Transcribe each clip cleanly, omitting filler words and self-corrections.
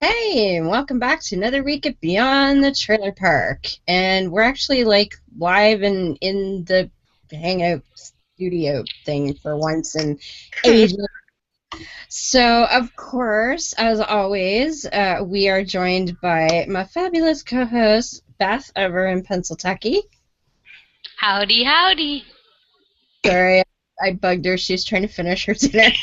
Hey, and welcome back to another week at Beyond the Trailer Park. And we're actually like live and in the Hangout studio thing for once in ages. So, of course, as always, we are joined by my fabulous co-host, Beth, over in Pennsylvania. Howdy, howdy. Sorry, I bugged her. She's trying to finish her dinner.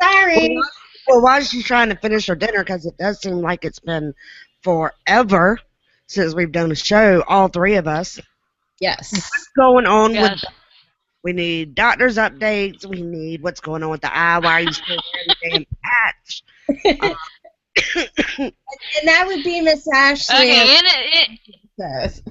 Sorry. Well, why is she trying to finish her dinner? Because it does seem like it's been forever since we've done a show, all three of us. Yes. What's going on with... Yes. We need doctor's updates. We need what's going on with the eye. Why are you still wearing the damn patch? And that would be Miss Ashley. Okay, Beth.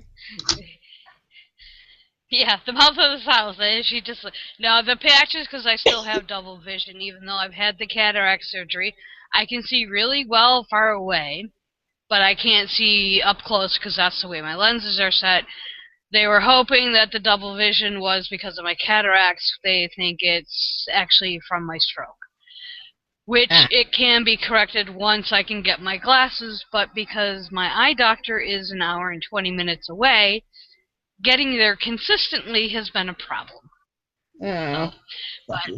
yeah, the mouth of the south. She just no the patches because I still have double vision, even though I've had the cataract surgery. I can see really well far away, but I can't see up close because that's the way my lenses are set. They were hoping that the double vision was because of my cataracts. They think it's actually from my stroke, which it can be corrected once I can get my glasses, but because my eye doctor is an hour and 20 minutes away, getting there consistently has been a problem. Oh, but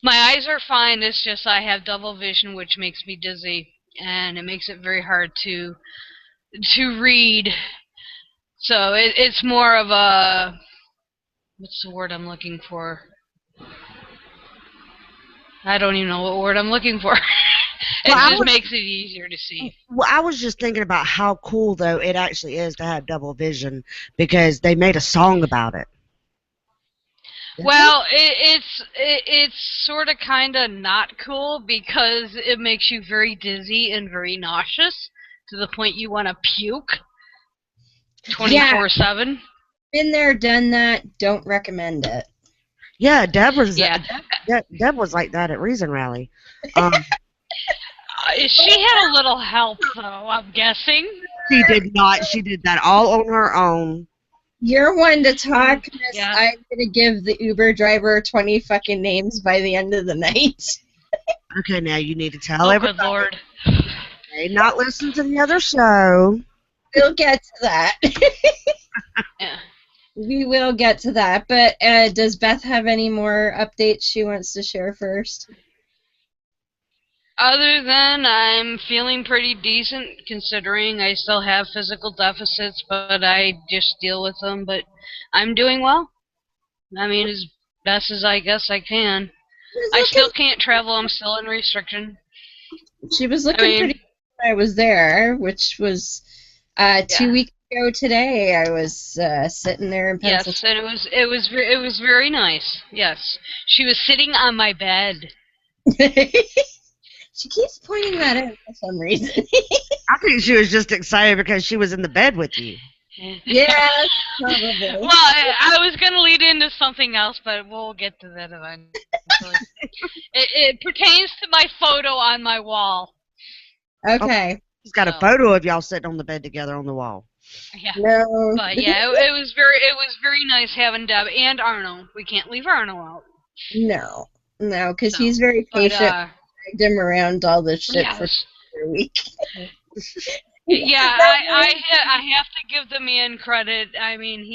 my eyes are fine. It's just I have double vision, which makes me dizzy, and it makes it very hard to read. So it's more of a, what's the word I'm looking for? I don't even know what word I'm looking for. Makes it easier to see. Well, I was just thinking about how cool, though, it actually is to have double vision because they made a song about it. Well, it's sort of kind of not cool because it makes you very dizzy and very nauseous to the point you want to puke 24/7. Been there, done that. Don't recommend it. Yeah, Deb was like that at Reason Rally. She had a little help, though, I'm guessing. She did not. She did that all on her own. You're one to talk, Miss. Yeah. I'm gonna give the Uber driver 20 fucking names by the end of the night. Okay, now you need to tell everybody. Good Lord. Okay, not listen to the other show. We'll get to that. Yeah. We will get to that. But does Beth have any more updates she wants to share first? Other than I'm feeling pretty decent, considering I still have physical deficits, but I just deal with them. But I'm doing well. I mean, as best as I guess I can. I still can't travel. I'm still in restriction. She was looking pretty good when I was there, which was 2 weeks ago today. I was sitting there in Pennsylvania. Yes, and it was very nice. Yes, she was sitting on my bed. She keeps pointing that out for some reason. I think she was just excited because she was in the bed with you. Yes, probably. Well, I was going to lead into something else, but we'll get to that eventually. It pertains to my photo on my wall. Okay. She's got a photo of y'all sitting on the bed together on the wall. Yeah. No. But yeah, it was very nice having Deb and Arno. We can't leave Arno out. No, because he's very patient. Dragged him around all this shit for a week. Yeah, I have to give the man credit. I mean,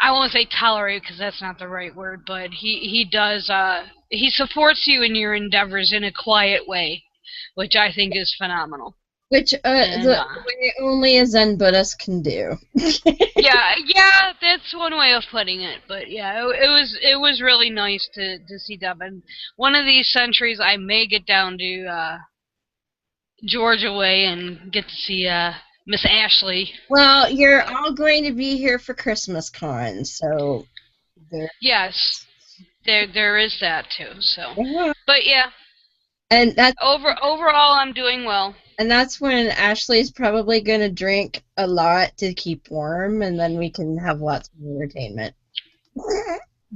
I won't say tolerate because that's not the right word, but he does, he supports you in your endeavors in a quiet way, which I think is phenomenal. Which the way only a Zen Buddhist can do. yeah, that's one way of putting it. But yeah, it was really nice to see Deb. And one of these centuries, I may get down to Georgia way and get to see Miss Ashley. Well, you're all going to be here for Christmas Con, so yes, there is that too. So, yeah. But yeah, and that's overall, I'm doing well. And that's when Ashley's probably going to drink a lot to keep warm, and then we can have lots of entertainment.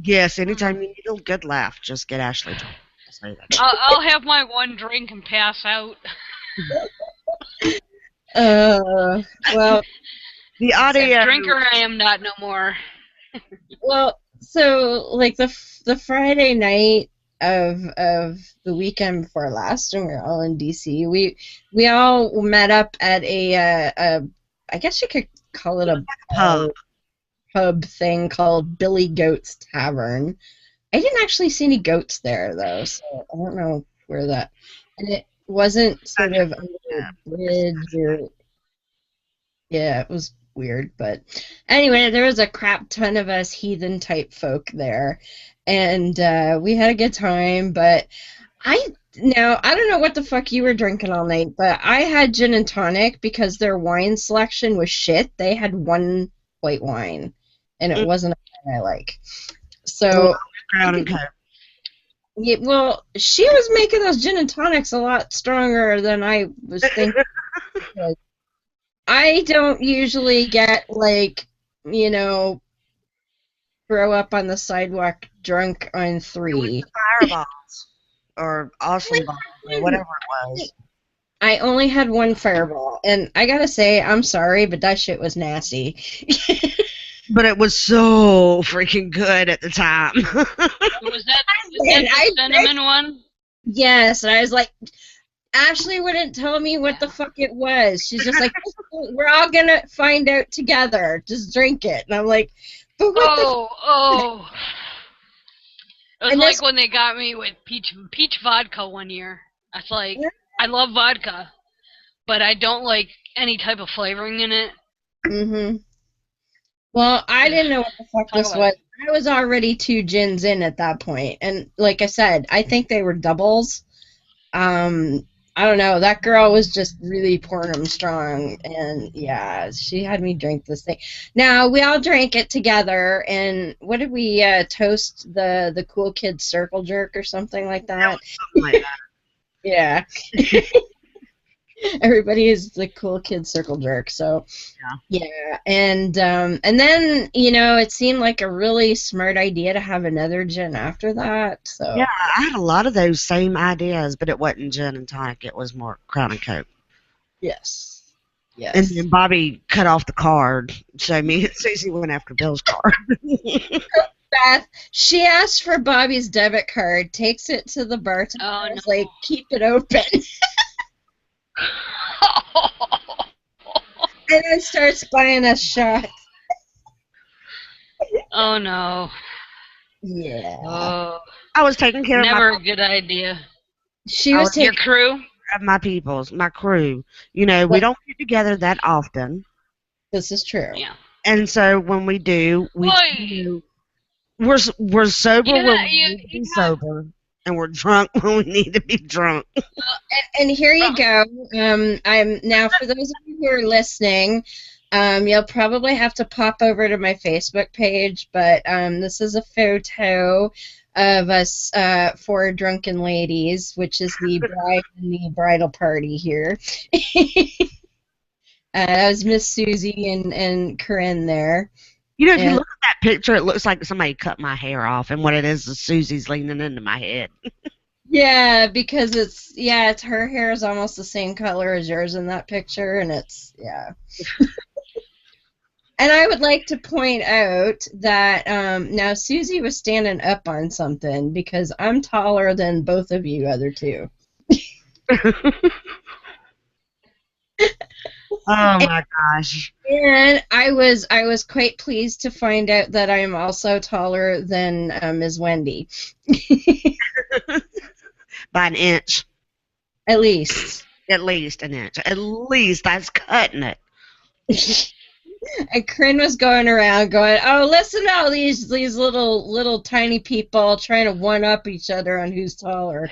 Yes, anytime you need a good laugh, just get Ashley drunk. I'll have my one drink and pass out. Well, the audio drinker I am not no more. Well, so like the Friday night of the weekend before last, and we were all in DC. We all met up at a I guess you could call it a Pub. bar pub thing called Billy Goat's Tavern. I didn't actually see any goats there though, so I don't know where that. And it wasn't sort of under a bridge or yeah, it was weird, but anyway, there was a crap ton of us heathen type folk there, and we had a good time. But I don't know what the fuck you were drinking all night, but I had gin and tonic because their wine selection was shit. They had one white wine, and it wasn't a wine I like. So Crown and Coke. yeah, well, she was making those gin and tonics a lot stronger than I was thinking. I don't usually get like, you know, throw up on the sidewalk drunk on 3. Fireballs. Or awesome balls. Or whatever it was. I only had one Fireball, and I gotta say, I'm sorry, but that shit was nasty. But it was so freaking good at the time. Was that the cinnamon one? Yes, and I was like, Ashley wouldn't tell me what the fuck it was. She's just like, we're all gonna find out together. Just drink it. And I'm like, but what Oh. It was And like this- when they got me with peach vodka one year. That's like, I love vodka, but I don't like any type of flavoring in it. Mm-hmm. Well, I didn't know what the fuck this was. I was already 2 gins in at that point, and like I said, I think they were doubles. I don't know. That girl was just really pouring them strong, and yeah, she had me drink this thing. Now we all drank it together, and what did we toast the cool kids circle jerk or something like that? Something like that. Yeah. Everybody is the cool kid circle jerk. So yeah, and then it seemed like a really smart idea to have another gin after that. So Yeah, I had a lot of those same ideas, but it wasn't gin and tonic. It was more Crown and Coke. yes. And then Bobby cut off the card, so me and Susie went after Bill's card. Beth, she asked for Bobby's debit card, takes it to the bartender, and is like, keep it open. And then starts buying us shots. Oh no. Yeah. Oh. I was taking care Never of a good idea. She was Your taking crew? my peoples, my crew. We don't get together that often. This is true. Yeah. And so when we do, we're sober when we need to be sober, and we're drunk when we need to be drunk. And here you go. I'm now for those of you who are listening, you'll probably have to pop over to my Facebook page, but this is a photo of us 4 drunken ladies, which is the bride and the bridal party here. That was Miss Susie and Corinne there. If you look at that picture, it looks like somebody cut my hair off, and what it is Susie's leaning into my head. Yeah, because it's her hair is almost the same color as yours in that picture, and it's And I would like to point out that now Susie was standing up on something because I'm taller than both of you other two. Oh my gosh. And I was quite pleased to find out that I am also taller than Ms. Wendy. By an inch. At least. At least an inch. At least that's cutting it. And Corinne was going around going, oh, listen to all these little tiny people trying to one-up each other on who's taller.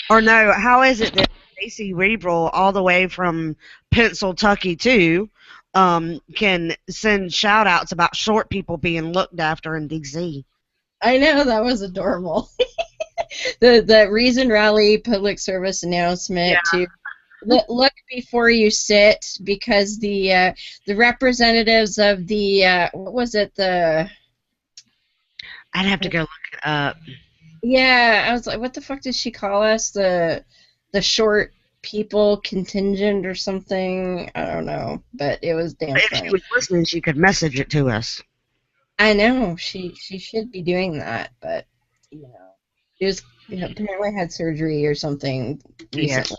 Or no, how is it that Stacey Rebrel, all the way from Pennsylvania too, can send shout-outs about short people being looked after in D.C.? I know, that was adorable. the Reason Rally public service announcement to look before you sit, because the representatives of the what was it, I'd have to go look it up. Yeah, I was like, what the fuck did she call us? The short people contingent or something? I don't know, but it was damn If funny. she was listening, she could message it to us. I know, she should be doing that, but He was apparently had surgery or something Yeah. recently.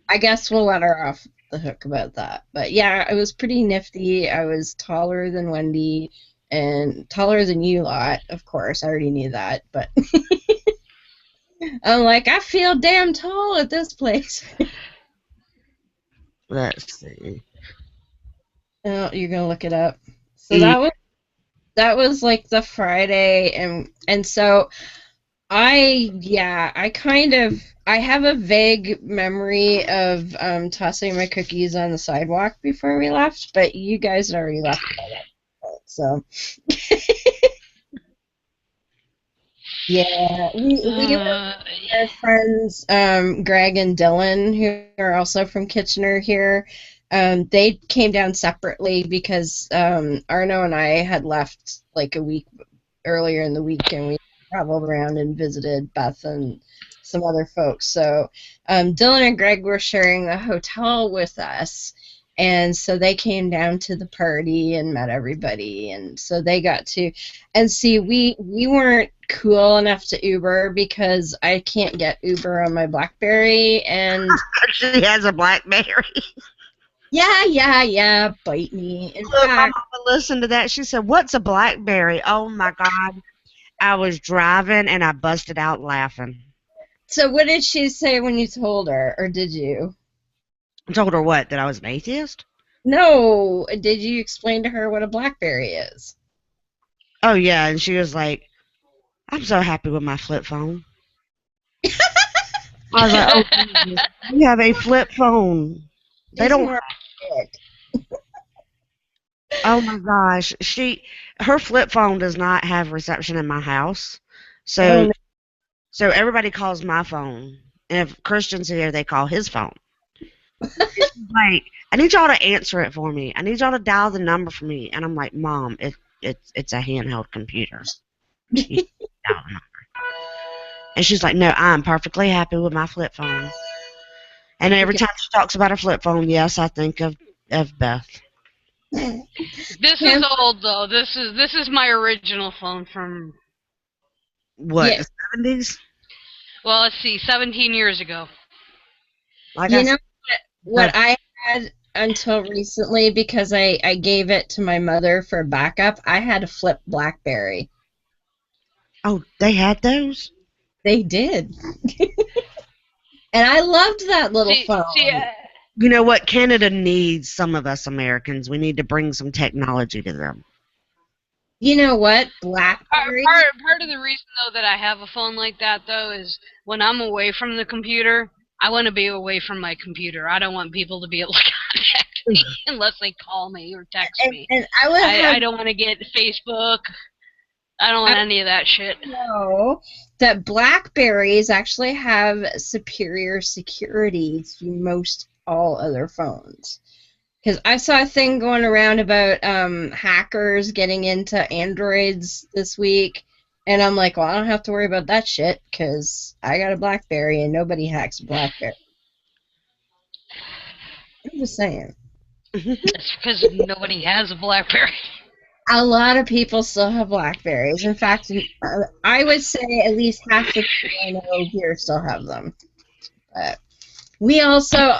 I guess we'll let her off the hook about that. But yeah, I was pretty nifty. I was taller than Wendy and taller than you lot, of course. I already knew that, but I'm like, I feel damn tall at this place. Let's see. Oh, you're gonna look it up. So Yeah. that was like the Friday, and so I have a vague memory of tossing my cookies on the sidewalk before we left, but you guys had already left by that point, so yeah, we were Uh, our friends, Greg and Dylan, who are also from Kitchener here. They came down separately because Arno and I had left like a week earlier in the week, and we traveled around and visited Beth and some other folks. So Dylan and Greg were sharing the hotel with us. And so they came down to the party and met everybody, and so they got to, and see, we weren't cool enough to Uber because I can't get Uber on my BlackBerry, and She has a BlackBerry. yeah, bite me. In Look, my fact, mama listened to that. She said, "What's a BlackBerry?" Oh my God! I was driving and I busted out laughing. so what did she say when you told her, or did you? I told her what? That I was an atheist? No, did you explain to her what a BlackBerry is? Oh yeah, and she was like, "I'm so happy with my flip phone." I was like, "Oh Jesus, you have a flip phone." They She's don't. more sick. Oh my gosh, her flip phone does not have reception in my house, so Oh, so everybody calls my phone. And if Christian's here, they call his phone. And she's like, "I need y'all to answer it for me. I need y'all to dial the number for me." And I'm like, "Mom, it's a handheld computer. You no. dial the number." And she's like, "No, I'm perfectly happy with my flip phone." And every time she talks about her flip phone, yes, I think of Beth. this is Kim, old though. This is my original phone from, What, yeah, the 70s? well, let's see, 17 years ago. Like I you said, know what I had until recently because I gave it to my mother for backup. I had a flip BlackBerry. oh, they had those? They did. And I loved that little See, phone. You know what? Canada needs some of us Americans. We need to bring some technology to them. You know what? part, BlackBerry. part part of the reason though that I have a phone like that though is when I'm away from the computer, I want to be away from my computer. I don't want people to be able to contact me unless they call me or text me. And I would I have don't want to get Facebook. I don't want any of that shit. know that BlackBerries actually have superior security to most all other phones. Because I saw a thing going around about hackers getting into Androids this week, and I'm like, well, I don't have to worry about that shit because I got a BlackBerry and nobody hacks BlackBerry. I'm just saying. It's because nobody has a BlackBerry. A lot of people still have Blackberries. In fact, I would say at least half the people I know here still have them. But we also,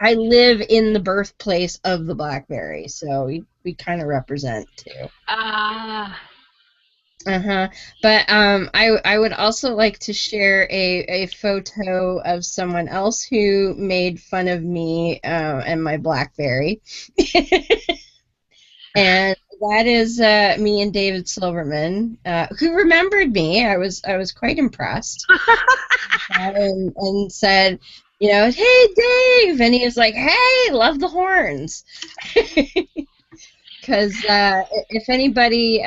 I live in the birthplace of the BlackBerry, so we kind of represent too. Ah, Uh-huh. But I would also like to share a photo of someone else who made fun of me and my BlackBerry. And that is me and David Silverman, who remembered me. I was quite impressed, and said, hey Dave, and he was like, hey, love the horns, because if anybody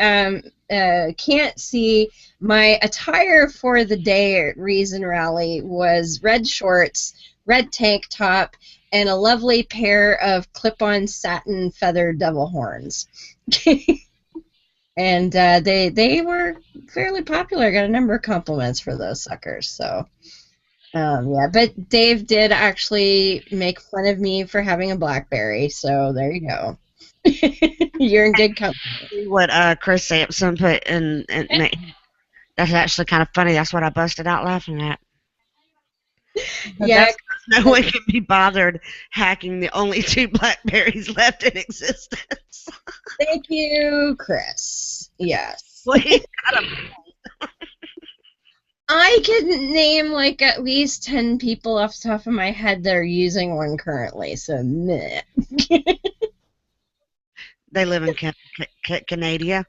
can't see, my attire for the day at Reason Rally was red shorts, red tank top, and a lovely pair of clip-on satin feathered devil horns. And they were fairly popular. I got a number of compliments for those suckers. So yeah, but Dave did actually make fun of me for having a BlackBerry. So there you go. You're in good company. See what Chris Sampson put in That's actually kind of funny. That's what I busted out laughing at. But Yeah, that's no one can be bothered hacking the only 2 Blackberries left in existence. thank you, Chris. Yes. Well, he's got a I could name like at least 10 people off the top of my head that are using one currently, so meh. They live in Canada.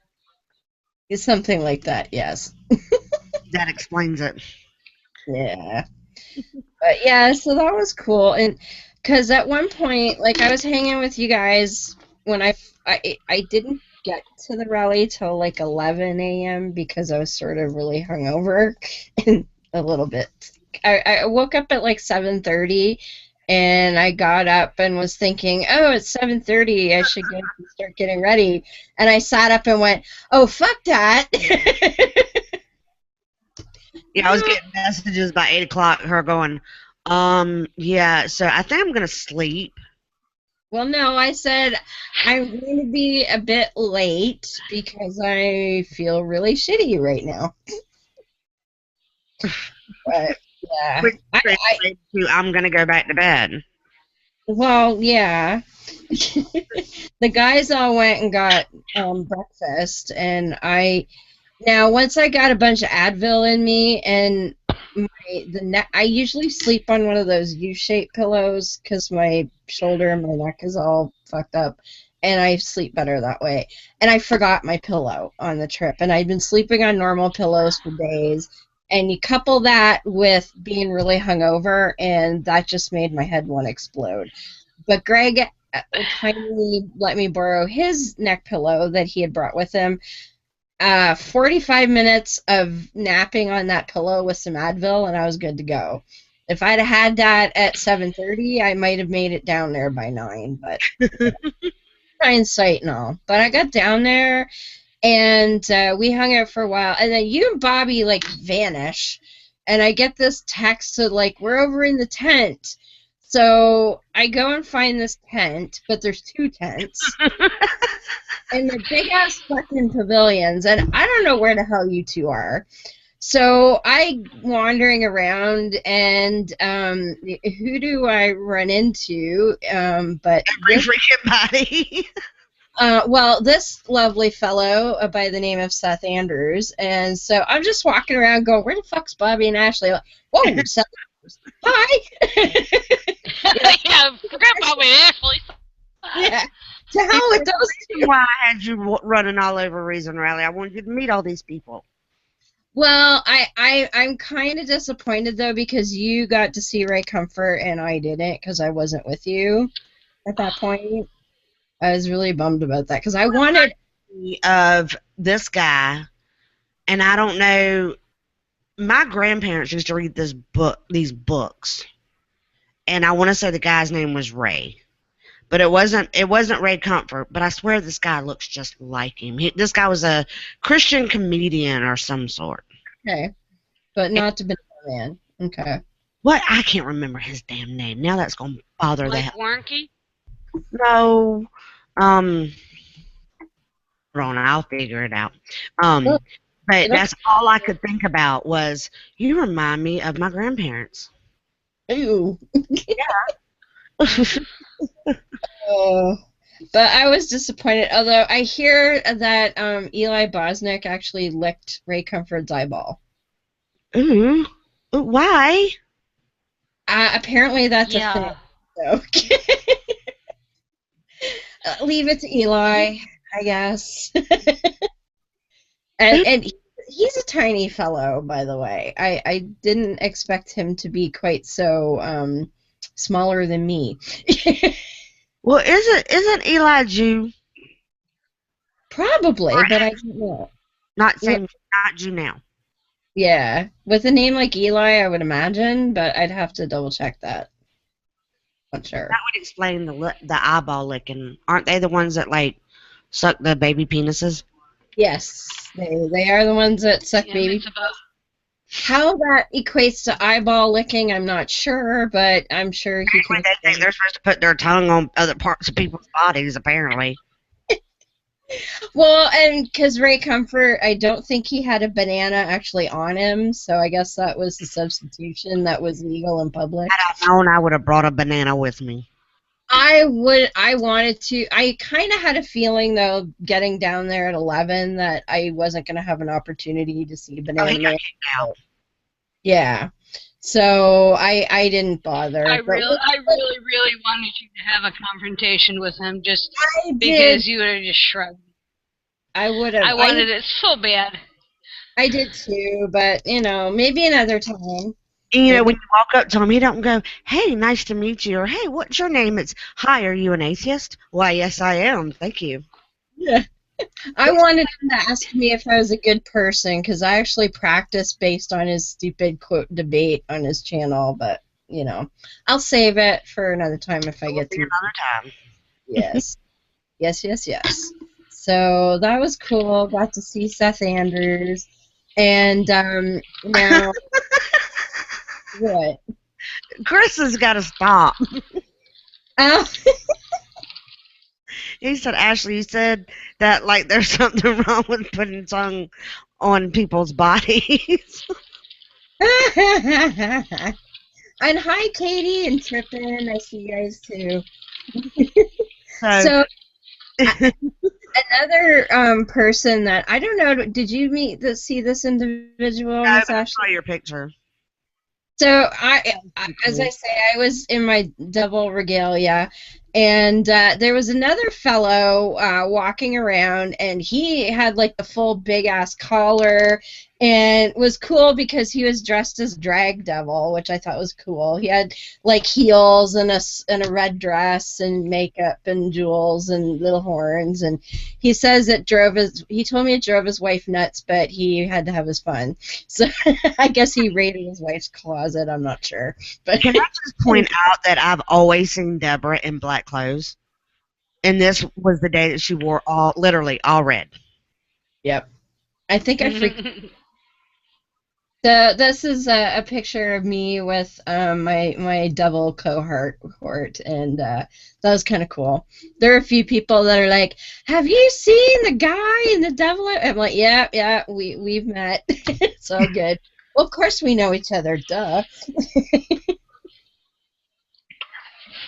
It's something like that, yes. That explains it. Yeah. But yeah, so that was cool. And because at one point, like I was hanging with you guys when I didn't get to the rally till like 11 a.m. because I was sort of really hungover and a little bit. I woke up at like 7:30 and I got up and was thinking, oh, it's 7:30. I should go and start getting ready. And I sat up and went, oh, fuck that. Yeah, I was getting messages by 8 o'clock, her going, yeah, so I think I'm going to sleep. Well, no, I said I'm going to be a bit late because I feel really shitty right now. But yeah, Which translates to, I'm going to go back to bed. well, yeah. The guys all went and got breakfast, and now once I got a bunch of Advil in me, and I usually sleep on one of those U-shaped pillows because my shoulder and my neck is all fucked up, and I sleep better that way. And I forgot my pillow on the trip, and I'd been sleeping on normal pillows for days. And you couple that with being really hungover, and that just made my head want to explode. But Greg kindly let me borrow his neck pillow that he had brought with him. 45 minutes of napping on that pillow with some Advil, and I was good to go. If I'd have had that at 7:30, I might have made it down there by 9, but hindsight and all. But I got down there, and we hung out for a while, and then you and Bobby, like, vanish, and I get this text of, like, we're over in the tent. So I go and find this tent, but there's 2 tents. And they're big-ass fucking pavilions, and I don't know where the hell you 2 are. So I wandering around, and who do I run into? But Every freaking body. well, this lovely fellow by the name of Seth Andrews, and so I'm just walking around going, where the fuck's Bobby and Ashley? Like, whoa, Seth Andrews. Hi! Yeah, forget about me, Ashley. Yeah. To hell with those two. Why I had you running all over Reason Rally. I wanted you to meet all these people. Well, I'm kind of disappointed, though, because you got to see Ray Comfort and I didn't because I wasn't with you at that point. I was really bummed about that because I wanted... Of this guy, and I don't know, my grandparents used to read these books, and I want to say the guy's name was Ray. But it wasn't Ray Comfort, but I swear this guy looks just like him. This guy was a Christian comedian or some sort. Okay. But not to be a man. Okay. What? I can't remember his damn name. Now that's going to bother the Like hell. Warnke? No. Ron, I'll figure it out. But that's all I could think about was, you remind me of my grandparents. Ew. Yeah. But I was disappointed, although I hear that Eli Bosnick actually licked Ray Comfort's eyeball. Ooh. Why? Apparently that's a thing. So. Leave it to Eli, I guess. and he's a tiny fellow, by the way. I didn't expect him to be quite so smaller than me. Well, isn't Eli Jew? Probably, but I don't know. Not Jew now. Yeah, with a name like Eli, I would imagine, but I'd have to double check that. Not sure. That would explain the eyeball licking. Aren't they the ones that like suck the baby penises? Yes, they are the ones that suck baby. How that equates to eyeball licking, I'm not sure, but I'm sure he can. They think they're supposed to put their tongue on other parts of people's bodies, apparently. Well, and because Ray Comfort, I don't think he had a banana actually on him, so I guess that was the substitution that was legal in public. Had I known, I would have brought a banana with me. I wanted to, I kind of had a feeling, though, getting down there at 11 that I wasn't going to have an opportunity to see Oh, he Banana got Man. kicked out. Yeah. So I didn't bother. But I really, really wanted you to have a confrontation with him, just I did. because you would have just shrugged. I would have. I wanted it so bad. I did too, but, maybe another time. And, Maybe. when you walk up to him, he don't go, "Hey, nice to meet you," or "Hey, what's your name?" It's, "Hi, are you an atheist?" "Why, yes, I am. Thank you." Yeah. I wanted him to ask me if I was a good person because I actually practiced based on his stupid quote debate on his channel, but I'll save it for another time if I get to. Another time. Yes, yes, yes, yes. So that was cool. Got to see Seth Andrews, and now what? Chris has got to stop. Oh, He said, "Ashley, you said that like there's something wrong with putting tongue on people's bodies." and hi, Katie and Trippin. I see you guys too. So, So another person that I don't know. Did you see this individual, I Miss saw Ashley? your picture. So as I say, I was in my double regalia, and there was another fellow walking around, and he had like the full big ass collar, and it was cool because he was dressed as drag devil, which I thought was cool. He had like heels and a red dress and makeup and jewels and little horns, and he says he told me it drove his wife nuts, but he had to have his fun. So I guess he raided his wife's closet. I'm not sure, but Can I just point out that I've always seen Deborah in black clothes, and this was the day that she wore literally all red. yep. I think I freaked. This is a picture of me with my double cohort, and that was kind of cool. There are a few people that are like, "Have you seen the guy in the devil?" I'm like, "Yeah, yeah, we've met. It's all good." Well, of course we know each other, duh.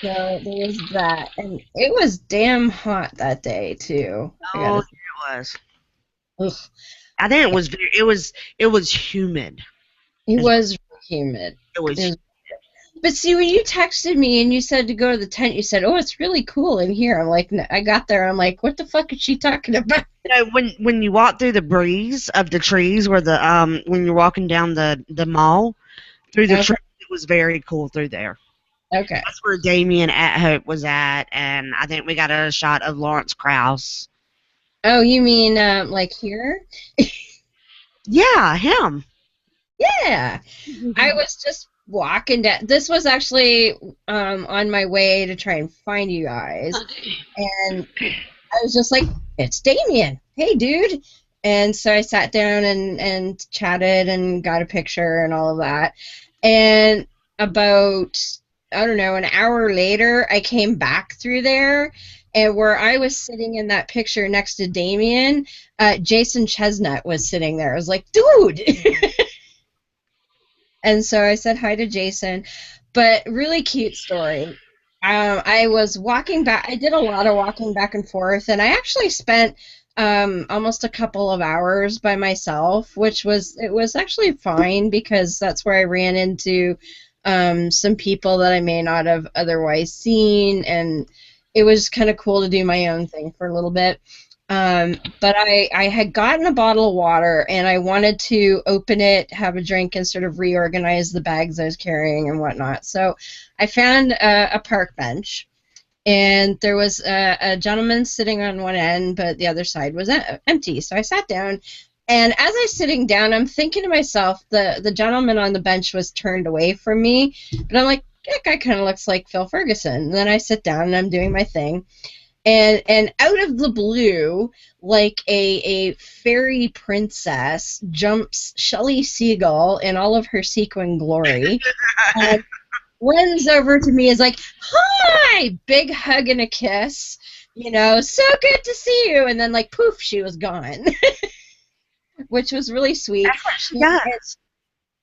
So there was that, and it was damn hot that day too. I Oh, gotta. it was. Ugh, I think it was humid. it Is what was humid. it It was. was. But see, when you texted me and you said to go to the tent, you said, "Oh, it's really cool in here." I'm like, I got there, I'm like, "What the fuck is she talking about?" When you walk through the breeze of the trees, where when you're walking down the mall through the Okay. trees, it was very cool through there. Okay. That's where Damien at Hope was at, and I think we got a shot of Lawrence Krauss. Oh, you mean like here? Yeah, him. Yeah. I was just walking down. This was actually on my way to try and find you guys, and I was just like, "It's Damien. Hey, dude." And so I sat down and chatted and got a picture and all of that. And about, I don't know, an hour later, I came back through there. And where I was sitting in that picture next to Damien, Jason Chestnut was sitting there. I was like, "Dude." And so I said hi to Jason. But really cute story. I was walking back. I did a lot of walking back and forth, and I actually spent almost a couple of hours by myself, which was actually fine because that's where I ran into some people that I may not have otherwise seen, and it was kind of cool to do my own thing for a little bit. But I had gotten a bottle of water and I wanted to open it, have a drink, and sort of reorganize the bags I was carrying and whatnot. So I found a park bench, and there was a gentleman sitting on one end, but the other side was empty. So I sat down, and as I was sitting down, I'm thinking to myself, the gentleman on the bench was turned away from me, but I'm like, that guy kind of looks like Phil Ferguson. And then I sit down and I'm doing my thing. And out of the blue, like a fairy princess, jumps Shelley Seagull in all of her sequin glory, and runs over to me, is like, "Hi!" Big hug and a kiss, So good to see you. And then, like, poof, she was gone, which was really sweet. That's what she does.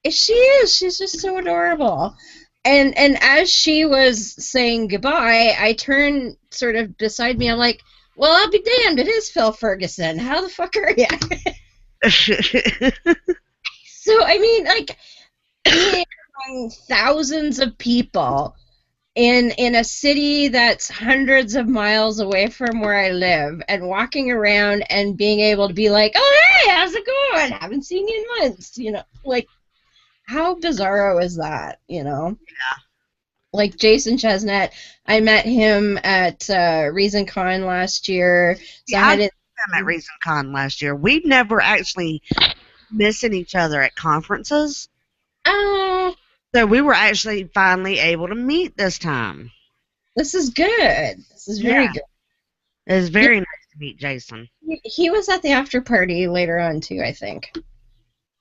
She is. She's just so adorable. And as she was saying goodbye, I turned sort of beside me. I'm like, well, I'll be damned. It is Phil Ferguson. How the fuck are you? So, I mean, like, being among thousands of people in a city that's hundreds of miles away from where I live, and walking around and being able to be like, oh, hey, how's it going? Haven't seen you in months. Like, how bizarro is that? Yeah. Like Jason Chestnut, I met him at ReasonCon last year. So Yeah, I met him at ReasonCon last year. We've never actually missing each other at conferences. Oh, So we were actually finally able to meet this time. this is good. This is very good. It was very nice to meet Jason. He was at the after party later on, too, I think.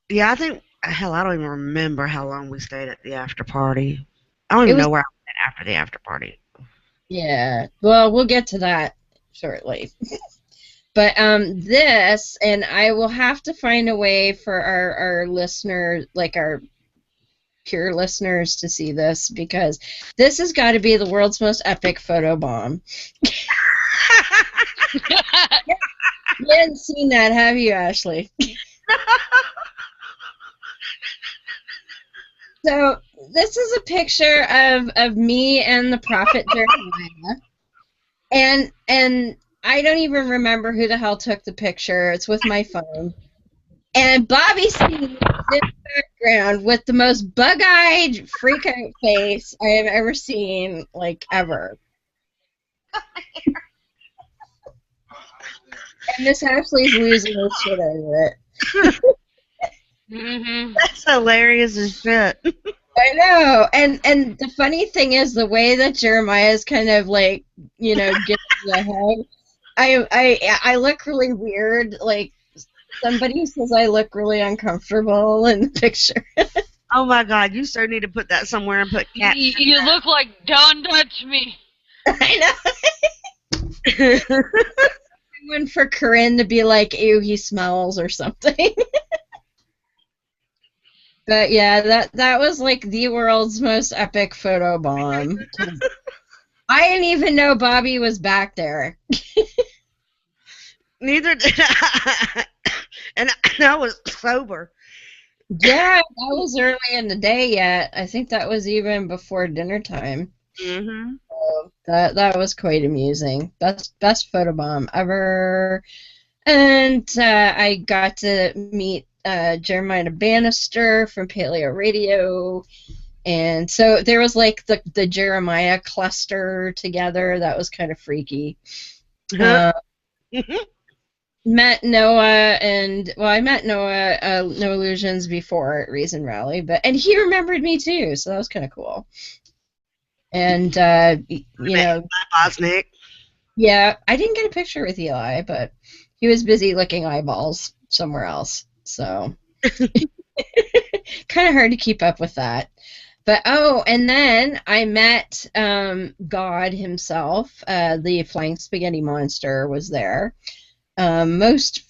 Yeah, I think, hell, I don't even remember how long we stayed at the after party. I don't even know where I went after the after party. Yeah, well, we'll get to that shortly. But this, and I will have to find a way for our listeners, like our pure listeners, to see this, because this has got to be the world's most epic photo bomb. You haven't seen that, have you, Ashley? So this is a picture of me and the prophet Jeremiah, and I don't even remember who the hell took the picture. It's with my phone. And Bobby Steve is in the background with the most bug-eyed, freak-out face I have ever seen, like, ever. And Miss Ashley's losing her shit over it. That's hilarious as shit. I know. And the funny thing is, the way that Jeremiah is kind of, like, giving me a hug, I look really weird, like, somebody says I look really uncomfortable in the picture. Oh my God, you sure need to put that somewhere and put cat. You look like don't touch me. I know. One for Corinne to be like, ew, he smells or something. But yeah, that was like the world's most epic photo bomb. I didn't even know Bobby was back there. Neither did I. And I was sober. Yeah, that was early in the day yet. I think that was even before dinner time. Mm-hmm. So that was quite amusing. Best photo bomb ever. And I got to meet Jeremiah Bannister from Paleo Radio. And so there was like the Jeremiah cluster together. That was kind of freaky. Met Noah, I met Noah, No Illusions, before at Reason Rally, and he remembered me too, so that was kind of cool. And Bosnick. Yeah, I didn't get a picture with Eli, but he was busy licking eyeballs somewhere else, so kind of hard to keep up with that. But and then I met God himself. The Flying Spaghetti Monster was there. Most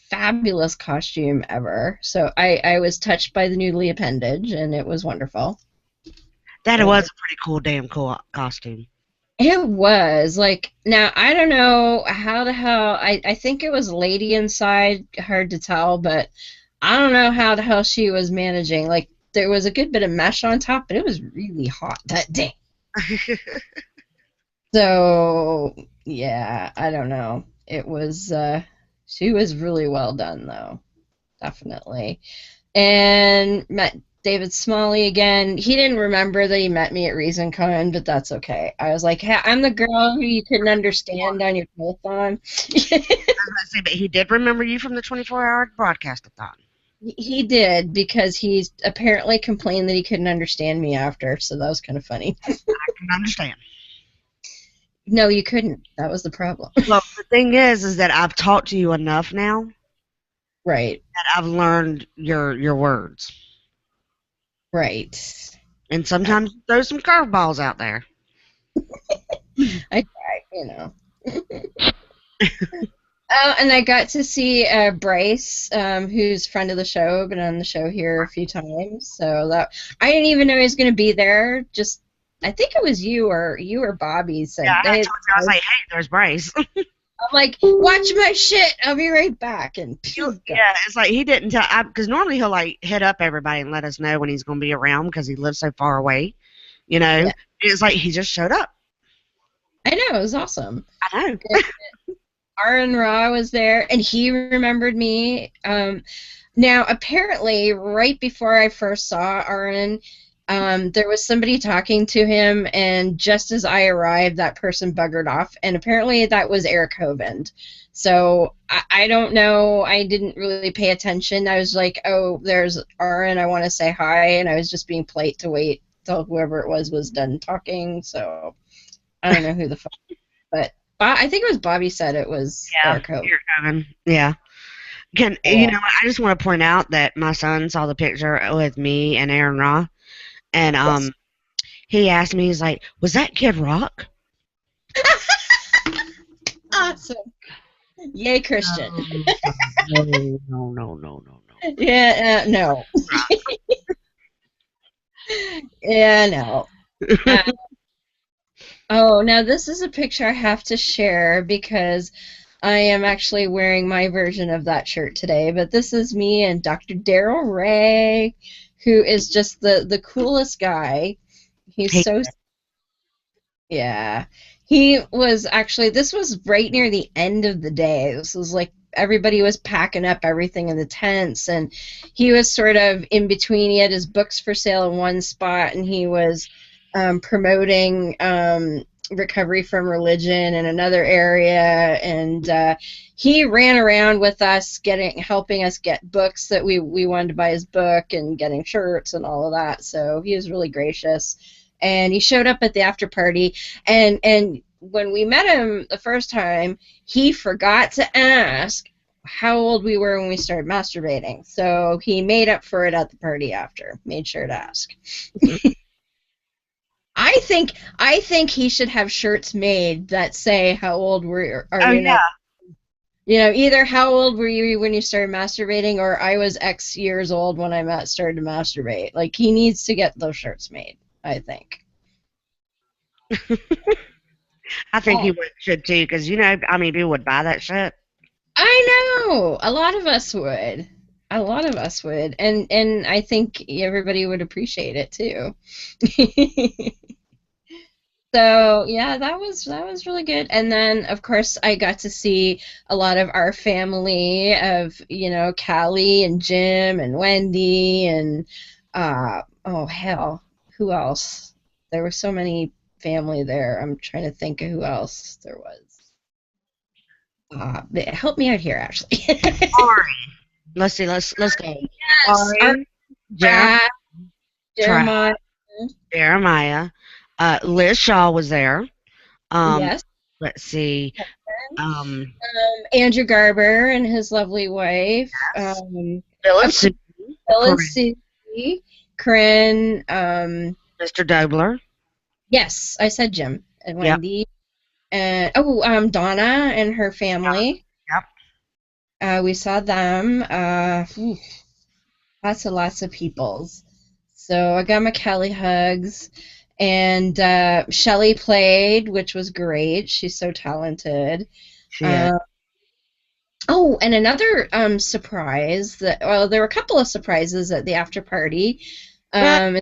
fabulous costume ever. So I was touched by the noodly appendage, and it was wonderful. That was a pretty cool, damn cool costume. It was. Like, now, I don't know how the hell, I think it was lady inside, hard to tell, but I don't know how the hell she was managing. Like, there was a good bit of mesh on top, but it was really hot that day. So, yeah, I don't know. It was, she was really well done, though. Definitely. And met David Smalley again. He didn't remember that he met me at ReasonCon, but that's okay. I was like, hey, I'm the girl who you couldn't understand on your telethon. I was going to say, but he did remember you from the 24-hour broadcast-a-thon. He did, because he apparently complained that he couldn't understand me after, so that was kind of funny. I can understand. No, you couldn't. That was the problem. Well, the thing is that I've talked to you enough now. Right. That I've learned your words. Right. And sometimes you throw some curveballs out there. I try, And I got to see Bryce, who's friend of the show, been on the show here a few times. So that I didn't even know he was going to be there. Just I think it was you or Bobby Yeah, said I they. told you, I was like, hey, there's Bryce. I'm like, watch my shit. I'll be right back. And pew, go. Yeah, it's like he didn't tell, because normally he'll like hit up everybody and let us know when he's going to be around because he lives so far away, you know. Yeah, It's like he just showed up. I know it was awesome. I know. Aaron Ra was there, and he remembered me. Now, apparently, right before I first saw Aaron, there was somebody talking to him, and just as I arrived, that person buggered off, and apparently that was Eric Hovind. So I don't know. I didn't really pay attention. I was like, oh, there's Aaron. I want to say hi, and I was just being polite to wait till whoever it was done talking. So I don't know who the fuck, but I think it was Bobby said it was Yeah, Eric Hovind. you're coming. Yeah. You know, I just want to point out that my son saw the picture with me and Aaron Ra, and Yes. he asked me, he's like, was that Kid Rock? Awesome. Yay, Christian. No, no, no, no, no, no. Yeah, no. Yeah, no. Uh, oh, now this is a picture I have to share because I am actually wearing my version of that shirt today. But this is me and Dr. Daryl Ray, who is just the coolest guy. He's He, so Yeah. He was actually, this was right near the end of the day. This was like everybody was packing up everything in the tents, and he was sort of in between. He had his books for sale in one spot, and he was promoting recovery from religion in another area. And he ran around with us, helping us get books that we wanted to buy his book, and getting shirts and all of that. So he was really gracious. And he showed up at the after party, and when we met him the first time, he forgot to ask how old we were when we started masturbating. So he made up for it at the party after. Made sure to ask. I think he should have shirts made that say how old are oh you now? yeah, Either how old were you when you started masturbating, or I was X years old when I started to masturbate. Like, he needs to get those shirts made, I think. I think he Oh, should too, because you know, I mean, people would buy that shit. I know. A lot of us would. A lot of us would. And I think everybody would appreciate it too. So yeah, that was really good. And then of course I got to see a lot of our family of, Callie and Jim and Wendy and oh hell, who else? There were so many family there. I'm trying to think of who else there was. Help me out here, Ashley. Ari. Let's see. Let's go. Yes, our Ari, Jeremiah, Brad, Jeremiah. Jeremiah. Liz Shaw was there. Um, Yes. let's see. Um, Andrew Garber and his lovely wife. Bill and Of course, Sue, Phil and Corinne, Susie, Corinne. Mr. Dobler. Yes, I said Jim and Yep. Wendy. And Donna and her family. Yep. We saw them. Lots of peoples. So I got my Kelly hugs. And Shelly played, which was great. She's so talented. She is. Uh, oh, and another surprise there were a couple of surprises at the after party. Um,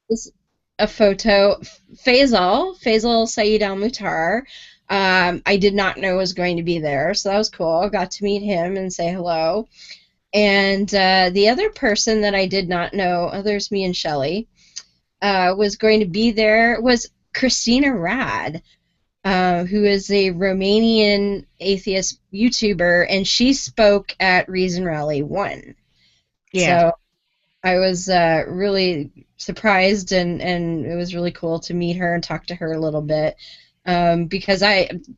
is a photo. Faisal Saeed Al Mutar. I did not know was going to be there, so that was cool. Got to meet him and say hello. And the other person that I did not know, there's me and Shelly, was going to be there was Christina Rad, who is a Romanian atheist YouTuber, and she spoke at Reason Rally 1. Yeah. So I was really surprised, and it was really cool to meet her and talk to her a little bit. because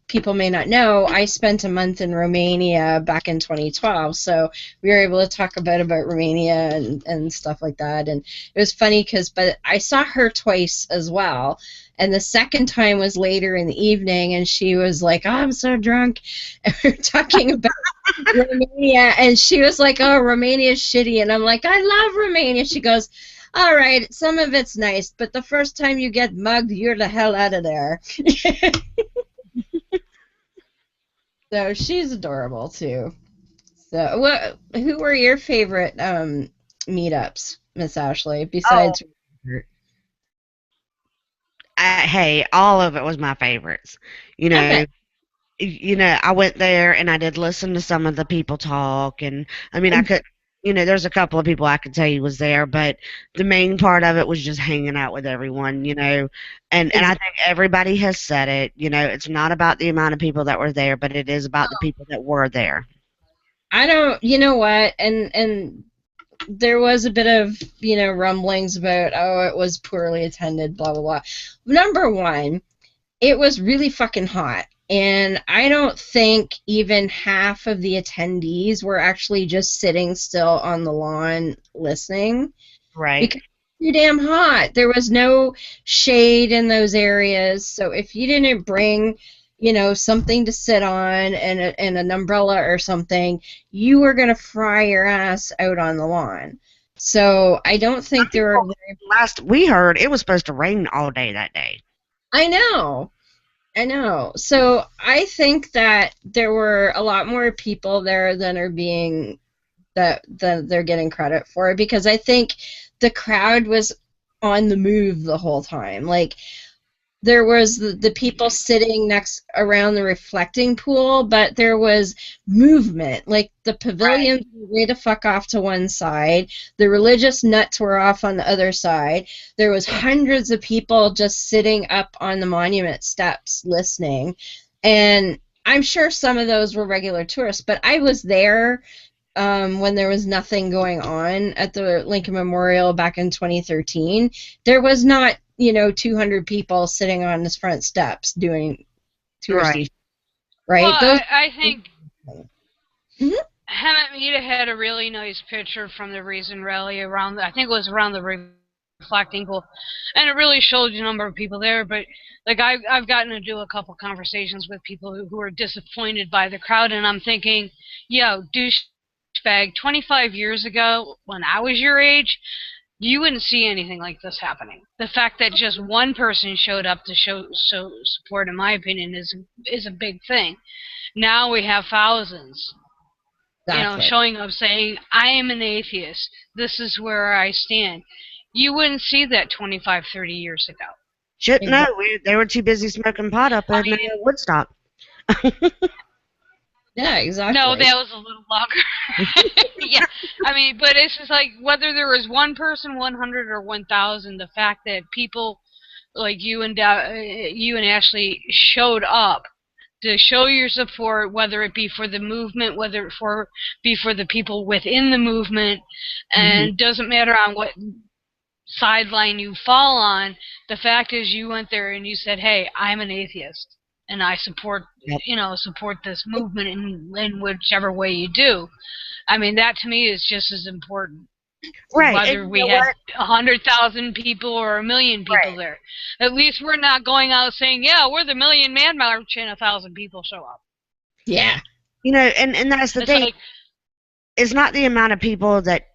people may not know, I spent a month in Romania back in 2012, so we were able to talk about Romania and stuff like that. And it was funny but I saw her twice as well, and the second time was later in the evening, and she was like, "Oh, I'm so drunk," and we we're talking about Romania, and she was like, "Oh, Romania's shitty," and I'm like, "I love Romania." She goes, "All right, some of it's nice, but the first time you get mugged, you're the hell out of there." So she's adorable too. So, who were your favorite meetups, Miss Ashley? Oh, Besides, hey, all of it was my favorites. You okay, know, I went there and I did listen to some of the people talk, and I mean, I could, there's a couple of people I could tell you was there, but the main part of it was just hanging out with everyone, and I think everybody has said it, it's not about the amount of people that were there, but it is about the people that were there. I don't. You know what? And there was a bit of rumblings about, oh, it was poorly attended, blah blah blah. Number one, it was really fucking hot. And I don't think even half of the attendees were actually just sitting still on the lawn listening, Right. because it's too damn hot. There was no shade in those areas. So if you didn't bring, something to sit on and an umbrella or something, you were going to fry your ass out on the lawn. So I don't think there were very. Last we heard, it was supposed to rain all day that day. I know. I know. So I think that there were a lot more people there than are being that they're getting credit for, because I think the crowd was on the move the whole time. Like, there was the people sitting next around the reflecting pool, but there was movement. Like, the pavilions were way the fuck off to one side, the religious nuts were off on the other side. There was hundreds of people just sitting up on the monument steps listening, and I'm sure some of those were regular tourists, but I was there when there was nothing going on at the Lincoln Memorial back in 2013. There was not, 200 people sitting on the front steps doing touristy, Right. right? Well, Those. I think Mhm. Hemet Mita had a really nice picture from the recent rally around, I think it was around the reflecting pool, and it really showed a number of people there. But like I've gotten to do a couple conversations with people who are disappointed by the crowd, and I'm thinking, yo, douchebag, 25 years ago when I was your age, you wouldn't see anything like this happening. The fact that just one person showed up to show support, in my opinion, is a big thing. Now we have thousands, Exactly. showing up saying, I am an atheist. This is where I stand. You wouldn't see that 25, 30 years ago. Shouldn't know. Exactly. They were too busy smoking pot up I in mean, Woodstock. Yeah, no, exactly. that was a little longer. Yeah, I mean, but it's just like whether there was one person, 100, or 1,000, the fact that people like you and Ashley showed up to show your support, whether it be for the movement, whether it be for the people within the movement, and doesn't matter on what sideline you fall on. The fact is, you went there and you said, "Hey, I'm an atheist, and I support, Yep. support this movement in whichever way you do." I mean, that to me is just as important. Right. And Whether you we know had what? 100,000 people or 1,000,000 people Right. there, at least we're not going out saying, "Yeah, we're the Million Man March," and 1,000 people show up. Yeah. And that's the It's thing. like, It's not the amount of people that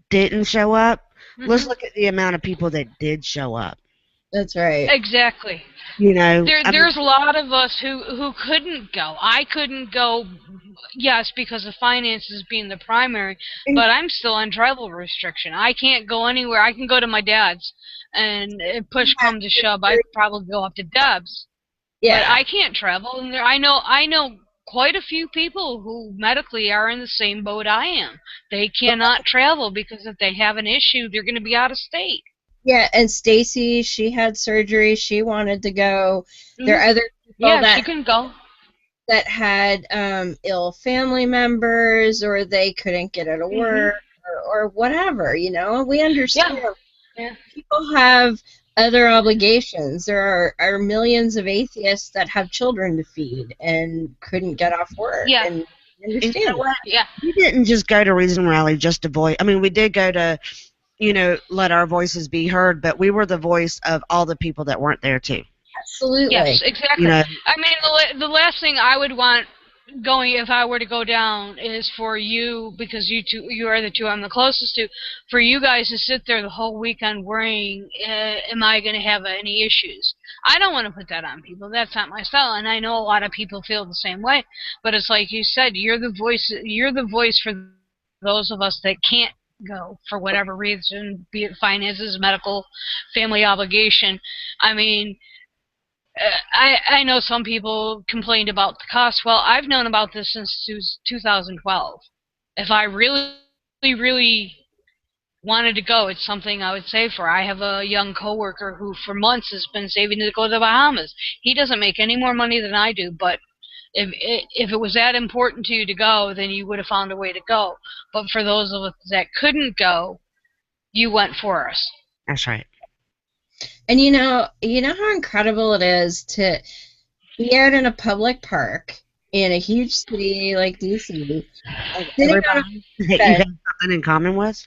didn't show up. Let's mhm, look at the amount of people that did show up. That's right. exactly. I mean, There's a lot of us who couldn't go. I couldn't go, yes, because of finances being the primary, and, but I'm still on travel restriction. I can't go anywhere. I can go to my dad's, and if push come to shove, I could probably go up to Deb's, but Yeah. I can't travel. And I know quite a few people who medically are in the same boat I am. They cannot travel because if they have an issue, they're going to be out of state. Yeah, and Stacy, she had surgery. She wanted to go. There Hmm. are other people Yeah, she that can go. had ill family members, or they couldn't get out of Hmm. work, or whatever. We understand Yeah. Yeah. people have other obligations. There are millions of atheists that have children to feed and couldn't get off work, Yeah. and I And you know understand what? Yeah. We didn't just go to Reason Rally just to voice. I mean, we did go to, let our voices be heard, but we were the voice of all the people that weren't there too. Yes, absolutely. exactly. You know, I mean, the last thing I would want going if I were to go down is for you, because you are the two I'm the closest to, for you guys to sit there the whole weekend worrying, am I going to have any issues? I don't want to put that on people. That's not my style, and I know a lot of people feel the same way. But it's like you said, you're the voice. You're the voice for those of us that can't go for whatever reason, be it finances, medical, family obligation. I mean, I know some people complained about the cost. Well, I've known about this since 2012. If I really, really wanted to go, it's something I would save for. I have a young coworker who, for months, has been saving to go to the Bahamas. He doesn't make any more money than I do, but if it was that important to you to go, then you would have found a way to go. But for those of us that couldn't go, you went for us. that's right. And you know how incredible it is to be out in a public park in a huge city like DC, and sitting on a Everybody that you bed. have something in common with.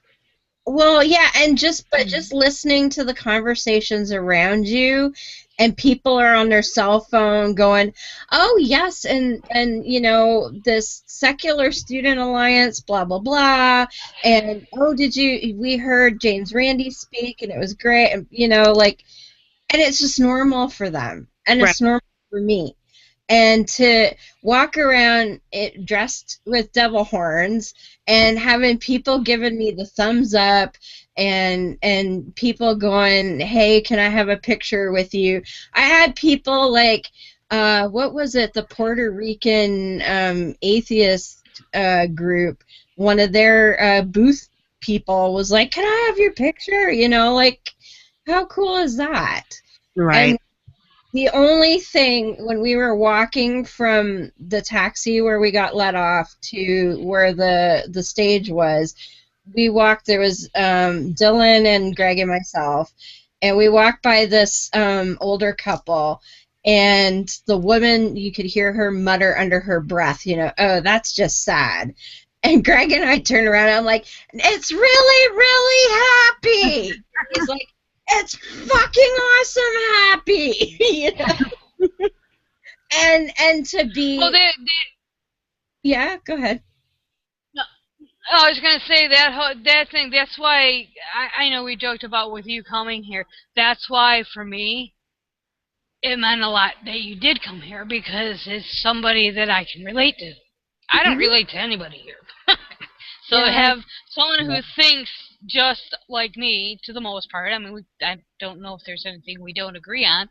Well, yeah, and just listening to the conversations around you, and people are on their cell phone going, "Oh yes," and this secular student alliance, blah blah blah, and oh, we heard James Randi speak, and it was great, and and it's just normal for them, and Right. it's normal for me. And to walk around dressed with devil horns and having people giving me the thumbs up and people going, "Hey, can I have a picture with you?" I had people like, what was it? The Puerto Rican atheist group. One of their booth people was like, "Can I have your picture?" Like, how cool is that? Right. And the only thing when we were walking from the taxi where we got let off to where the stage was, we walked. There was Dylan and Greg and myself, and we walked by this older couple. And the woman, you could hear her mutter under her breath, "Oh, that's just sad." And Greg and I turned around, and I'm like, "It's really, really happy." He's like, "It's fucking awesome happy." And to be, Well, yeah, go ahead. no, I was gonna say that thing. That's why I know we joked about with you coming here. That's why for me, it meant a lot that you did come here, because it's somebody that I can relate to. I don't relate to anybody here. So to Yeah, have someone who thinks just like me, to the most part. I mean, I don't know if there's anything we don't agree on,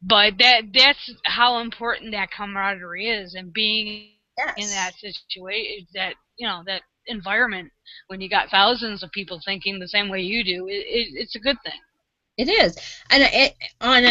but that's how important that camaraderie is, and being in that yes. situation, that environment when you got thousands of people thinking the same way you do, it's a good thing. It is, and it on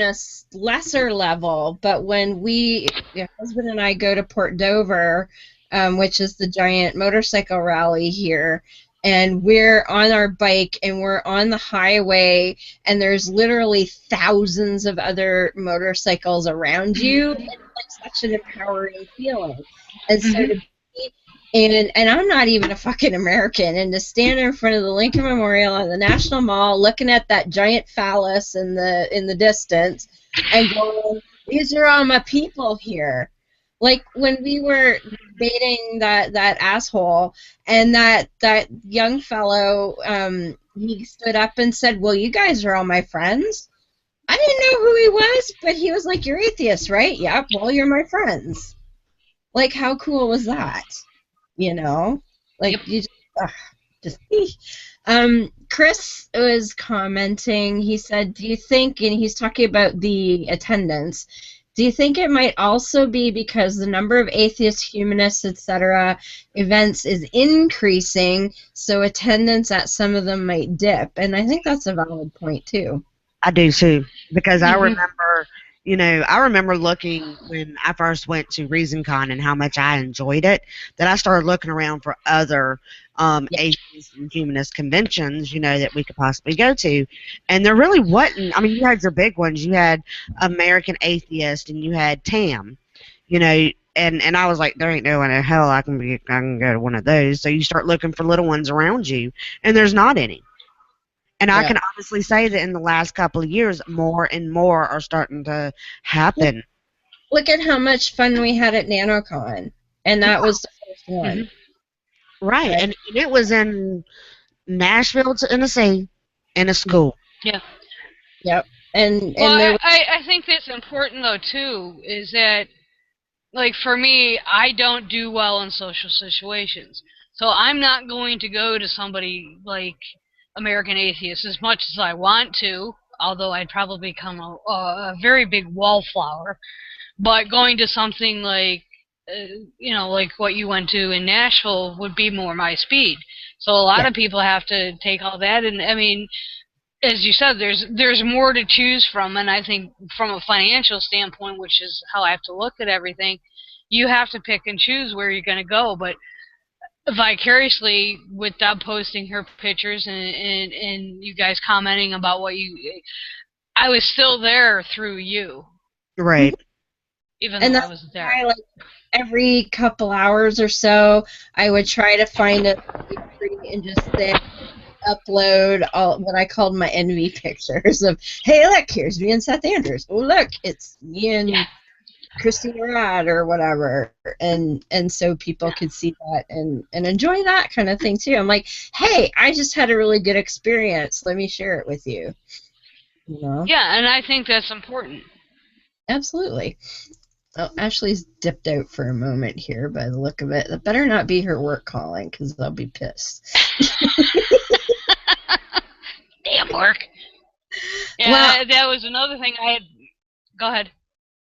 a lesser level. But when your husband and I go to Port Dover, which is the giant motorcycle rally here, and we're on our bike and we're on the highway, and there's literally thousands of other motorcycles around you. It's like such an empowering feeling, and so to be and I'm not even a fucking American. And to stand in front of the Lincoln Memorial at the National Mall, looking at that giant phallus in the distance, and going, "These are all my people here." Like when we were debating that asshole, and that young fellow, he stood up and said, "Well, you guys are all my friends." I didn't know who he was, but he was like, "You're atheist, right?" "Yep." "Well, you're my friends." Like, how cool was that? Like Yep. you just Chris was commenting. He said, "Do you think," and he's talking about the attendance, "do you think it might also be because the number of atheists, humanists, etc. events is increasing, so attendance at some of them might dip?" And I think that's a valid point too. I do too, because I Mhm. remember You know, I remember looking when I first went to ReasonCon and how much I enjoyed it, that I started looking around for other Yeah. atheist and humanist conventions, you know, that we could possibly go to. And there really wasn't. I mean, you had your big ones. You had American Atheist and you had TAM, you know, and I was like, there ain't no one in hell I can go to one of those. So you start looking for little ones around you, and there's not any. And I Yeah. can honestly say that in the last couple of years, more and more are starting to happen. Look at how much fun we had at NanoCon, and that was the first Hmm. one, Right. right? And it was in Nashville, Tennessee, in a school. Yeah. Yep. Well, And there was I think that's important though too. Is that like for me, I don't do well in social situations, so I'm not going to go to somebody like American Atheist as much as I want to. Although I'd probably become a very big wallflower. But going to something like, like what you went to in Nashville would be more my speed. So a lot yeah. of people have to take all that, and I mean, as you said, there's more to choose from, and I think from a financial standpoint, which is how I have to look at everything, you have to pick and choose where you're going to go. But vicariously, with Deb posting her pictures and you guys commenting about I was still there through you, Right. even And though I that's was there. why, like, every couple hours or so, I would try to find a tree and just say, upload all what I called my envy pictures of, hey, look, here's me and Seth Andrews. Oh, look, it's me Yeah. and Christina Rad or whatever, and so people could see that and enjoy that kind of thing too. I'm like, hey, I just had a really good experience. Let me share it with you. You know, Yeah, and I think that's important. absolutely. Oh, Ashley's dipped out for a moment here by the look of it. That better not be her work calling, because I'll be pissed. Damn work. Well, Yeah, that was another thing I had. Go ahead.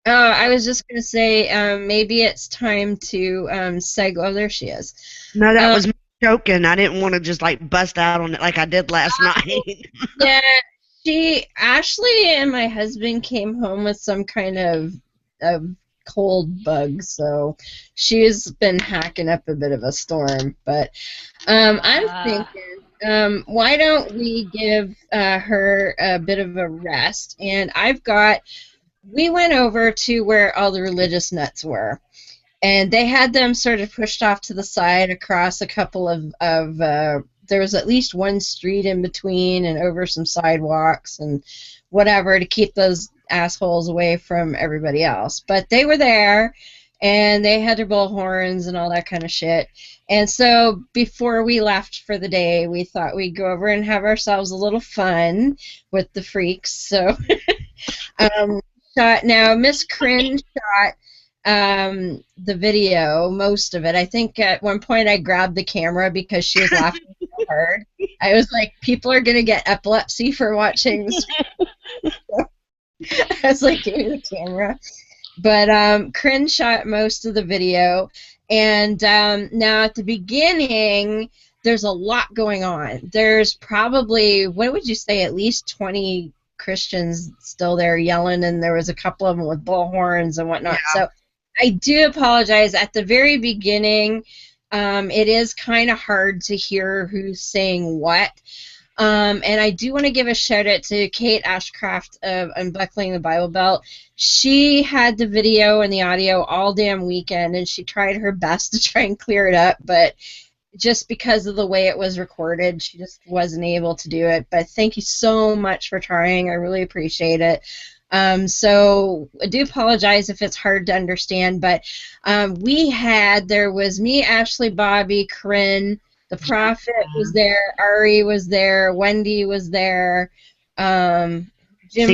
I was just going to say, maybe it's time to segue. Oh, there she is. No, that Um, was me joking. I didn't want to just like bust out on it like I did last night. yeah, Ashley and my husband came home with some kind of cold bug, so she's been hacking up a bit of a storm. But I'm Uh, thinking, why don't we give her a bit of a rest? And we went over to where all the religious nuts were. And they had them sort of pushed off to the side across a couple of there was at least one street in between and over some sidewalks and whatever to keep those assholes away from everybody else. But they were there and they had their bullhorns and all that kind of shit. And so before we left for the day, we thought we'd go over and have ourselves a little fun with the freaks. So um, now Miss Crin shot the video, most of it. I think at one point I grabbed the camera because she was laughing so hard. I was like, people are gonna get epilepsy for watching this. I was like, give me the camera. But Corinne shot most of the video, and now at the beginning, there's a lot going on. There's probably, what would you say, at least 20 Christians still there yelling, and there was a couple of them with bullhorns and whatnot. Yeah. So I do apologize. At the very beginning, it is kind of hard to hear who's saying what. And I do want to give a shout out to Kate Ashcraft of Unbuckling the Bible Belt. She had the video and the audio all damn weekend, and she tried her best to try and clear it up, but just because of the way it was recorded, she just wasn't able to do it. But thank you so much for trying. I really appreciate it. So I do apologize if it's hard to understand, but there was me, Ashley, Bobby, Corinne, the Prophet was there, Ari was there, Wendy was there, Jim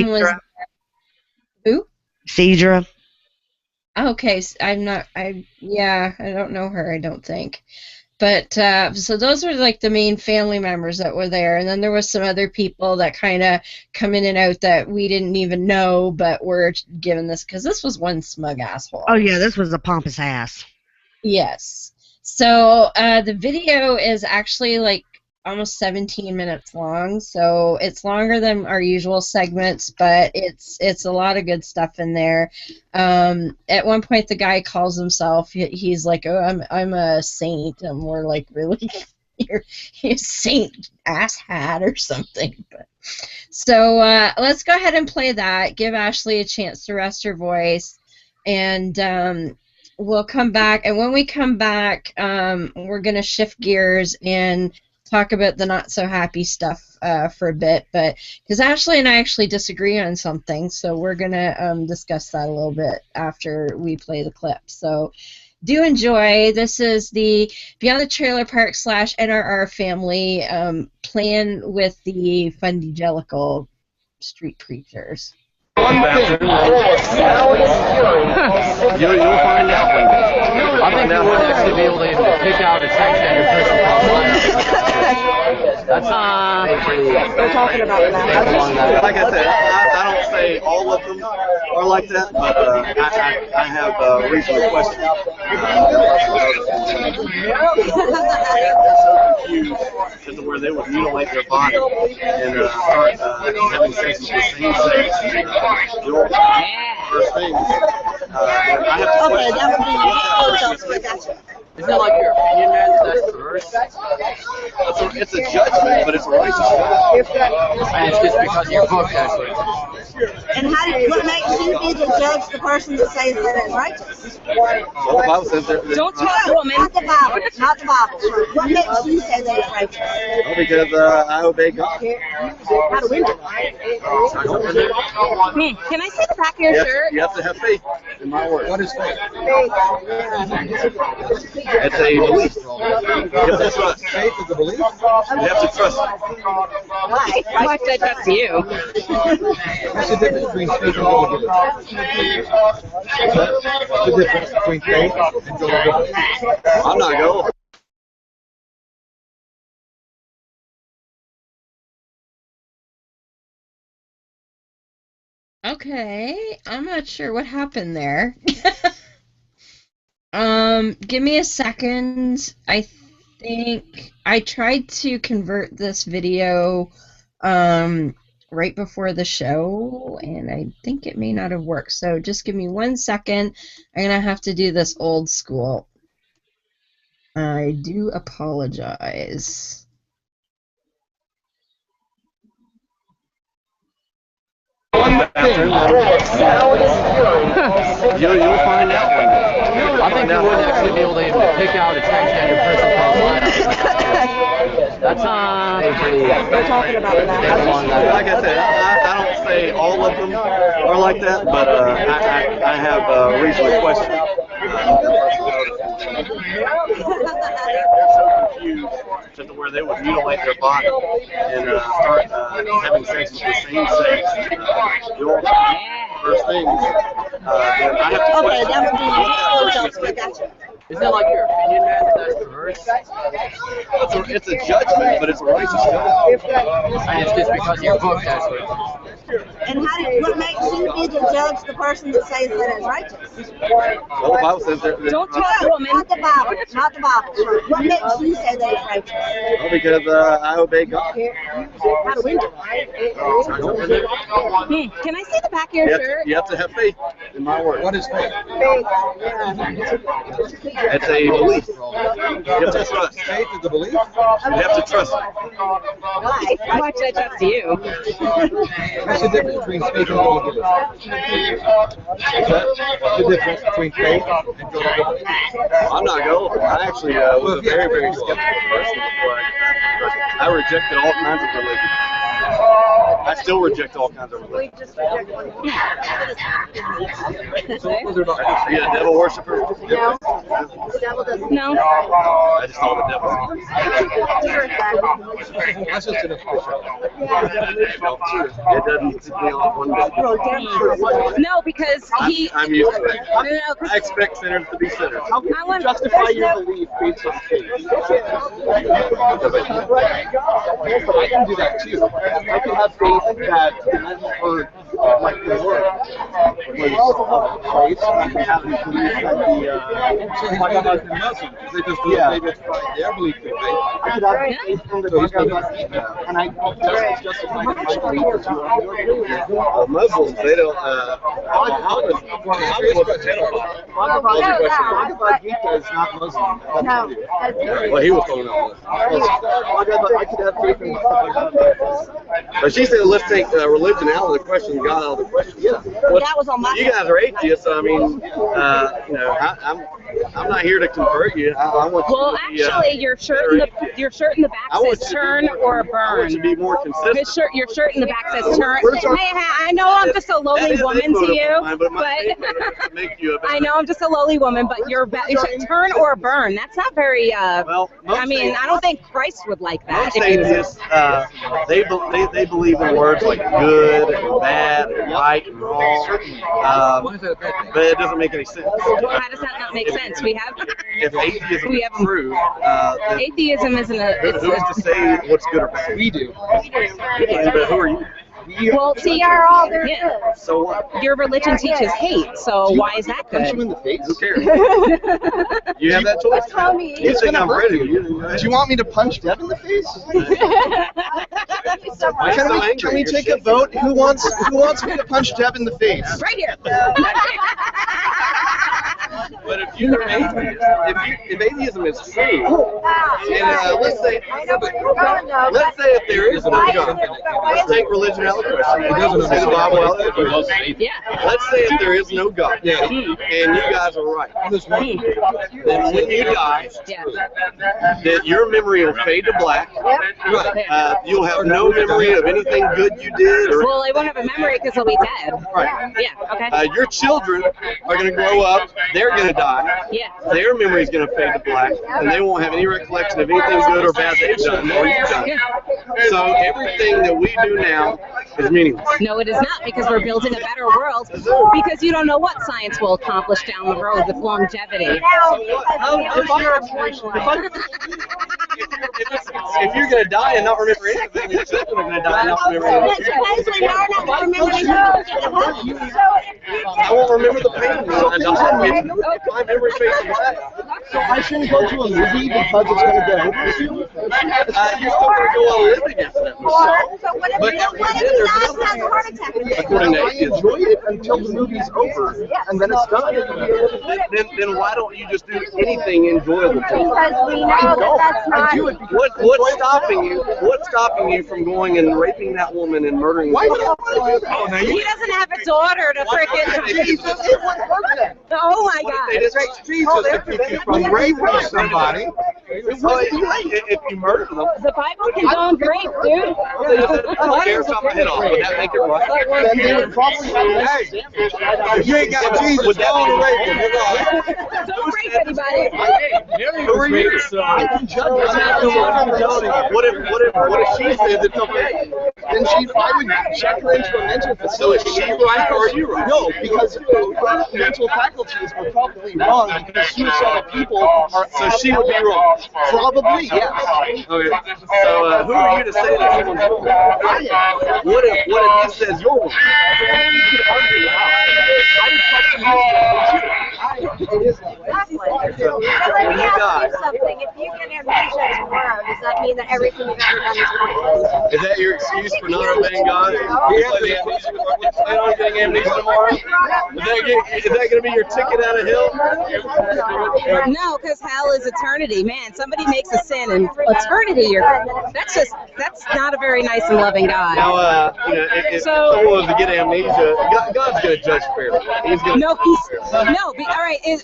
was Cedra. who? Cedra. Okay, yeah, I don't know her, I don't think. But so those were like the main family members that were there, and then there was some other people that kind of come in and out that we didn't even know, but were given this because this was one smug asshole. Oh yeah, this was a pompous ass. Yes. So the video is actually like almost 17 minutes long, so it's longer than our usual segments, but it's a lot of good stuff in there. At one point, the guy calls himself. He's like, "Oh, I'm a saint," and we're like, "Really? You're Saint Asshat or something?" But so let's go ahead and play that. Give Ashley a chance to rest her voice, and we'll come back. And when we come back, we're gonna shift gears and talk about the not so happy stuff for a bit, but because Ashley and I actually disagree on something, so we're gonna discuss that a little bit after we play the clip. So do enjoy. This is the Beyond the Trailer Park / NRR family playing with the Fundevangelical street preachers. One bathroom. You'll find out one day. I think you would actually be able to pick out a transgender person. That's We're talking about that. Like I said, I don't say all of them are like that, but I have reason to question. They're so confused as to where they would mutilate their body and start having sex with the same sex. First things. I have to question. That would be gotcha. Isn't it like your opinion, man? That's perverse. It's a judgment, but it's a righteous judgment. And it's just because your book has it. And what makes you be the judge, the person that says that it's righteous? Well, the Bible says Don't talk, woman. Not the Bible. Not the Bible. What makes you say that it's righteous? well, because I obey God. How do we know? Can I see the back of your shirt? You have to have faith in my word. What is faith? It's a belief. You have to trust. Faith is a belief? You have to trust. Why? Why should I trust you? What's the difference between faith and gullibility? What's the difference between faith and gullibility? I'm not gullible. Okay, I'm not sure what happened there. Give me a second. I think I tried to convert this video right before the show, and I think it may not have worked. So just give me 1 second. I'm gonna have to do this old school. I do apologize. One bathroom. You'll find out one day. I think you would actually be able to pick out a transgender person from That's We're talking about that. Like I said, I don't say all of them are like that, but I have reason to question. They're so confused as to where they would mutilate their body and start having sex with the same sex. First things. I have to question. That would be gotcha. Isn't it like your opinion, man? That's perverse. It's a judgment, but it's a righteous judgment. And it's just because your book has it. And what makes you be the judge, the person that says that it's righteous? Well, the Bible says Don't talk, woman. Not the Bible. Not the Bible. What makes you say that it's righteous? well, because I obey God. How do we know? Can I see the back of your shirt? You have to have faith in my word. What is faith? Faith. It's a belief. You have to trust. Faith is a belief? You have to trust. Why? Why should I trust you? What's the difference between faith and gullibility? What's the difference between faith and gullibility? I'm not gullible. I actually was a very, very skeptical person before I rejected all kinds of religion. I still reject all kinds of religion. Are you a devil worshiper? No. No. I just saw the devil. That's just an official. It doesn't piss me off one bit. No, because he. I'm used to it. No, I expect sinners to be sinners. I want Justify your belief based on faith. I can do that too. I can have faith that, or like the world was place, and we have these beliefs that like Muslims, they just fight their belief in faith. I could have faith in the God, and I just justify my belief as you are your belief. Muslims, they don't. Muhammad Bhagavad Gita is not Muslim. No. Well, he was throwing out Muslim. I could have faith in but she said, let's take religion out of the question, God out of the question. Yeah. That was on my. You guys are atheists, so I mean, you know, I'm not here to convert you. I want you Well, to be, actually, your shirt in the back says turn or burn. I want you to be more consistent. Your shirt in the back says turn. Hey, I know I'm just a lowly woman to you, I know I'm just a lowly woman, but your turn or burn. That's not very. Well, I mean, I don't think Christ would like that. Most atheists, they believe in words like good and bad and right and wrong, but it doesn't make any sense. How does that not make sense? We have. If atheism is true, then Atheism isn't a. who's to say what's good or bad? We do. But who are you? Well, see, are all there yeah. So what? Your religion teaches hate, so why is that good? Punch you in the face? Who cares? You have that choice. You think I'm ready? Do you want me to punch Deb in the face? Can we take a vote? Who wants me to punch Deb in the face? Right here. But if you're atheist, if atheism is true, and let's say if there is no God, let's take religion out of the question. It doesn't say the Bible out of the question. Yeah. Let's say if there is no God, and you guys are right, then when you die, that your memory will fade to black. You'll have no memory of anything good you did. Well, I won't have a memory because I'll be dead. Right. Yeah. Okay. Your children are going to grow up. They're going to die. Yeah. Their memory is going to fade to black, and they won't have any recollection of anything good or bad they've done or you've done. So everything that we do now is meaningless. No, it is not, because we're building a better world. Because you don't know what science will accomplish down the road with longevity. If you're going to die and not remember anything, your children are going to die and not remember anything. I won't remember the pain when I die. If my memory fades to black. So I shouldn't go to a movie because it's going to get over with you? You're still going to go on living after that. But according to atheists, enjoy it until the movie's over, and then it's done. Then why don't you just do anything enjoyable? Because we know that's not. What's stopping you? What's stopping you from going and raping that woman and murdering? Why would I want to do that? He doesn't have a daughter to freaking. Oh my God! It's Jesus to keep you from raping somebody. If you murder them, the Bible condones rape, dude. I don't care if I chop my head off. Would that make it right? Then they would probably have less damage. If you ain't got Jesus, would that be rape? Don't rape anybody. Who are you? I can judge what if she says it's okay? Then I would check her into a mental facility. So is she right or are you right? No, because her mental faculties are probably wrong because suicidal people are. So she would be wrong. Probably, yes. Okay. So who are you to say that someone's wrong? What if he says you're wrong? When you die, If you get amnesia tomorrow, does that mean that everything you've ever done is pointless? is that your excuse for not obeying God? You plan on getting amnesia tomorrow? Is that going to be your ticket out of hell? No, because hell is eternity. Man, somebody makes a sin in eternity. That's not a very nice and loving God. Now, if someone was to get amnesia, God's going to judge fairly. He's going to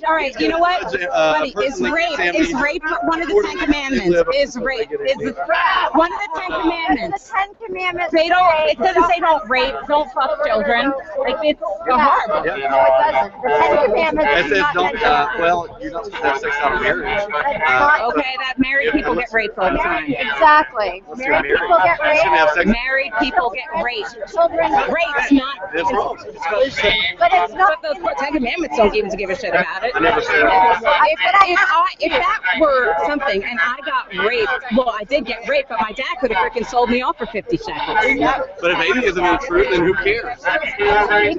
all right. You know what, buddy? Is rape one of the 10 Commandments? Is rape one of the 10 Commandments? The 10 Commandments. They don't. It doesn't say don't rape, don't fuck children. Like it's horrible. No, it doesn't. The 10 Commandments. It says don't. Well, you're not supposed to have sex out of marriage. Okay, that married people get raped all the time. Exactly. Married people get raped. Married people get raped. Children get Rape's not. That's wrong. But it's not. But the 10 Commandments don't even give a shit about it. I never said that. If that were something and I got raped Well, I did get raped, but my dad could have freaking sold me off for 50 shekels. But if atheism is true, then who cares? I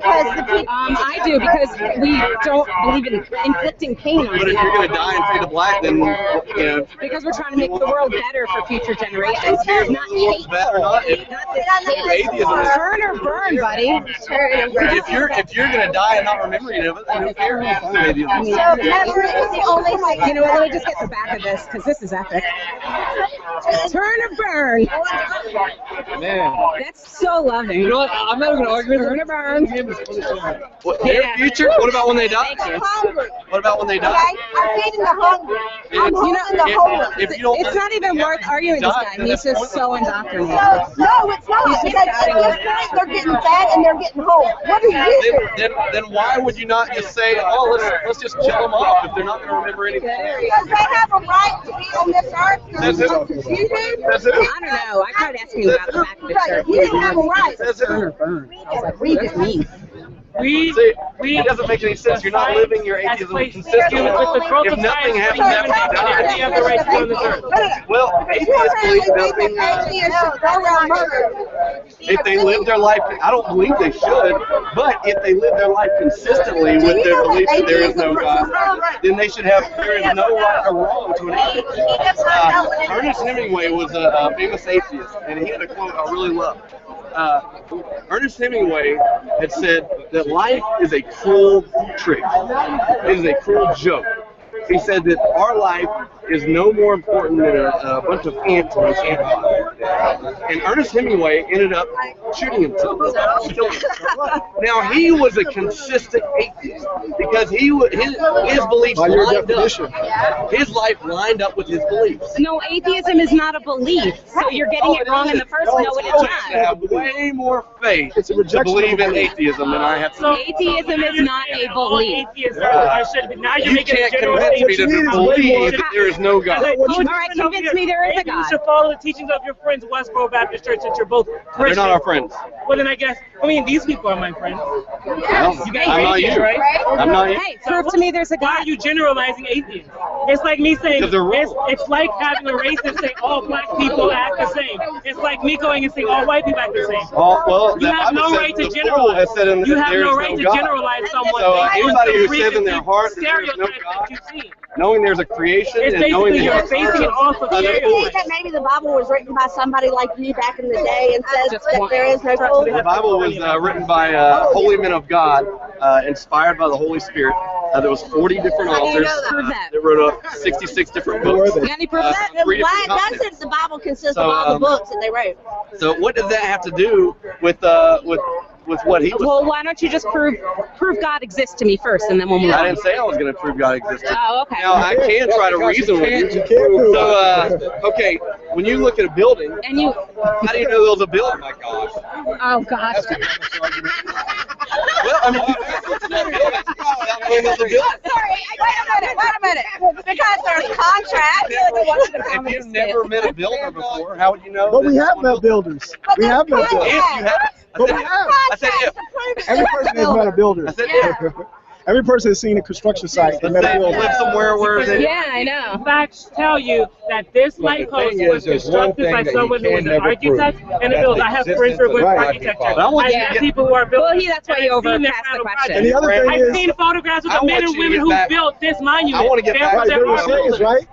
do, because we don't believe in inflicting pain on But if you're going to die and fade to black, then, you know. because we're trying to make the world better for future generations. Not hate. If atheism is Turn or burn, buddy. if you're going to die and not remember any of it, then who cares? Atheism. You know what, let me just get the back of this, because this is epic. Turn or burn. Man. That's so loving. You know what? I'm not even going to argue with Turn or burn. What, their future? What about when they die? What about when they die? I'm feeding the hungry. I'm You know, holding the homeless. If you don't, It's not even worth arguing with this guy. He's just so indoctrinated. No, it's not. Because at this point, they're getting fed and they're getting whole. What do you do? then why would you not just say, oh, let's just kill them off if they're not going to remember anything? Because they have a right to be on this earth. Says who? You do? Says who? I don't know. I tried asking him about the back of the shirt. You didn't have a right. Says who? Turn or burn. I was like, read me. See, it doesn't make any sense. You're not living your atheism consistently. If nothing happens after you die, you have the right to be on this earth. well, atheists believe nothing. If they live their life, I don't believe they should, but if they live their life consistently with their belief that there is no God, then they should have, there is no right or wrong to an atheist. Ernest Hemingway was a famous atheist, and he had a quote I really love. Ernest Hemingway had said that life is a cruel trick. It is a cruel joke. He said that our life is no more important than a bunch of ants on a campfire. And Ernest Hemingway ended up shooting himself. Now, he was a consistent atheist because his beliefs lined up. His life lined up with his beliefs. No, atheism is not a belief. So you're getting it wrong in the first. No, it is I not. have way more faith to believe in atheism than I have to. Atheism is not a belief. Now you're You making can't a general convince me to believe that there is no God. All right, convince me there is a Maybe you God. should follow the teachings of your friends, Westboro Baptist Church, since you're both Christians. They're not our friends. Well, then I guess, these people are my friends. Well, You guys I'm are not atheists, you. right? I'm not you. Hey, prove to me there's a Why God. are you generalizing atheists? It's like me saying, Because they're wrong. it's like having a racist say all black people act the same. It's like me going and saying all white people act the same. Oh, well, You have no right to generalize. You have no right to generalize someone. So based on anybody who the says in their heart that there is no stereotypes God, that you see. knowing there's a creation It's and knowing basically that you're basing it off of Do you think stereotypes. that maybe the Bible was written by somebody like you back in the day and says that there is no God? the Bible was written by holy men of God, inspired by the Holy Spirit. There was 40 different authors Prove that. that wrote up 66 different books. You got any proof of that? from 3 different Why continents. doesn't the Bible consist So, of all the books that they wrote? So what does that have to do with what he was? Well, why don't you just prove God exists to me first, and then we'll move I on. didn't say I was going to prove God existed. Oh, okay. Now I can try to reason with you. So okay, when you look at a building, And you. how do you know there's a building? My gosh. Oh gosh. Well, I mean, there's a building. Sorry, wait a minute. Because there's contracts. If you've never met a builder before, how would you know? But that we have someone met builders. We have met If builders. you have, I said if. Every person has met a builder. I said if. Every person has seen a construction site and Let's met say a you builder. live somewhere where they. Yeah, I know. Facts tell you that this light post thing was is, there's one constructed thing by that you someone who can was an never architect prove. and a builder. I have friends who are good Right. architecture. But I want I you to have get- people who are building. Well, that's why you overpassed the question. And the other thing I've is, seen photographs of I the men want and you to women get who back- built this monument. I want to get They back were right, their there it architects. is, right?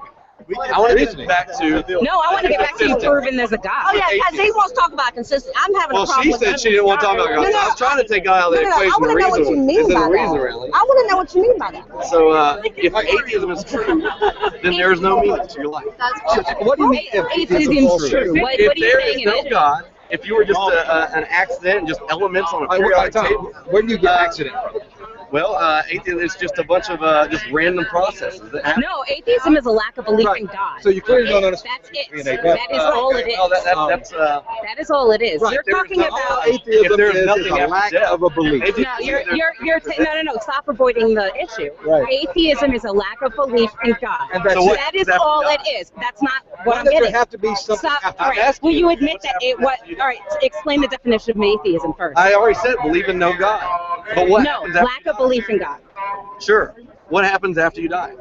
I want to get back to. No, I want to get back to you proving there's a Oh God. yeah, because he wants to talk about consistency. I'm having a Well, problem she with said she didn't want to talk about God. No, no, I was trying to take God out of the No, no, I equation. want to know what you mean Isn't by a reason, that. really. I want to know what you mean by that. So, if atheism is true, then there is no meaning to your life. what do you mean if Atheism is true. What If are you there saying is in no it? God, if you were just an accident and just elements on a periodic table, Where do you get accident from? well, atheism is just a bunch of just random processes that happen. No, atheism is a lack of belief in God. So you clearly don't understand. That's it. being atheist. That is all it is. Well, that's That is all it is. right. You're There's talking no- about. if there's is nothing a after lack death. of a belief. No, no. Stop avoiding the issue. Right. Atheism is a lack of belief in God. And that's So what- That is that's all God. it is. That's not what Why I'm does there getting. have to be something Stop. after All I'm right. asking Will you you, admit that it what? All right. Explain the definition of atheism first. I already said believe in no God. But what No, happens after lack of belief in God. Sure. What happens after you die?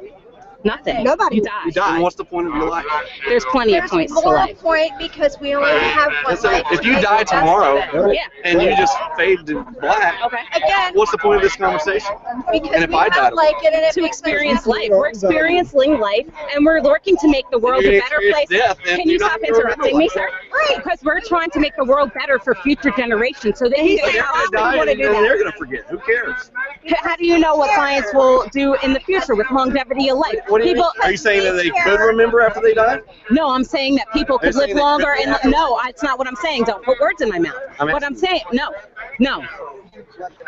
Nothing. Nobody. You die. You die. And what's the point of your life? There's plenty of points to more life. point because we only have one life. If you die tomorrow and you just fade to black, Again, what's the point of this conversation? because And if we I have died, like it and it To makes experience life. We're experiencing life, and we're working to make the world You're a gonna better experience place. death, and Can you you're not stop gonna remember interrupting me, life. sir? Right. Because we're trying to make the world better for future generations, so they can But get they're out gonna die want and to do then they're that. gonna forget. Who cares? How do you know what science will do in the future with longevity of life? What do you People, mean? Are you saying that they could remember after they die? No, I'm saying that people could You're live saying they longer. could And no, it's not what I'm saying. Don't put words in my mouth. What I'm saying, no.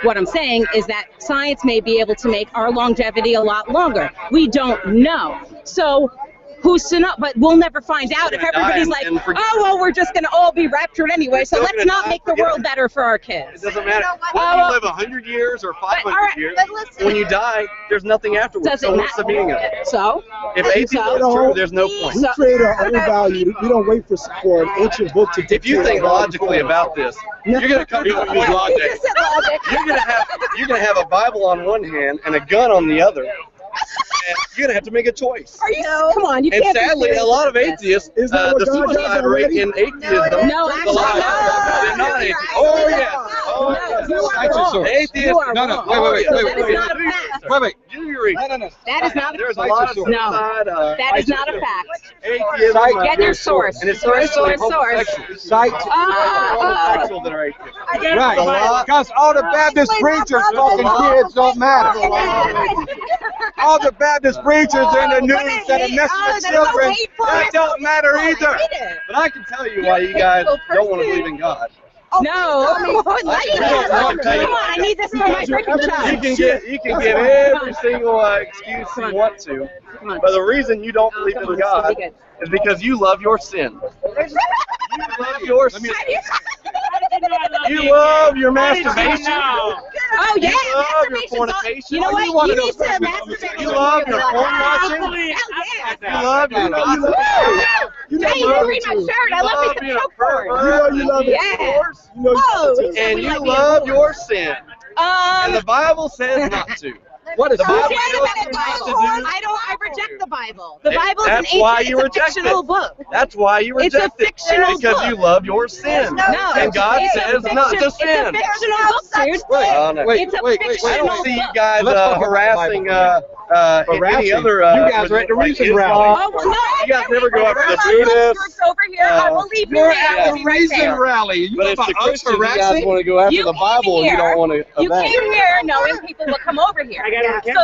What I'm saying is that science may be able to make our longevity a lot longer. We don't know. So who's to know? But we'll never find out if everybody's like, oh, well, we're just going to all be raptured anyway. So let's not make the world better for our kids. It doesn't matter. Whether you live 100 years or 500 years, when you die, there's nothing afterwards. Doesn't So what's the matter. meaning of it? So? If atheism is true, there's no point. We create our own value. We don't wait for an ancient book to dictate. If you think logically about this, you're going to come to use logic. You're gonna have a Bible on one hand and a gun on the other. And you're gonna have to make a choice. Are you? Come on, you And can't. sadly, a lot of atheists, Is that what the God does suicide rate already? in atheism No, is a actually, lot no. higher than non-atheists. Oh yes. Oh yes. You are wrong. Atheists. You are No, no, wrong. wait. That is not a fact. Wait. Jewelry. No. That is not a There's a fact. lot of No, suicide. that is not a fact. Atheism. Get your source. And it's Source. homosexuals homosexuals that are atheists. Right. Because all the Baptist preachers fucking kids don't matter. All the Baptist preachers in the news that are messing with children, that don't matter either. But I can tell you why you guys don't want to believe in God. No. Come on, I need this for my freaking child. You can give every single excuse you want to, but the reason you don't believe in God is because you love your sin. You love your sin. You love your masturbation. Oh yeah, You love your fornication. You know what? You need to masturbate. You love your porn watching. You love your gossip. Hey, you read my shirt. I love me some porn. You love it. And you love your sin. And the Bible says not to. What is the Bible? I reject the Bible. The Bible is That's why you it's a reject fictional it. book. That's why you It's a reject it. fictional Because book. you love your sin. No, And God it's a says not to fiction- sin. It's a fictional book, dude. Oh, no. It's a fictional I don't see you book. guys Let's talk about harassing any Harassing? other. You guys are at the Reason rally. Oh, well, no. You guys never go after the Everybody else Buddhists. groups over here. I will leave you You're there. at I'll the be right Reason there. rally. You But know it's the about us Christians you guys harassing? want to go after You the came Bible. You here- don't want to You obey. came here knowing people would come over here. So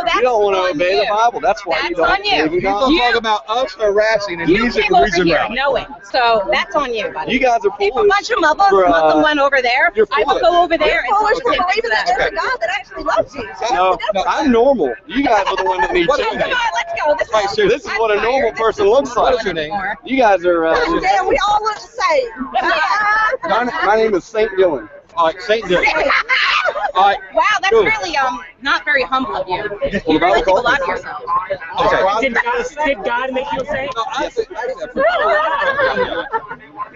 that's You don't want to on obey the you. Bible. That's why you That's don't on you. believe in He's God. gonna talk about us harassing, and You he's at came the over Reason here rally. knowing. So that's on you, buddy. You guys are If a foolish. bunch of Muslims went over there, you're I will foolish. go over there and Foolish talk for to them. believing that there's a God that actually loves you. No, I'm normal. You guys are the one that needs What Come is change. on, let's go. This Right, is, seriously. This is what a normal person looks like. What's your name? You guys are. Damn, we all look the same. My name is Saint Dylan. All right, Saint Dylan. All right. Wow, that's Cool. really not very humble of you. Well, You the really Bible think a calls lot me. of yourself. Okay. Did God make you a saint? No, I think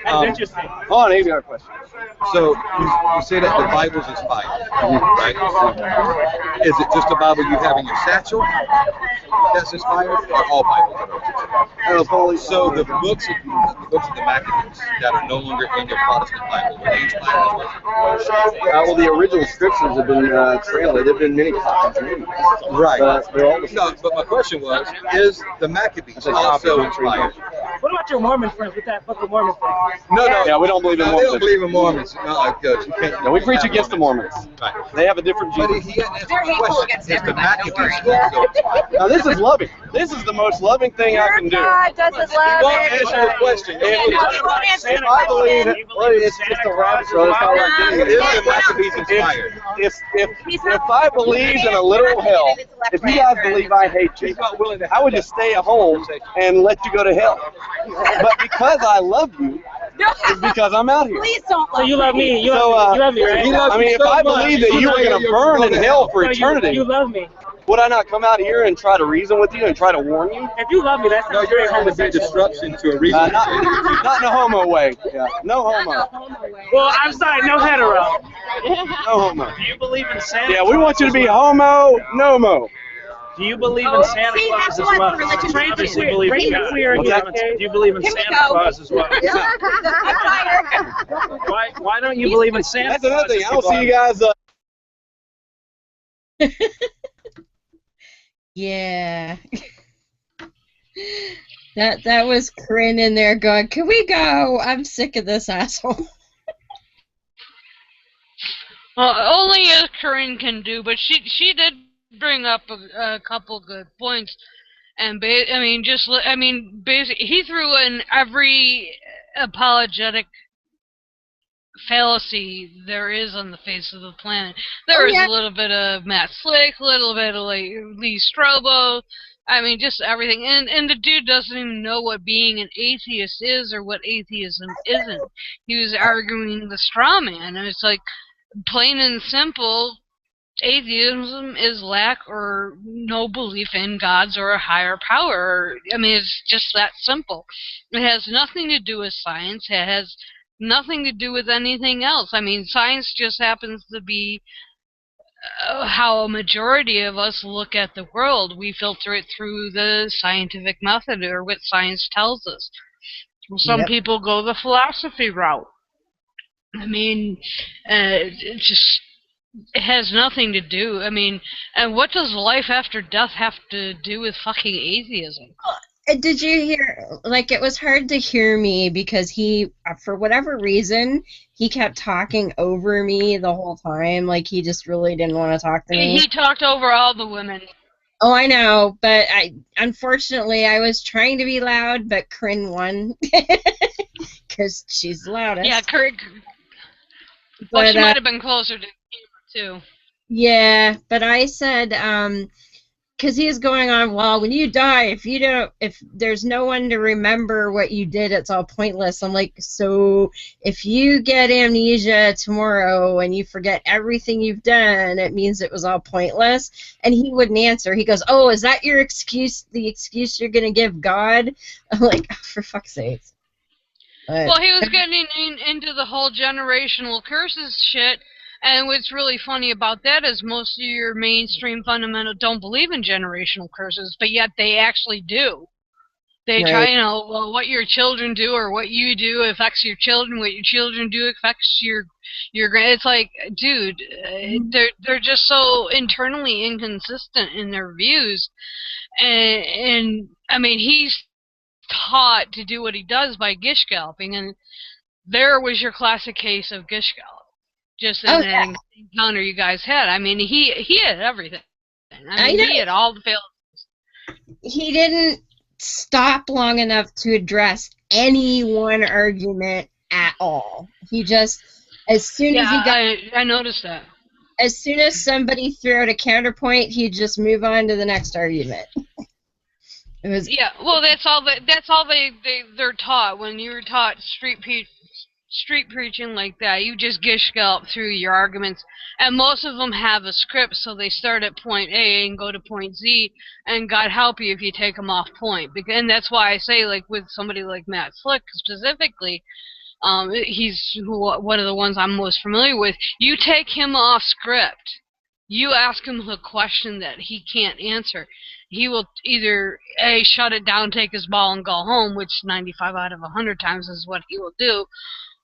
That's interesting. Hold on, here's got a question. so you say that the Bible's inspired, right? Is it just the Bible you have in your satchel that's inspired, or all Bibles? So the books of the Maccabees that are no longer in your Protestant Bible, were they inspired as well? Well, the original scriptures have been translated. There have been many copies made. Right. They're all the same. No, but my question was, is the Maccabees also inspired? What about your Mormon friends with that Book of Mormon thing? No. Yeah, we don't believe in No, they Mormons. don't believe in Mormons. No, good. You can't. Yeah, we preach against the Mormons. Right. They have a different But Jesus. he had They're hateful question. against Is the everybody, don't Maccabees worry. also inspired? Now, this is loving. This is the most loving thing I can do. God doesn't love Well, answer your question. Yeah, no, he won't answer If the I believe question. it, well, it's just a rabbit trail. That's how I Is do it. the Maccabees inspired? If I believed in a literal hell, if you guys believe I hate you, I would just stay at home and let you go to hell. But because I love you, it's because I'm out here. Please don't So you love me. You So, love me, right? I mean, if I believe that you were going to burn in hell for So eternity, you love me. would I not come out here and try to reason with you and try to warn you? If you love me, that's No, not you're very trying to be homosexual. disruption to a reason. Not in a homo way. Yeah. No homo. Well, I'm sorry, no hetero. No homo. Do you believe in Santa? Yeah, we want you to be homo, no mo. Do you believe in Santa See, Claus that's as what well? religion You obviously teaches. believe in Raise God. queer here, Do you believe in Here we Santa go. Claus as well? Why don't you believe in Santa That's Claus? another thing. if I don't see you guys. Yeah. That was Corinne in there going, "Can we go? I'm sick of this asshole." Well, only as Corinne can do, but she did bring up a couple good points, and basically he threw in every apologetic fallacy there is on the face of the planet. There is a little bit of Matt Slick, a little bit of like Lee Strobel. I mean, just everything. And the dude doesn't even know what being an atheist is or what atheism isn't. He was arguing the straw man, and it's like, plain and simple, atheism is lack or no belief in gods or a higher power. I mean, it's just that simple. It has nothing to do with science. It has nothing to do with anything else. I mean, science just happens to be how a majority of us look at the world. We filter it through the scientific method or what science tells us. Some people go the philosophy route. I mean, it has nothing to do. I mean, and what does life after death have to do with fucking atheism? Did you hear, like, it was hard to hear me because he, for whatever reason, he kept talking over me the whole time. Like, he just really didn't want to talk to me. He talked over all the women. Oh, I know, but unfortunately, I was trying to be loud, but Corinne won because she's loudest. Yeah, well, she might have been closer to him, too. Yeah, but I said, because he is going on, well, when you die, if there's no one to remember what you did, it's all pointless. I'm like, so if you get amnesia tomorrow and you forget everything you've done, it means it was all pointless? And he wouldn't answer. He goes, oh, is that your excuse, the excuse you're going to give God? I'm like, oh, for fuck's sake. Well, he was getting into the whole generational curses shit. And what's really funny about that is most of your mainstream fundamental don't believe in generational curses, but yet they actually do. They try, well, what your children do or what you do affects your children. What your children do affects your it's like, dude, they're just so internally inconsistent in their views, and I mean, he's taught to do what he does by gish galloping, and there was your classic case of gish gallop. Just in that encounter you guys had. I mean, he had everything. I mean, he had all the failures. He didn't stop long enough to address any one argument at all. He just, as soon as he got... I noticed that. As soon as somebody threw out a counterpoint, he'd just move on to the next argument. It was... Yeah, well, that's all they're taught. When you're taught street preaching like that, you just gish gallop through your arguments, and most of them have a script, so they start at point A and go to point Z, and God help you if you take them off point. And that's why I say, like, with somebody like Matt Slick specifically, he's one of the ones I'm most familiar with. You take him off script, you ask him a question that he can't answer, he will either A, shut it down, take his ball, and go home, which 95 out of 100 times is what he will do.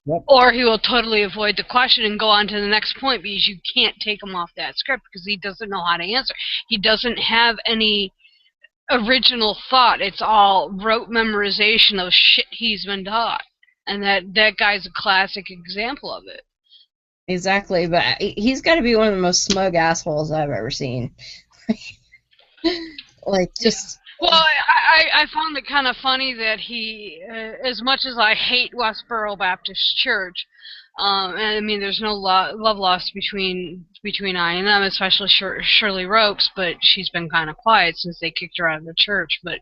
Yep. Or he will totally avoid the question and go on to the next point because you can't take him off that script because he doesn't know how to answer. He doesn't have any original thought. It's all rote memorization of shit he's been taught. And that guy's a classic example of it. Exactly, but he's got to be one of the most smug assholes I've ever seen. Like, just... Well, I found it kind of funny that he, as much as I hate Westboro Baptist Church, and I mean, there's no love lost between I and them, especially Shirley Ropes, but she's been kind of quiet since they kicked her out of the church. But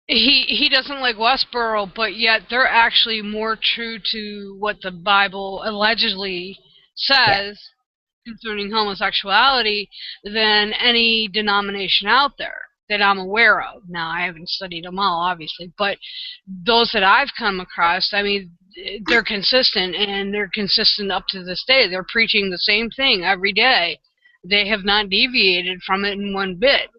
he doesn't like Westboro, but yet they're actually more true to what the Bible allegedly says. Yeah. Concerning homosexuality than any denomination out there that I'm aware of. Now, I haven't studied them all, obviously, but those that I've come across, I mean, they're consistent, and they're consistent up to this day. They're preaching the same thing every day, They have not deviated from it in one bit.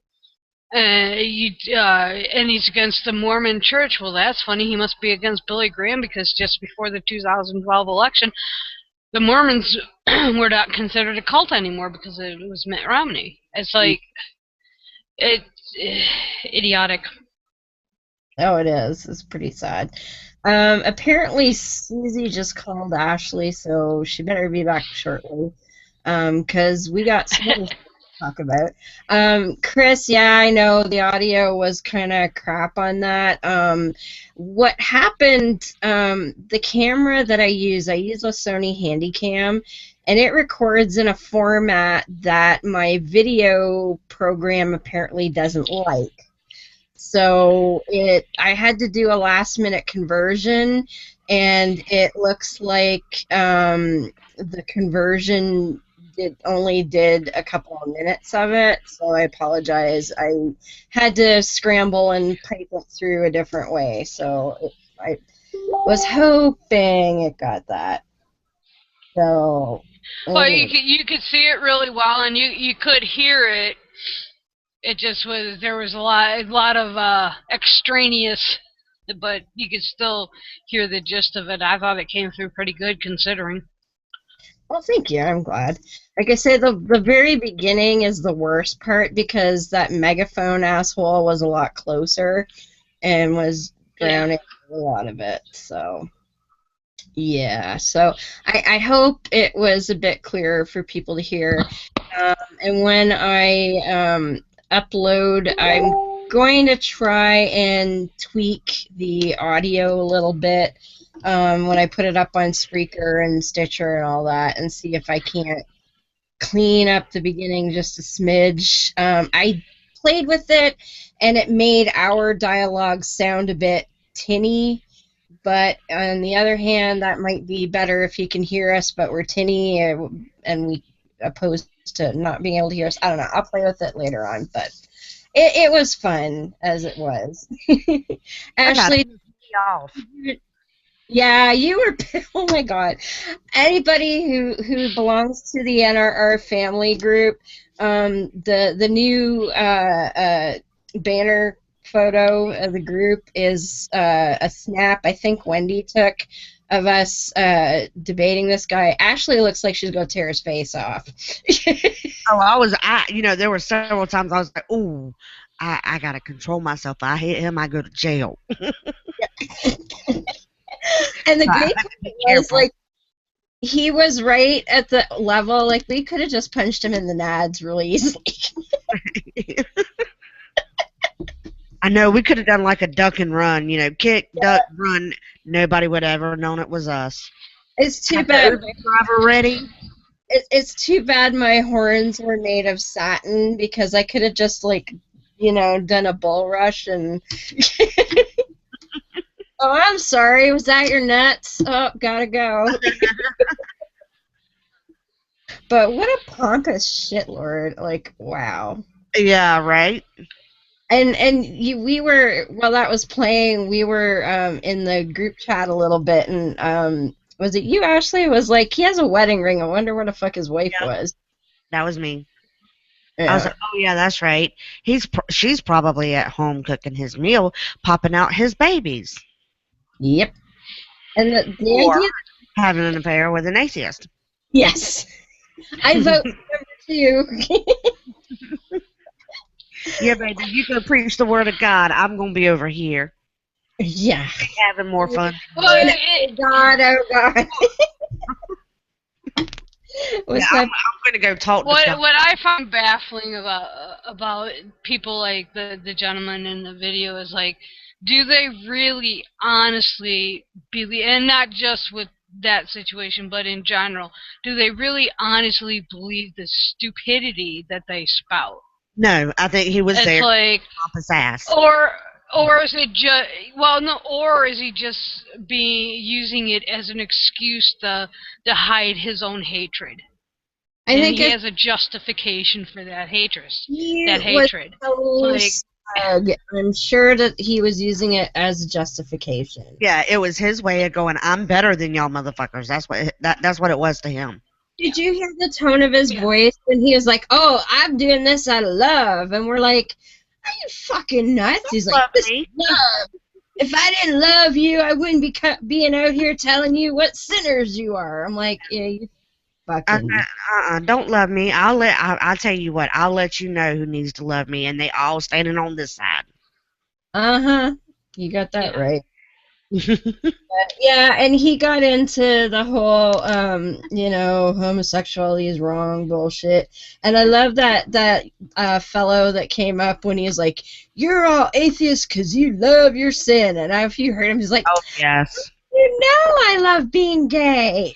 And he's against the Mormon Church. Well, that's funny. He must be against Billy Graham because just before the 2012 election, the Mormons were not considered a cult anymore because it was Mitt Romney. It's like it's idiotic. Oh, it is. It's pretty sad. Apparently Susie just called Ashley, so she better be back shortly. Because we got some other stuff to talk about. Chris, yeah, I know the audio was kind of crap on that. What happened, the camera that I use a Sony Handycam, and it records in a format that my video program apparently doesn't like. So I had to do a last-minute conversion, and it looks like the conversion only did a couple of minutes of it, so I apologize. I had to scramble and pipe it through a different way, so I was hoping it got that. So, Well, you could see it really well, and you could hear it. It just there was a lot of extraneous, but you could still hear the gist of it. I thought it came through pretty good considering. Well, thank you. I'm glad. Like I said, the very beginning is the worst part because that megaphone asshole was a lot closer and was drowning a lot of it. So, yeah. So I hope it was a bit clearer for people to hear. And when I upload, I'm going to try and tweak the audio a little bit. When I put it up on Spreaker and Stitcher and all that, and see if I can't clean up the beginning just a smidge. I played with it, and it made our dialogue sound a bit tinny, but on the other hand, that might be better if you can hear us, but we're tinny, and we opposed to not being able to hear us. I don't know. I'll play with it later on, but it was fun as it was. Ashley, yeah, you were. Oh my God! Anybody who belongs to the NRR family group, the new banner photo of the group is a snap I think Wendy took of us debating this guy. Ashley looks like she's gonna tear his face off. There were several times I was like, ooh, I gotta control myself. If I hit him, I go to jail. And the great thing was, like, he was right at the level, like, we could have just punched him in the nads really easily. I know, we could have done like a duck and run, kick, duck, run. Nobody would ever have known it was us. It's too bad. Driver ready. It's too bad my horns were made of satin, because I could have just, like, done a bull rush and... Oh, I'm sorry. Was that your nuts? Oh, gotta go. But what a pompous shitlord. Like, wow. Yeah, right? And we were, while that was playing, we were in the group chat a little bit, and was it you, Ashley? It was like, he has a wedding ring. I wonder where the fuck his wife was. That was me. Yeah. I was like, oh, yeah, that's right. She's probably at home cooking his meal, popping out his babies. Yep. And the or idea, having an affair with an atheist. yes, I vote for number 2. Yeah, baby, you can preach the word of God. I'm gonna be over here. Yeah, having more fun. Oh God! Oh God! I'm gonna go talk. What I find baffling about people like the gentleman in the video is, like, do they really honestly believe, and not just with that situation, but in general, do they really honestly believe the stupidity that they spout? No, I think he was it's there like, off his ass. Or is it just, well, no, or is he just using it as an excuse to hide his own hatred? I think he has a justification for that hatred. I'm sure that he was using it as a justification. Yeah, it was his way of going, I'm better than y'all motherfuckers. That's what it was to him. Did you hear the tone of his voice when he was like, "Oh, I'm doing this out of love," and we're like, "Are you fucking nuts?" He's like, "This is love. If I didn't love you, I wouldn't be being out here telling you what sinners you are." I'm like, "Yeah, you fucking." Don't love me. I'll tell you what. I'll let you know who needs to love me, and they all standing on this side. You got that right. Yeah, and he got into the whole, homosexuality is wrong bullshit. And I love that fellow that came up when he was like, "You're all atheists because you love your sin." And if you heard him, he's like, "Oh yes, you know I love being gay."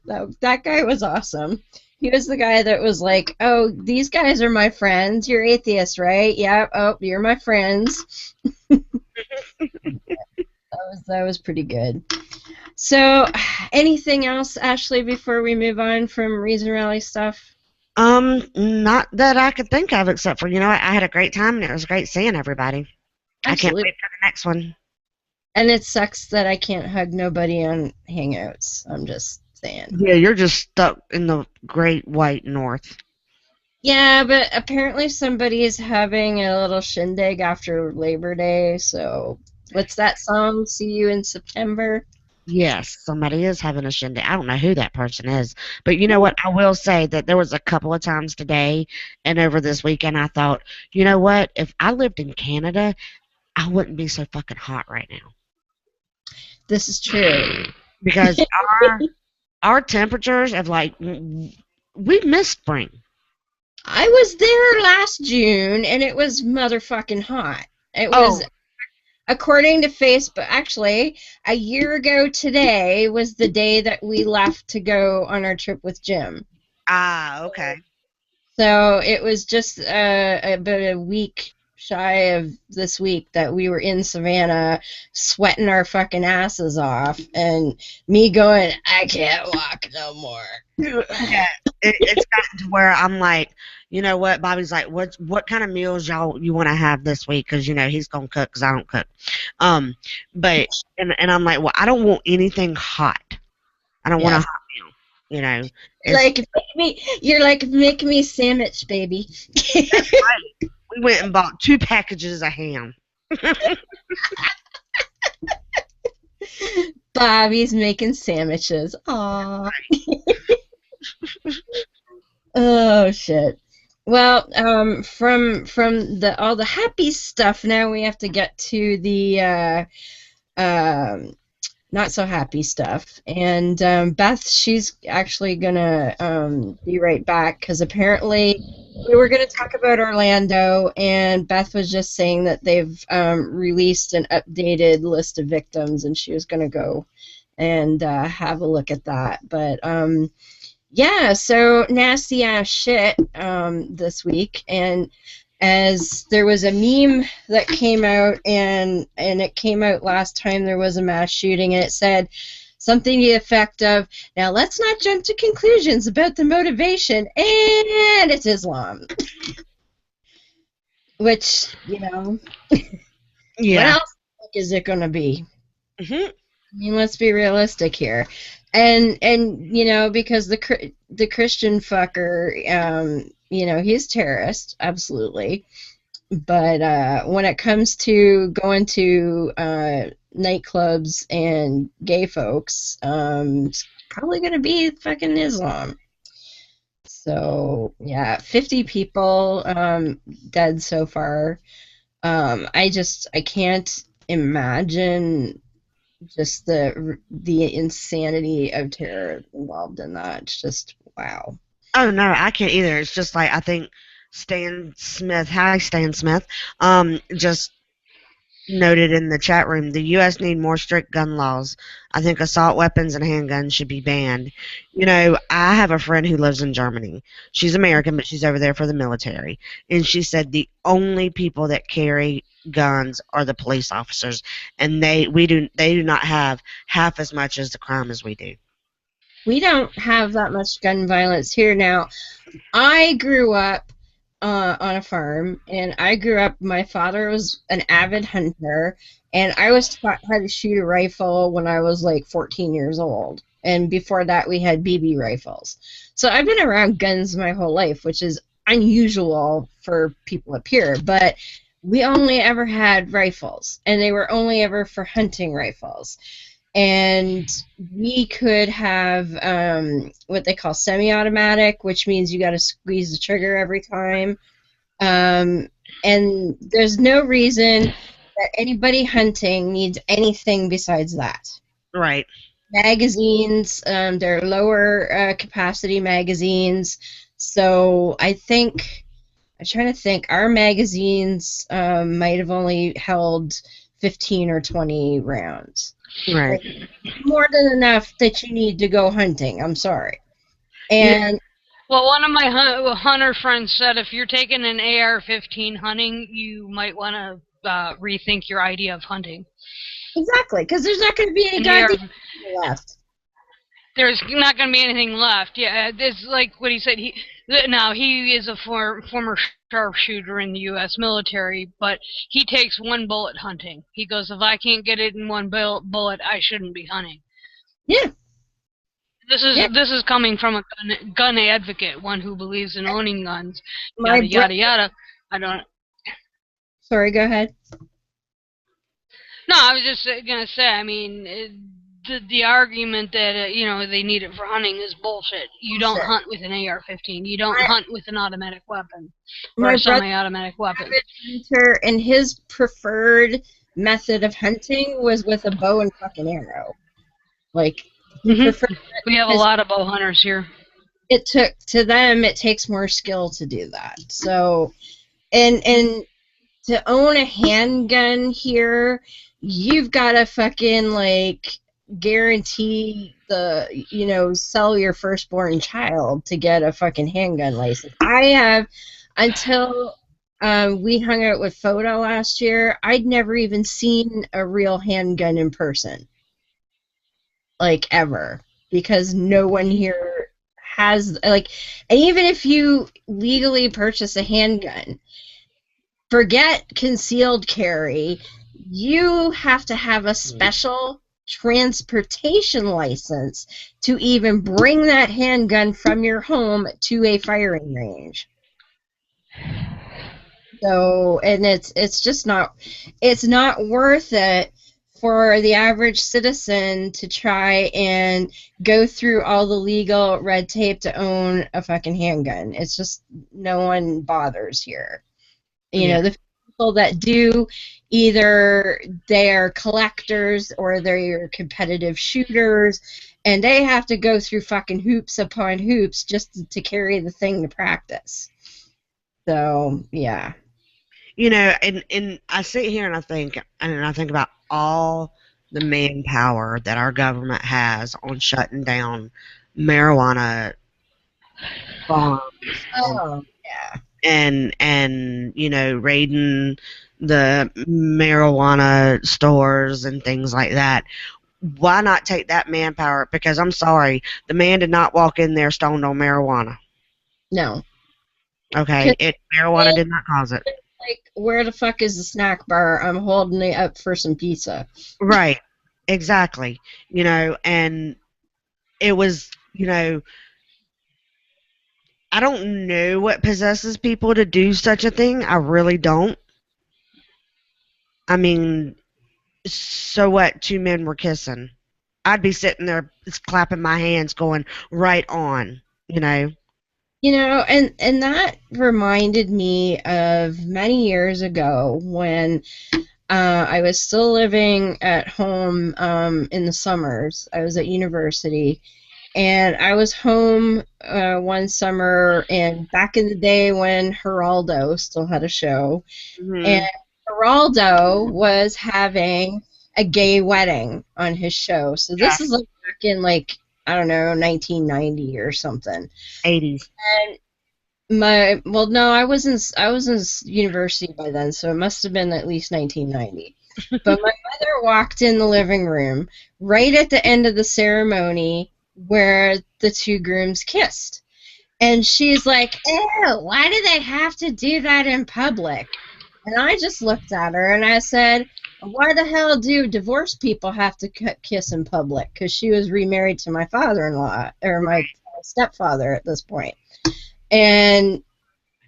That guy was awesome. He was the guy that was like, "Oh, these guys are my friends. You're atheists, right? Yeah. Oh, you're my friends." That was pretty good. So, anything else, Ashley, before we move on from Reason Rally stuff? Not that I could think of, except for, I had a great time and it was great seeing everybody. Absolutely. I can't wait for the next one. And it sucks that I can't hug nobody on Hangouts. I'm just saying. Yeah, you're just stuck in the great white north. Yeah, but apparently somebody is having a little shindig after Labor Day, so what's that song? See You in September? Yes, somebody is having a shindig. I don't know who that person is. But you know what? I will say that there was a couple of times today and over this weekend I thought, you know what? If I lived in Canada, I wouldn't be so fucking hot right now. This is true. Because our temperatures have we missed spring. I was there last June and it was motherfucking hot. It was... According to Facebook, actually, a year ago today was the day that we left to go on our trip with Jim. Ah, okay. So it was just about a week shy of this week that we were in Savannah sweating our fucking asses off and me going, "I can't walk no more." Yeah, it's gotten to where I'm like, you know what? Bobby's like, what kind of meals you want to have this week? Because he's gonna cook because I don't cook. But and I'm like, well, I don't want anything hot. I don't want a hot meal. You're like, make me sandwich, baby. That's right. We went and bought 2 packages of ham. Bobby's making sandwiches. Aww. Oh shit. Well, from all the happy stuff, now we have to get to the not so happy stuff. And Beth, she's actually gonna be right back because apparently we were gonna talk about Orlando, and Beth was just saying that they've released an updated list of victims, and she was gonna go and have a look at that. But yeah, so nasty ass shit this week, and as there was a meme that came out, and it came out last time there was a mass shooting, and it said something to the effect of, "Now let's not jump to conclusions about the motivation, and it's Islam." Which, yeah. What else is it going to be? I mean, let's be realistic here. And because the Christian fucker, he's terrorist, absolutely. But when it comes to going to nightclubs and gay folks, it's probably going to be fucking Islam. So, yeah, 50 people dead so far. I can't imagine just the insanity of terror involved in that. It's just wow. Oh no, I can't either. It's just like I think Stan Smith, hi Stan Smith, just noted in the chat room, the U.S. need more strict gun laws. I think assault weapons and handguns should be banned. I have a friend who lives in Germany. She's American, but she's over there for the military. And she said the only people that carry guns are the police officers, and they do not have half as much as the crime as we do. We don't have that much gun violence here. Now, I grew up on a farm, and my father was an avid hunter, and I was taught how to shoot a rifle when I was like 14 years old. And before that, we had BB rifles. So I've been around guns my whole life, which is unusual for people up here. But we only ever had rifles, and they were only ever for hunting rifles. And we could have what they call semi-automatic, which means you got to squeeze the trigger every time. And there's no reason that anybody hunting needs anything besides that. Right. Magazines, they're lower capacity magazines. So I think, I'm trying to think, our magazines might have only held 15 or 20 rounds. Right. Like, more than enough that you need to go hunting. I'm sorry. And well, one of my hunter friends said if you're taking an AR-15 hunting, you might want to rethink your idea of hunting. Exactly, because there's not going to be any goddamn left. There's not going to be anything left. Yeah, it's like what he said. He is a former sharpshooter in the U.S. military, but he takes one bullet hunting. He goes, if I can't get it in one bullet, I shouldn't be hunting. Yeah. This is coming from a gun advocate, one who believes in owning guns. My yada yada. I don't. Sorry, go ahead. No, I was just gonna say. I mean, the argument that they need it for hunting is bullshit. You don't hunt with an AR-15. You don't hunt with an automatic weapon or a semi-automatic weapon. Hunter, and his preferred method of hunting was with a bow and fucking arrow. Like, he preferred. We have a lot of bow hunters here. It takes more skill to do that. So, and to own a handgun here, you've got to fucking guarantee sell your firstborn child to get a fucking handgun license. I have, until we hung out with Photo last year, I'd never even seen a real handgun in person, ever, because no one here has, and even if you legally purchase a handgun, forget concealed carry, you have to have a special transportation license to even bring that handgun from your home to a firing range. So, and it's just not worth it for the average citizen to try and go through all the legal red tape to own a fucking handgun. It's just, no one bothers here. The people that do, either they're collectors or they're competitive shooters, and they have to go through fucking hoops upon hoops just to carry the thing to practice. So, yeah. And I sit here and I think about all the manpower that our government has on shutting down marijuana farms. Oh, yeah. And raiding the marijuana stores and things like that. Why not take that manpower? Because I'm sorry, the man did not walk in there stoned on marijuana. No. Okay, marijuana did not cause it. Where the fuck is the snack bar? I'm holding it up for some pizza. Right, exactly. And it was, I don't know what possesses people to do such a thing. I really don't. I mean, so what? Two men were kissing. I'd be sitting there clapping my hands going, right on, and that reminded me of many years ago when I was still living at home in the summers. I was at university. And I was home one summer, and back in the day when Geraldo still had a show, and Geraldo was having a gay wedding on his show. So this is back in 1990 or something. 80s. And I was in university by then, so it must have been at least 1990. But my mother walked in the living room right at the end of the ceremony where the two grooms kissed. And she's like, ew, why do they have to do that in public? And I just looked at her and I said, why the hell do divorced people have to kiss in public? Because she was remarried to my father-in-law, or my stepfather at this point. And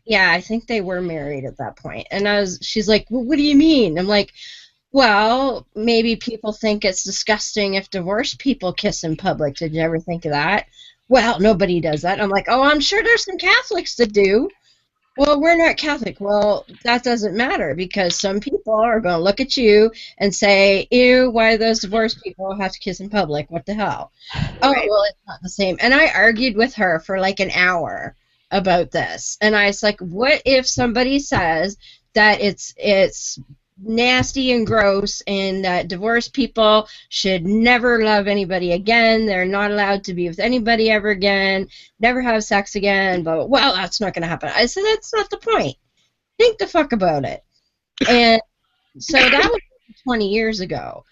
yeah, I think they were married at that point. And she's like, well, what do you mean? I'm like, well, maybe people think it's disgusting if divorced people kiss in public. Did you ever think of that? Well, nobody does that. I'm like, oh, I'm sure there's some Catholics that do. Well, we're not Catholic. Well, that doesn't matter because some people are going to look at you and say, ew, why do those divorced people have to kiss in public? What the hell? Oh, well, it's not the same. And I argued with her for like an hour about this. And I was like, what if somebody says that it's nasty and gross and that divorced people should never love anybody again, they're not allowed to be with anybody ever again, never have sex again, but well, that's not going to happen. I said, that's not the point. Think the fuck about it. And so that was 20 years ago.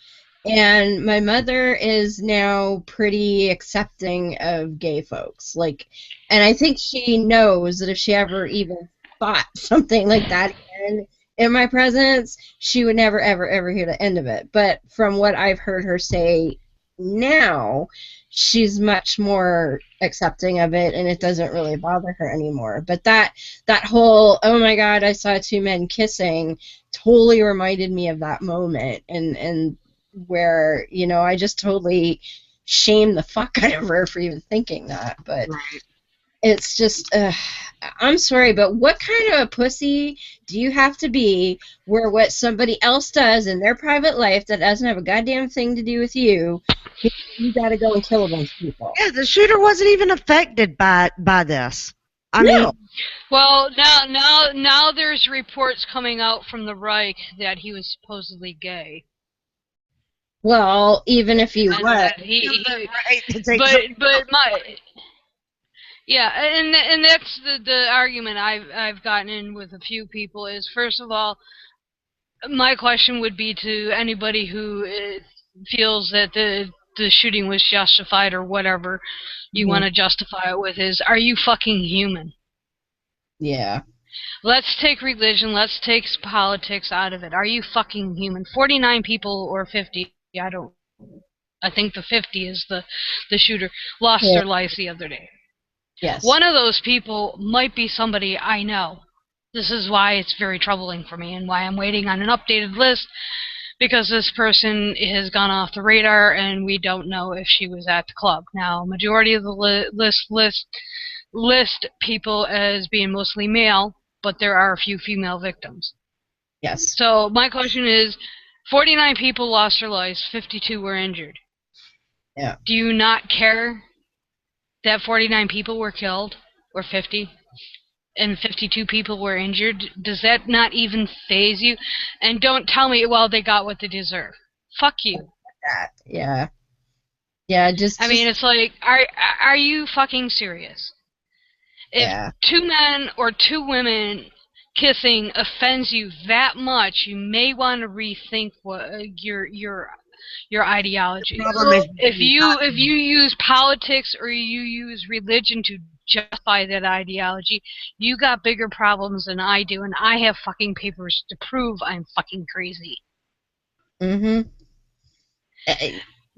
And my mother is now pretty accepting of gay folks. Like, and I think she knows that if she ever even thought something like that again in my presence, she would never, ever, ever hear the end of it. But from what I've heard her say now, she's much more accepting of it, and it doesn't really bother her anymore. But that whole, oh my God, I saw two men kissing, totally reminded me of that moment, and where, you know, I just totally shamed the fuck out of her for even thinking that. But it's just, I'm sorry, but what kind of a pussy do you have to be where what somebody else does in their private life that doesn't have a goddamn thing to do with you, you gotta go and kill a bunch of people? Yeah, the shooter wasn't even affected by this. I mean, well, now there's reports coming out from the Reich that he was supposedly gay. Well, even if he was, and that's the argument I've gotten in with a few people is, first of all, my question would be to anybody who feels that the shooting was justified or whatever you want to justify it with, is, are you fucking human? Yeah. Let's take religion, let's take politics out of it. Are you fucking human? 49 people or 50, I think the 50 is the shooter, lost their lives the other day. Yes. One of those people might be somebody I know. This is why it's very troubling for me and why I'm waiting on an updated list, because this person has gone off the radar and we don't know if she was at the club. Now, majority of the list people as being mostly male, but there are a few female victims. Yes. So my question is, 49 people lost their lives, 52 were injured. Yeah. Do you not care that 49 people were killed, or 50, and 52 people were injured? Does that not even faze you? And don't tell me, well, they got what they deserve. Fuck you. Yeah. Yeah, I mean, it's like, are you fucking serious? If two men or two women kissing offends you that much, you may want to rethink what your ideology. If you use politics or you use religion to justify that ideology, you got bigger problems than I do, and I have fucking papers to prove I'm fucking crazy. Mm-hmm.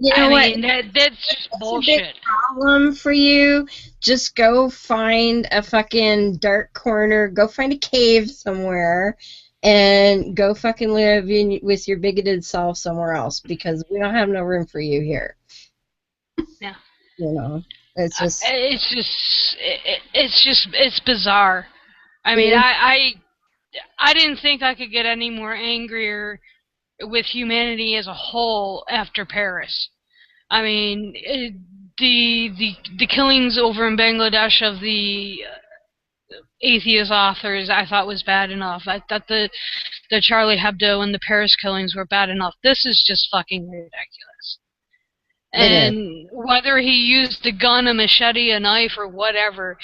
You know I mean, that's just bullshit. A big problem for you. Just go find a fucking dark corner, go find a cave somewhere, and go fucking live with your bigoted self somewhere else, because we don't have no room for you here. Yeah. You know, it's just... It's bizarre. I mean, I didn't think I could get any more angrier with humanity as a whole after Paris. I mean, the killings over in Bangladesh of the atheist authors I thought was bad enough. I thought the Charlie Hebdo and the Paris killings were bad enough. This is just fucking ridiculous. And whether he used a gun, a machete, a knife, or whatever,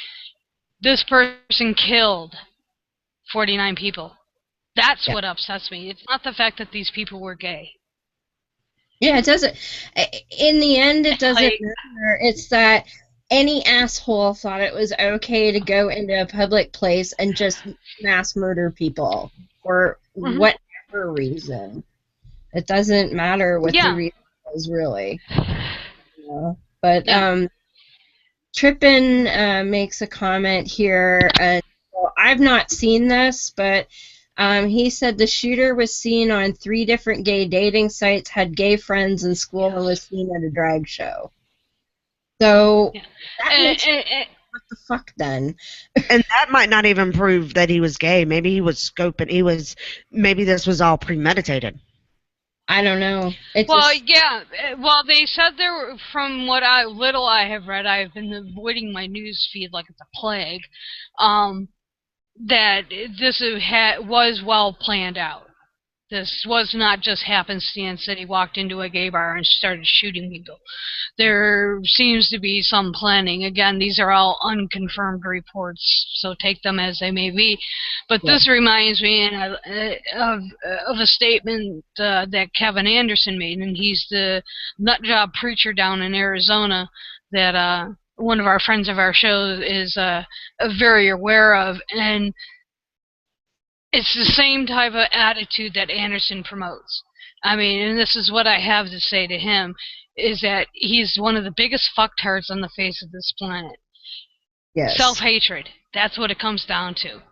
this person killed 49 people. That's what upsets me. It's not the fact that these people were gay. Yeah, it doesn't. In the end, it doesn't matter. It's that any asshole thought it was okay to go into a public place and just mass murder people for whatever reason. It doesn't matter what the reason is, really. But Trippin makes a comment here. Well, I've not seen this, but he said the shooter was seen on 3 different gay dating sites, had gay friends in school, and was seen at a drag show. So that makes what the fuck then? And that might not even prove that he was gay. Maybe he was scoping. Maybe this was all premeditated. I don't know. Well, they said there were, from what little I have read, I've been avoiding my news feed like it's a plague, that this was well planned out. This was not just happenstance that he walked into a gay bar and started shooting people. There seems to be some planning. Again, these are all unconfirmed reports, so take them as they may be. But this reminds me of a statement that Kevin Anderson made, and he's the nutjob preacher down in Arizona that one of our friends of our show is very aware of. And it's the same type of attitude that Anderson promotes. I mean, and this is what I have to say to him, is that he's one of the biggest fucktards on the face of this planet. Yes. Self-hatred. That's what it comes down to.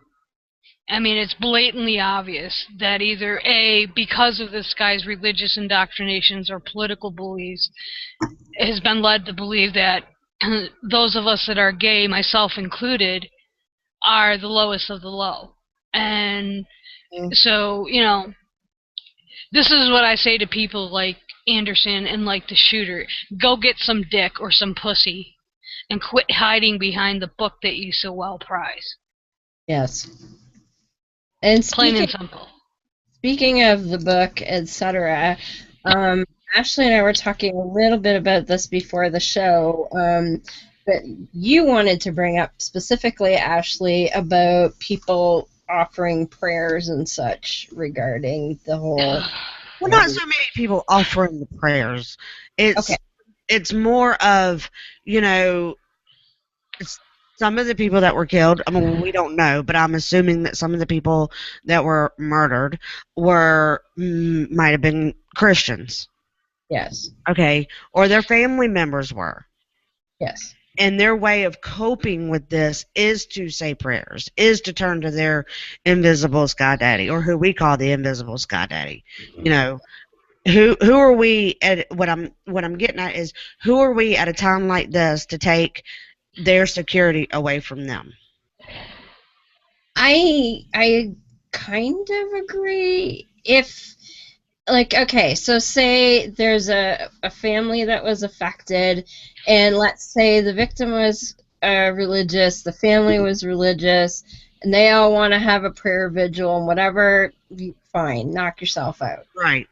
I mean, it's blatantly obvious that either A, because of this guy's religious indoctrinations or political beliefs, has been led to believe that those of us that are gay, myself included, are the lowest of the low. And so, this is what I say to people like Anderson and like the shooter. Go get some dick or some pussy and quit hiding behind the book that you so well prize. Yes. And plain and simple. Speaking of the book, etc., Ashley and I were talking a little bit about this before the show, but you wanted to bring up specifically, Ashley, about people offering prayers and such regarding the whole... Well, not so many people offering the prayers. It's more of, some of the people that were killed, I mean, we don't know, but I'm assuming that some of the people that were murdered might have been Christians. Yes. Okay. Or their family members were. Yes. And their way of coping with this is to say prayers, is to turn to their invisible sky daddy, or who we call the invisible sky daddy. Who are we at? What I'm getting at is, who are we at a time like this to take their security away from them? I kind of agree. So say there's a family that was affected, and let's say the victim was religious, the family was religious, and they all want to have a prayer vigil and whatever, fine, knock yourself out. Right.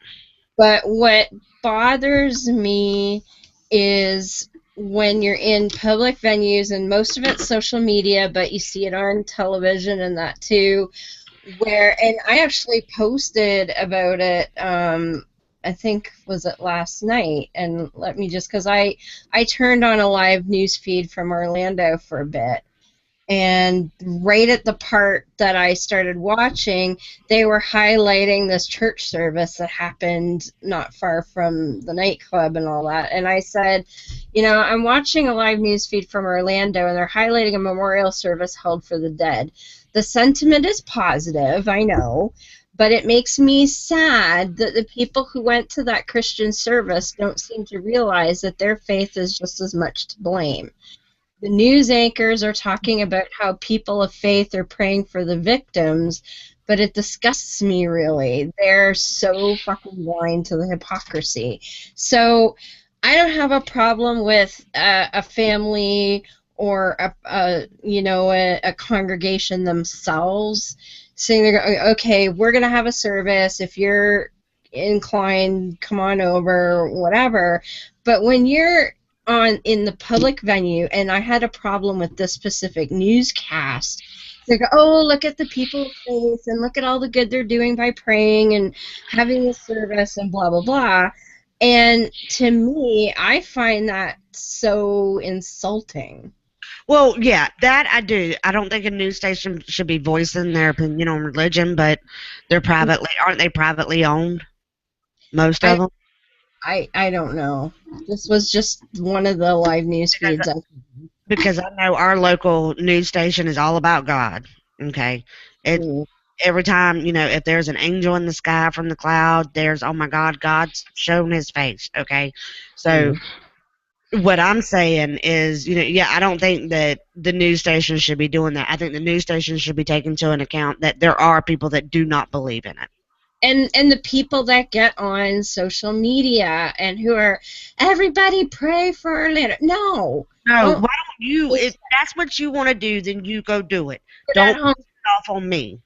But what bothers me is when you're in public venues, and most of it's social media, but you see it on television and that too, and I actually posted about it, I think, was it last night, and let me just, because I turned on a live news feed from Orlando for a bit, and right at the part that I started watching, they were highlighting this church service that happened not far from the nightclub and all that, and I said, I'm watching a live news feed from Orlando, and they're highlighting a memorial service held for the dead. The sentiment is positive, I know, but it makes me sad that the people who went to that Christian service don't seem to realize that their faith is just as much to blame. The news anchors are talking about how people of faith are praying for the victims, but it disgusts me, really. They're so fucking blind to the hypocrisy. So I don't have a problem with a family or a congregation themselves saying, okay, we're going to have a service. If you're inclined, come on over, whatever. But when you're in the public venue, and I had a problem with this specific newscast, they go, oh, look at the people of faith, and look at all the good they're doing by praying and having a service and blah, blah, blah. And to me, I find that so insulting. Well, yeah, that I do. I don't think a news station should be voicing their opinion on religion, but aren't they privately owned? Most of I them. I don't know. This was just one of the live news feeds. Because I know our local news station is all about God. Okay, it every time if there's an angel in the sky from the cloud, there's oh my God, God's shown His face. Okay, so what I'm saying is, yeah, I don't think that the news station should be doing that. I think the news station should be taking into account that there are people that do not believe in it. And the people that get on social media and who are, everybody pray for Orlando. No. No, why don't you, if that's what you want to do, then you go do it. Don't put it off on me.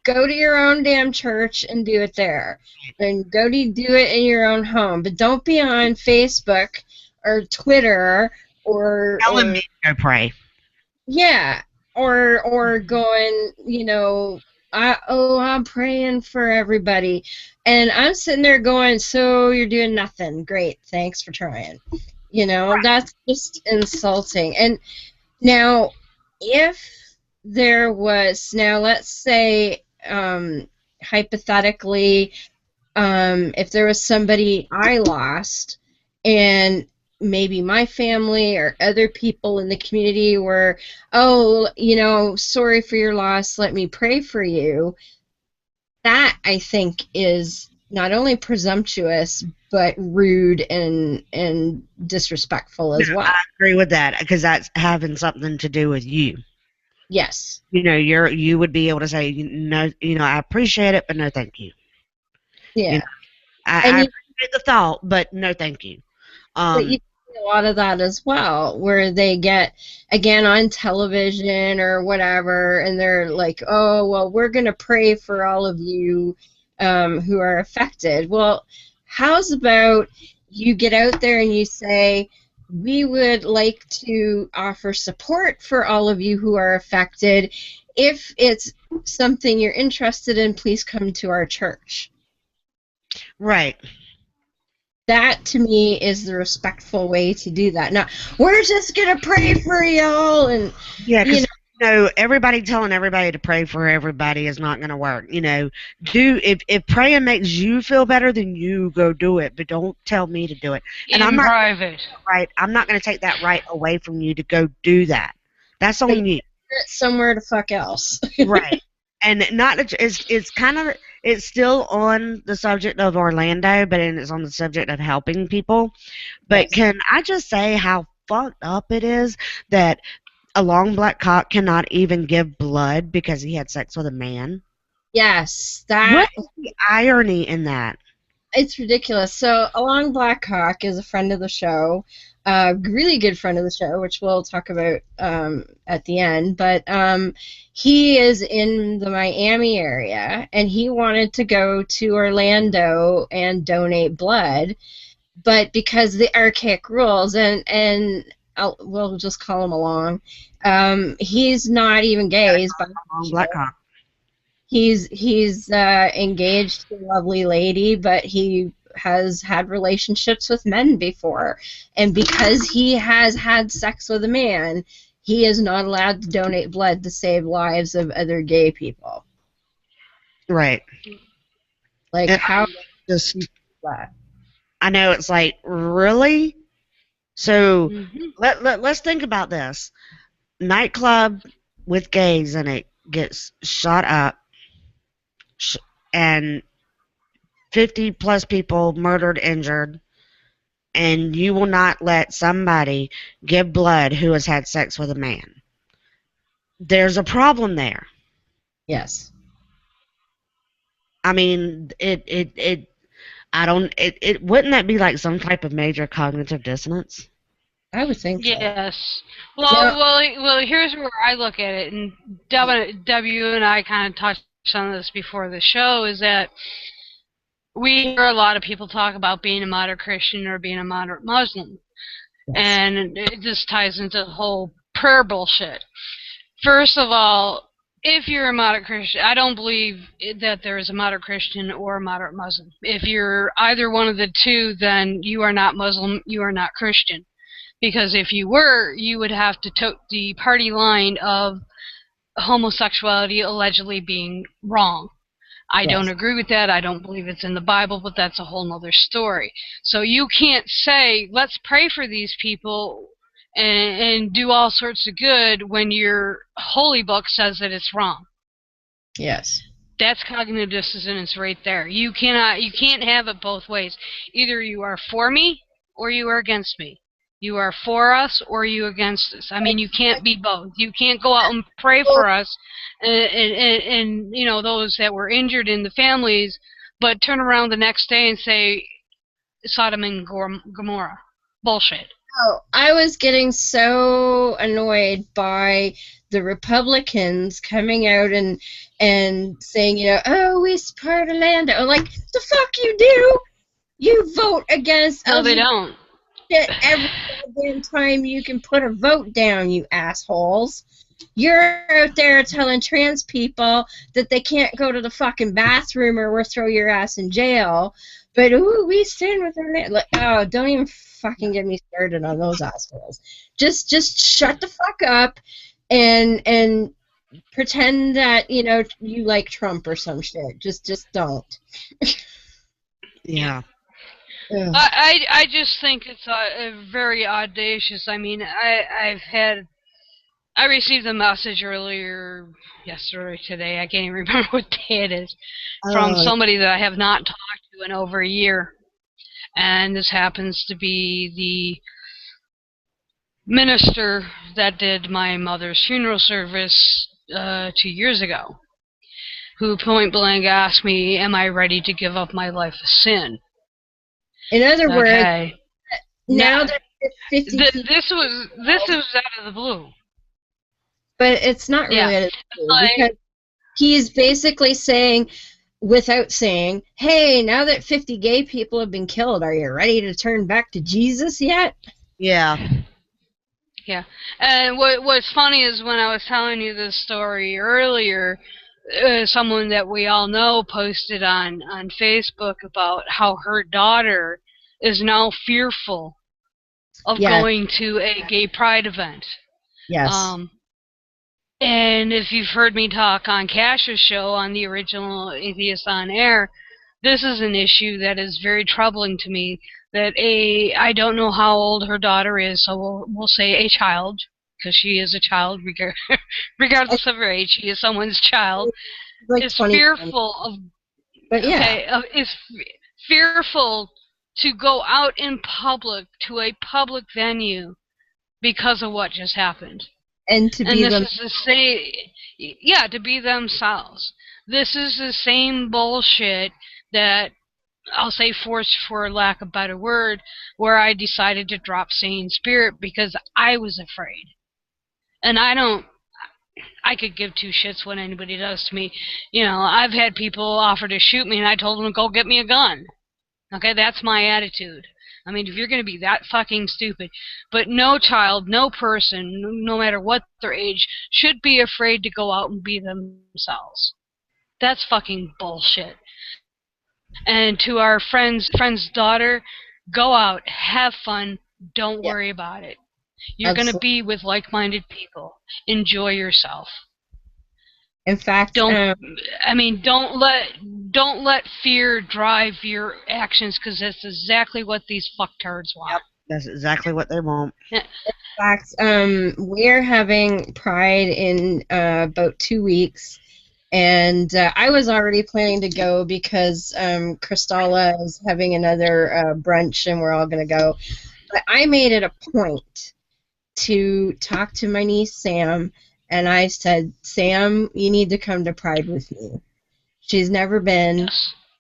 Go to your own damn church and do it there. And go to do it in your own home. But don't be on Facebook or Twitter or telling me to go pray. Yeah. Or going, I'm praying for everybody. And I'm sitting there going, so you're doing nothing. Great. Thanks for trying. That's just insulting. And now, if there was, let's say, hypothetically, if there was somebody I lost and maybe my family or other people in the community were, sorry for your loss, let me pray for you. That, I think, is not only presumptuous, but rude and disrespectful as well. I agree with that, because that's having something to do with you. Yes. You would be able to say, no, I appreciate it, but no thank you. Yeah. I appreciate the thought, but no thank you. But you see a lot of that as well, where they get, again, on television or whatever, and they're like, oh, well, we're going to pray for all of you who are affected. Well, how's about you get out there and you say, we would like to offer support for all of you who are affected. If it's something you're interested in, please come to our church. Right. That, to me, is the respectful way to do that. Now, we're just going to pray for y'all. And, yeah, because, everybody telling everybody to pray for everybody is not going to work. If praying makes you feel better, then you go do it. But don't tell me to do it. And I'm not private. Right. I'm not going to take that right away from you to go do that. That's on you. Somewhere the fuck else. Right. And it's still on the subject of Orlando, but it's on the subject of helping people. But can I just say how fucked up it is that a long black cock cannot even give blood because he had sex with a man? Yes. What is the irony in that? It's ridiculous. So, a long black cock is a friend of the show, really good friend of the show, which we'll talk about at the end. But he is in the Miami area, and he wanted to go to Orlando and donate blood, but because the archaic rules, and we'll just call him along, he's not even gay. He's black cock. He's engaged to a lovely lady, but he has had relationships with men before. And because he has had sex with a man, he is not allowed to donate blood to save lives of other gay people. Right. Like, how just that? I know, it's like, really? So let's think about this. Nightclub with gays in it gets shot up, and 50 plus people murdered, injured, and you will not let somebody give blood who has had sex with a man. There's a problem there. Yes. I mean, wouldn't that be like some type of major cognitive dissonance? I would think so. Yes. Well, here's where I look at it, and W and I kind of touched on this before the show, is that we hear a lot of people talk about being a moderate Christian or being a moderate Muslim. Yes. And it just ties into the whole prayer bullshit. First of all, if you're a moderate Christian, I don't believe that there is a moderate Christian or a moderate Muslim. If you're either one of the two, then you are not Muslim, you are not Christian. Because if you were, you would have to tote the party line of homosexuality allegedly being wrong. I don't agree with that. I don't believe it's in the Bible, but that's a whole nother story. So you can't say, let's pray for these people and do all sorts of good when your holy book says that it's wrong. Yes. That's cognitive dissonance right there. You can't have it both ways. Either you are for me or you are against me. You are for us or you against us. I mean, you can't be both. You can't go out and pray for us and you know, those that were injured in the families, but turn around the next day and say Sodom and Gomorrah. Bullshit. Oh, I was getting so annoyed by the Republicans coming out and saying, you know, oh, we support Orlando. I'm like, the fuck you do? You vote against No, they don't. Every goddamn time you can put a vote down, you assholes. You're out there telling trans people that they can't go to the fucking bathroom or we'll throw your ass in jail. But, ooh, we stand with our... Like, oh, don't even fucking get me started on those assholes. Just shut the fuck up and pretend that, you know, you like Trump or some shit. Just don't. Yeah. I just think it's very audacious. I mean, I received a message earlier, yesterday or today, I can't even remember what day it is, from somebody that I have not talked to in over a year. And this happens to be the minister that did my mother's funeral service 2 years ago, who point blank asked me, am I ready to give up my life of sin? In other words, now that 50 this was out of the blue. But it's not really out of the blue, because he's basically saying, without saying, hey, now that 50 gay people have been killed, are you ready to turn back to Jesus yet? Yeah. Yeah. And what's funny is when I was telling you this story earlier, someone that we all know posted on Facebook about how her daughter is now fearful of going to a gay pride event. Yes. And if you've heard me talk on Cash's show on the original Atheists on Air, this is an issue that is very troubling to me. That I don't know how old her daughter is, so we'll say a child, because she is a child, regardless of her age. She is someone's child. Like is fearful of. But is fearful to go out in public to a public venue because of what just happened. And to be them. This is the same, to be themselves. This is the same bullshit that I'll say, forced for lack of a better word, where I decided to drop Sane Spirit because I was afraid. And I could give two shits what anybody does to me. You know, I've had people offer to shoot me and I told them to go get me a gun. Okay, that's my attitude. I mean, if you're going to be that fucking stupid. But no child, no person, no matter what their age, should be afraid to go out and be themselves. That's fucking bullshit. And to our friend's daughter, go out, have fun, don't worry about it. You're going to be with like-minded people. Enjoy yourself. In fact, don't let fear drive your actions, because that's exactly what these fucktards want. Yep, that's exactly what they want. In fact, we're having Pride in about 2 weeks, and I was already planning to go because Kristalla is having another brunch, and we're all going to go. But I made it a point to talk to my niece Sam. And I said, Sam, you need to come to Pride with me. She's never been,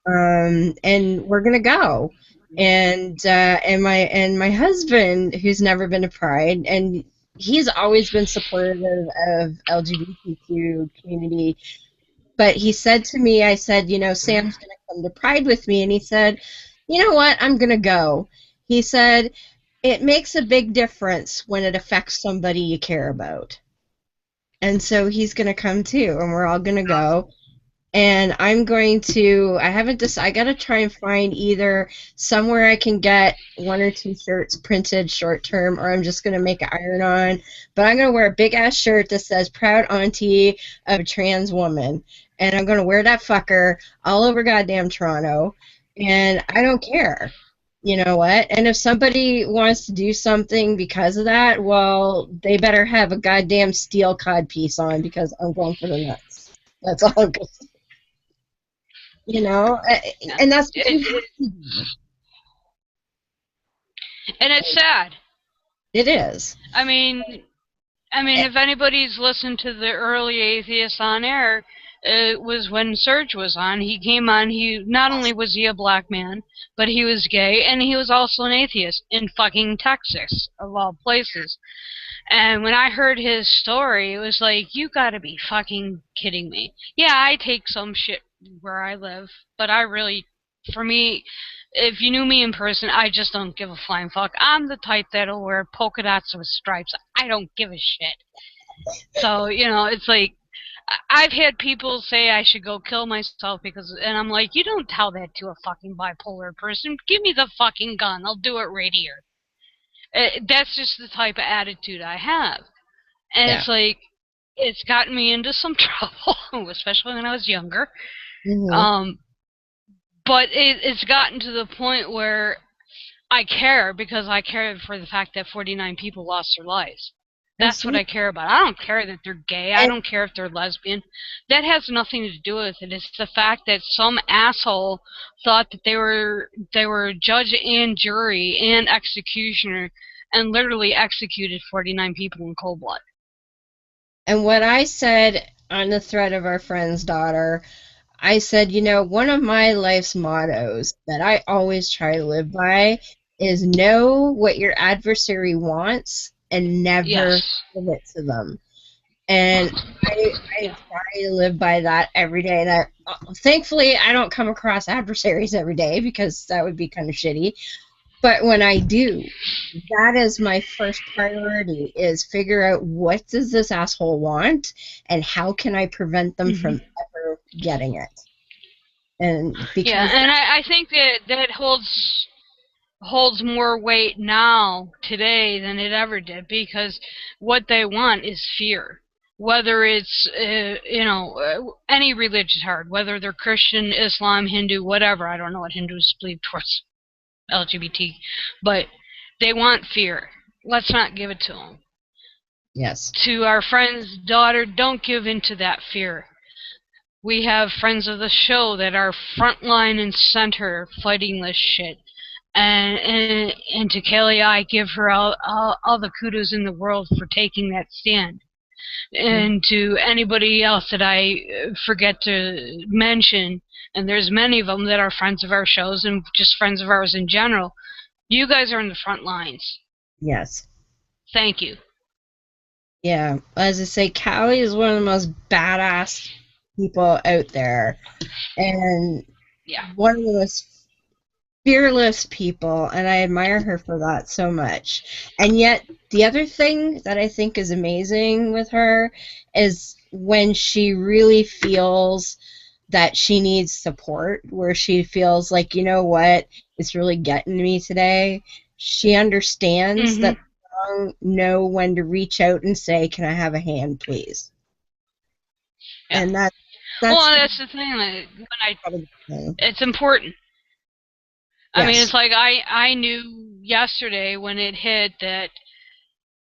and we're gonna go. And my husband, who's never been to Pride, and he's always been supportive of LGBTQ community. But he said to me, I said, you know, Sam's gonna come to Pride with me, and he said, you know what, I'm gonna go. He said, it makes a big difference when it affects somebody you care about. And so he's going to come too, and we're all going to go. And I'm going to, I haven't decided, I got to try and find either somewhere I can get 1 or 2 shirts printed short term, or I'm just going to make an iron on. But I'm going to wear a big ass shirt that says proud auntie of a trans woman. And I'm going to wear that fucker all over goddamn Toronto. And I don't care. You know what? And if somebody wants to do something because of that, well, they better have a goddamn steel cod piece on, because I'm going for the nuts. That's all I'm going to say. You know? And that's what you have to do. And it's sad. It is. I mean, if anybody's listened to the early Atheists on air, it was when Serge was on. He came on. He not only was he a black man, but he was gay, and he was also an atheist in fucking Texas, of all places. And when I heard his story, it was like, you gotta be fucking kidding me. Yeah, I take some shit where I live, but I really, for me, if you knew me in person, I just don't give a flying fuck. I'm the type that'll wear polka dots with stripes. I don't give a shit. So, it's like, I've had people say I should go kill myself and I'm like, you don't tell that to a fucking bipolar person. Give me the fucking gun. I'll do it right here. That's just the type of attitude I have. And It's like, it's gotten me into some trouble, especially when I was younger. Mm-hmm. But it's gotten to the point where I care, because I care for the fact that 49 people lost their lives. That's what I care about. I don't care that they're gay. I don't care if they're lesbian. That has nothing to do with it. It's the fact that some asshole thought that they were judge and jury and executioner, and literally executed 49 people in cold blood. And what I said on the thread of our friend's daughter, I said, one of my life's mottos that I always try to live by is know what your adversary wants and never give it to them. And I try to live by that every day. And thankfully, I don't come across adversaries every day, because that would be kind of shitty. But when I do, that is my first priority, is figure out what does this asshole want and how can I prevent them from ever getting it. And I think that holds more weight now today than it ever did, because what they want is fear. Whether it's any religious hard, whether they're Christian, Islam, Hindu, whatever. I don't know what Hindus believe towards LGBT, but they want fear. Let's not give it to them. Yes. To our friend's daughter, don't give in to that fear. We have friends of the show that are frontline and center fighting this shit. And to Kelly, I give her all the kudos in the world for taking that stand. And to anybody else that I forget to mention, and there's many of them that are friends of our shows and just friends of ours in general, you guys are in the front lines. Yes. Thank you. Yeah, as I say, Callie is one of the most badass people out there, and one of the most fearless people, and I admire her for that so much. And yet, the other thing that I think is amazing with her is when she really feels that she needs support, where she feels like, you know what, it's really getting to me today. She understands that know when to reach out and say, can I have a hand, please? Yeah. And that's the thing. It's important. I mean, it's like I knew yesterday when it hit that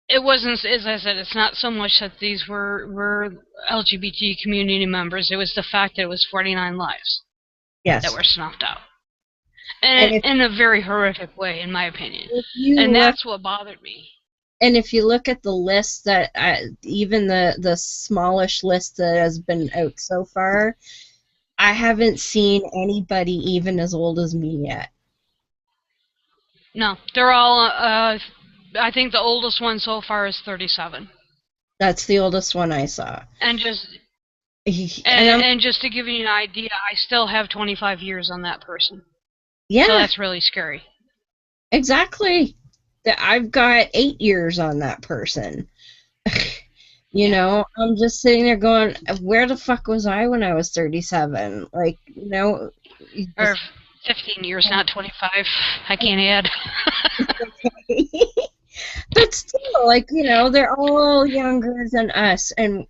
it wasn't, as I said, it's not so much that these were LGBT community members. It was the fact that it was 49 lives that were snuffed out. And in a very horrific way, in my opinion. And that's what bothered me. And if you look at the list that, even the smallish list that has been out so far, I haven't seen anybody even as old as me yet. No, they're all, I think the oldest one so far is 37. That's the oldest one I saw. And just to give you an idea, I still have 25 years on that person. Yeah. So that's really scary. Exactly. I've got 8 years on that person. You know, I'm just sitting there going, where the fuck was I when I was 37? Like, you know, you Or just, 15 years, not 25. I can't add. but still, like, you know, they're all younger than us, and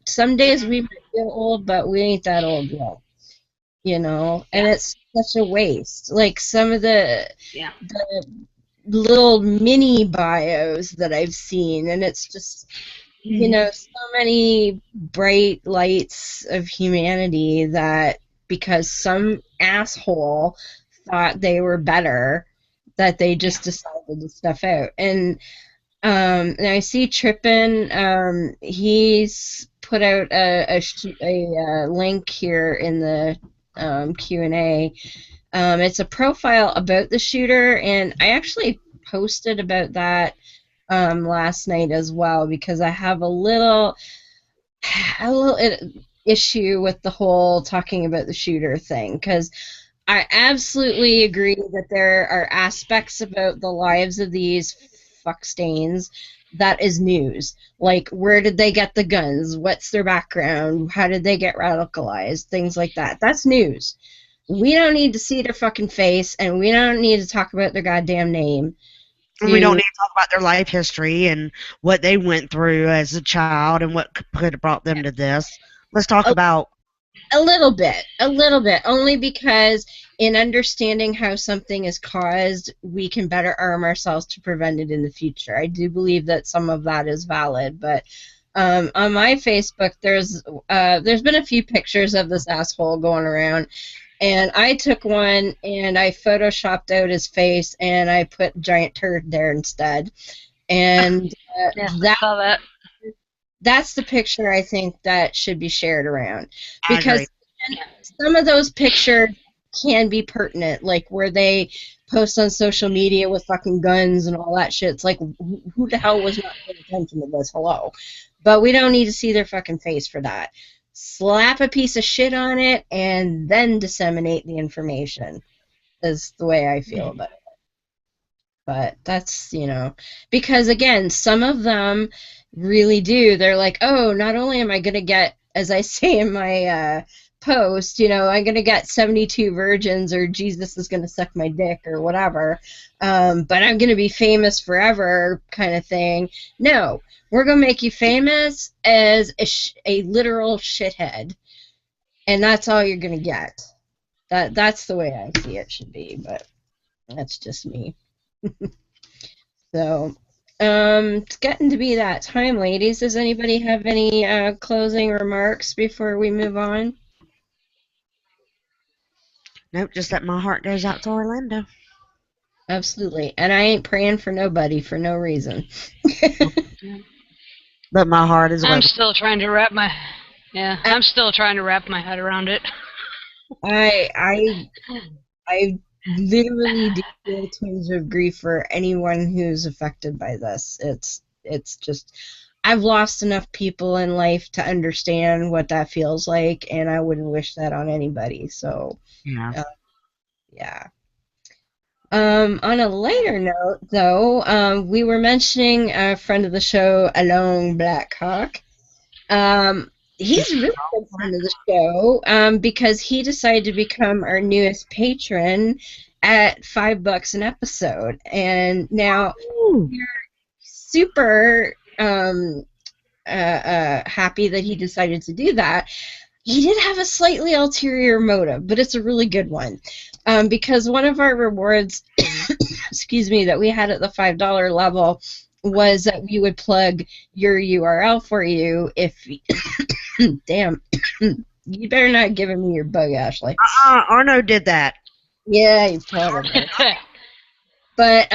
some days we might feel old, but we ain't that old yet. You know, and it's such a waste. Like some of the little mini bios that I've seen, and it's just, you know, so many bright lights of humanity that because some asshole thought they were better, that they just decided to stuff out. And I see Trippin, he's put out a link here in the Q&A. It's a profile about the shooter, and I actually posted about that last night as well, because I have a little issue with the whole talking about the shooter thing, because I absolutely agree that there are aspects about the lives of these fuckstains that is news. Like, where did they get the guns? What's their background? How did they get radicalized? Things like that. That's news. We don't need to see their fucking face, and we don't need to talk about their goddamn name. We don't need to talk about their life history and what they went through as a child and what could have brought them to this. Let's talk about a little bit, only because in understanding how something is caused, we can better arm ourselves to prevent it in the future. I do believe that some of that is valid, but on my Facebook, there's been a few pictures of this asshole going around, and I took one and I photoshopped out his face and I put giant turd there instead, and I saw that. That's the picture I think that should be shared around, because some of those pictures can be pertinent, like where they post on social media with fucking guns and all that shit. It's like, who the hell was not paying attention to this? Hello. But we don't need to see their fucking face for that. Slap a piece of shit on it and then disseminate the information is the way I feel about it. But that's, you know, because again, some of them really do. They're like, oh, not only am I going to get, as I say in my post, you know, I'm going to get 72 virgins, or Jesus is going to suck my dick, or whatever, but I'm going to be famous forever kind of thing. No, we're going to make you famous as a literal shithead, and that's all you're going to get. That's the way I see it should be, but that's just me. So, it's getting to be that time, ladies. Does anybody have any closing remarks before we move on? Nope, just that my heart goes out to Orlando. Absolutely. And I ain't praying for nobody for no reason. But my heart is I'm still trying to wrap my I'm still trying to wrap my head around it. I literally do feel twinge of grief for anyone who's affected by this. It's just, I've lost enough people in life to understand what that feels like, and I wouldn't wish that on anybody. So, yeah. On a lighter note, though, we were mentioning a friend of the show, Alone Blackhawk. He's a really good friend of the show because he decided to become our newest patron at $5 an episode, and now we're super happy that he decided to do that. He did have a slightly ulterior motive, but it's a really good one, because one of our rewards, excuse me, that we had at the $5 level was that we would plug your URL for you if damn, you better not give me your bug, Ashley. Arno did that. Yeah, you probably. But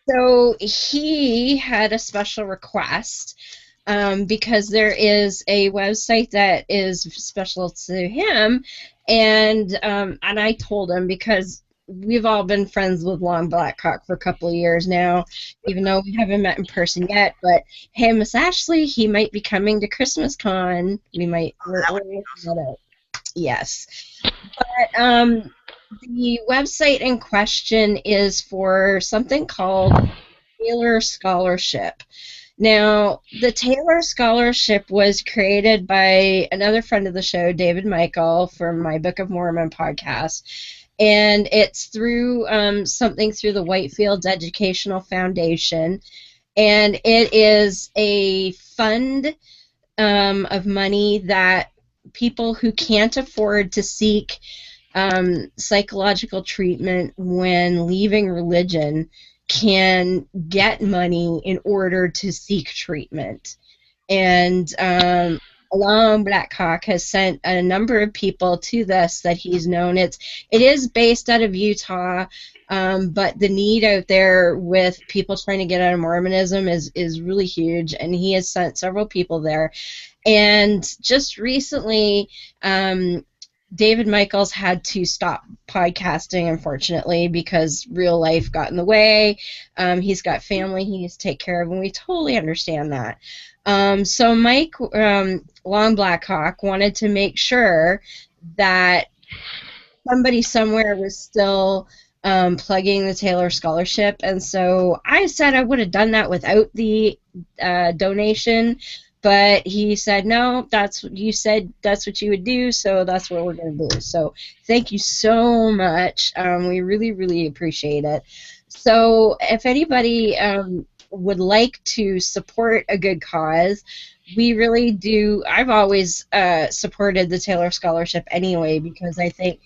so he had a special request because there is a website that is special to him, and I told him, because we've all been friends with Long Blackhawk for a couple of years now, even though we haven't met in person yet. But hey, Miss Ashley, he might be coming to Christmas Con. We might we're working that out. Yes, but the website in question is for something called Taylor Scholarship. Now, the Taylor Scholarship was created by another friend of the show, David Michael, from my Book of Mormon podcast. And it's through something through the Whitefields Educational Foundation. And it is a fund of money that people who can't afford to seek psychological treatment when leaving religion can get money in order to seek treatment. And Alon Blackhawk has sent a number of people to this that he's known. It is based out of Utah, but the need out there with people trying to get out of Mormonism is really huge, and he has sent several people there. And just recently, David Michaels had to stop podcasting, unfortunately, because real life got in the way. He's got family he needs to take care of, and we totally understand that. So Mike Long Blackhawk wanted to make sure that somebody somewhere was still plugging the Taylor Scholarship, and so I said I would have done that without the donation. But he said, no, that's what you said, that's what you would do, so that's what we're going to do. So thank you so much. We really, really appreciate it. So if anybody would like to support a good cause, we really do. I've always supported the Taylor Scholarship anyway, because I think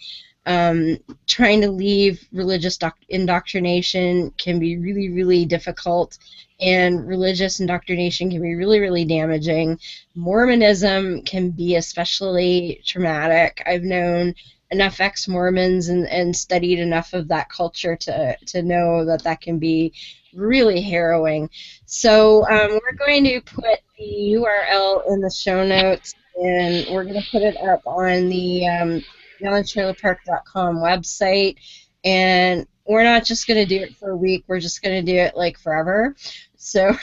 trying to leave religious indoctrination can be really, really difficult, and religious indoctrination can be really, really damaging. Mormonism can be especially traumatic. I've known enough ex-Mormons and studied enough of that culture to know that that can be really harrowing. So we're going to put the URL in the show notes, and we're going to put it up on the YellowTrailerPark.com website. And we're not just going to do it for a week, we're just going to do it like forever. So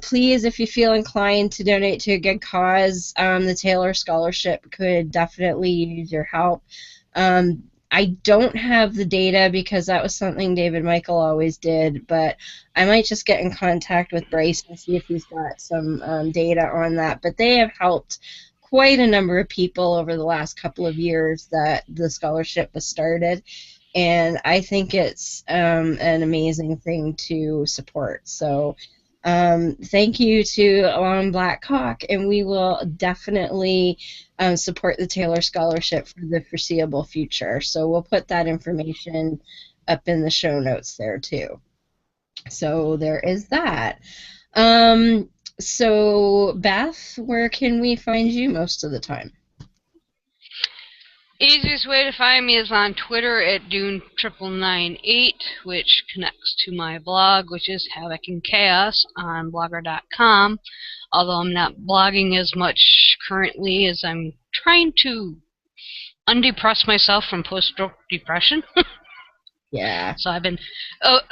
please, if you feel inclined to donate to a good cause, the Taylor Scholarship could definitely use your help. I don't have the data because that was something David Michael always did, but I might just get in contact with Bryce and see if he's got some data on that. But they have helped quite a number of people over the last couple of years that the scholarship was started, and I think it's an amazing thing to support. So thank you to Alon Blackhawk, and we will definitely support the Taylor Scholarship for the foreseeable future. So we'll put that information up in the show notes there too. So there is that. So Beth, where can we find you most of the time? Easiest way to find me is on Twitter at Dune998, which connects to my blog, which is Havoc and Chaos on blogger.com. Although I'm not blogging as much currently, as I'm trying to undepress myself from post-stroke depression. Yeah. So I've been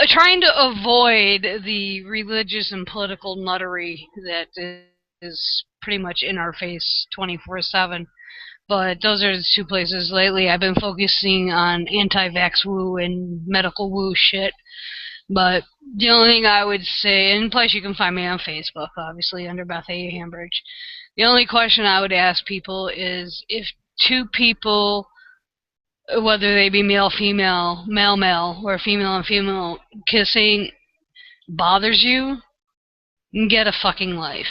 trying to avoid the religious and political nuttery that is pretty much in our face 24/7. But those are the two places lately I've been focusing on anti-vax woo and medical woo shit. But the only thing I would say, and plus you can find me on Facebook, obviously, under Beth A. Hambridge. The only question I would ask people is if two people, whether they be male, female, male, male, or female and female kissing bothers you, get a fucking life.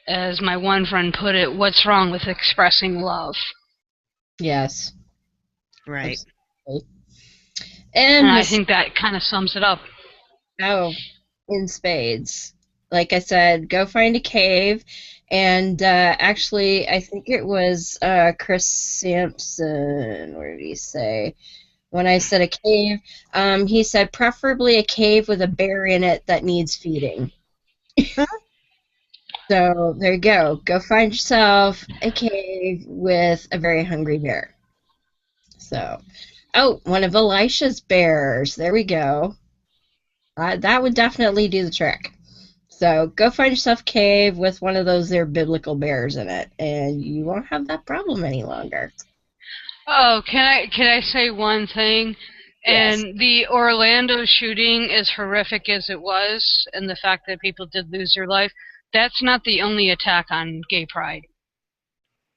As my one friend put it, what's wrong with expressing love? Yes. Right. Absolutely. And I think that kind of sums it up. Oh, in spades. Like I said, go find a cave. And actually, I think it was Chris Sampson. What did he say? When I said a cave, he said preferably a cave with a bear in it that needs feeding. So there you go. Go find yourself a cave with a very hungry bear. So, oh, one of Elisha's bears. There we go. That would definitely do the trick. So go find yourself a cave with one of those there biblical bears in it, and you won't have that problem any longer. Oh, can I say one thing? And the Orlando shooting, as horrific as it was, and the fact that people did lose their life, that's not the only attack on gay pride.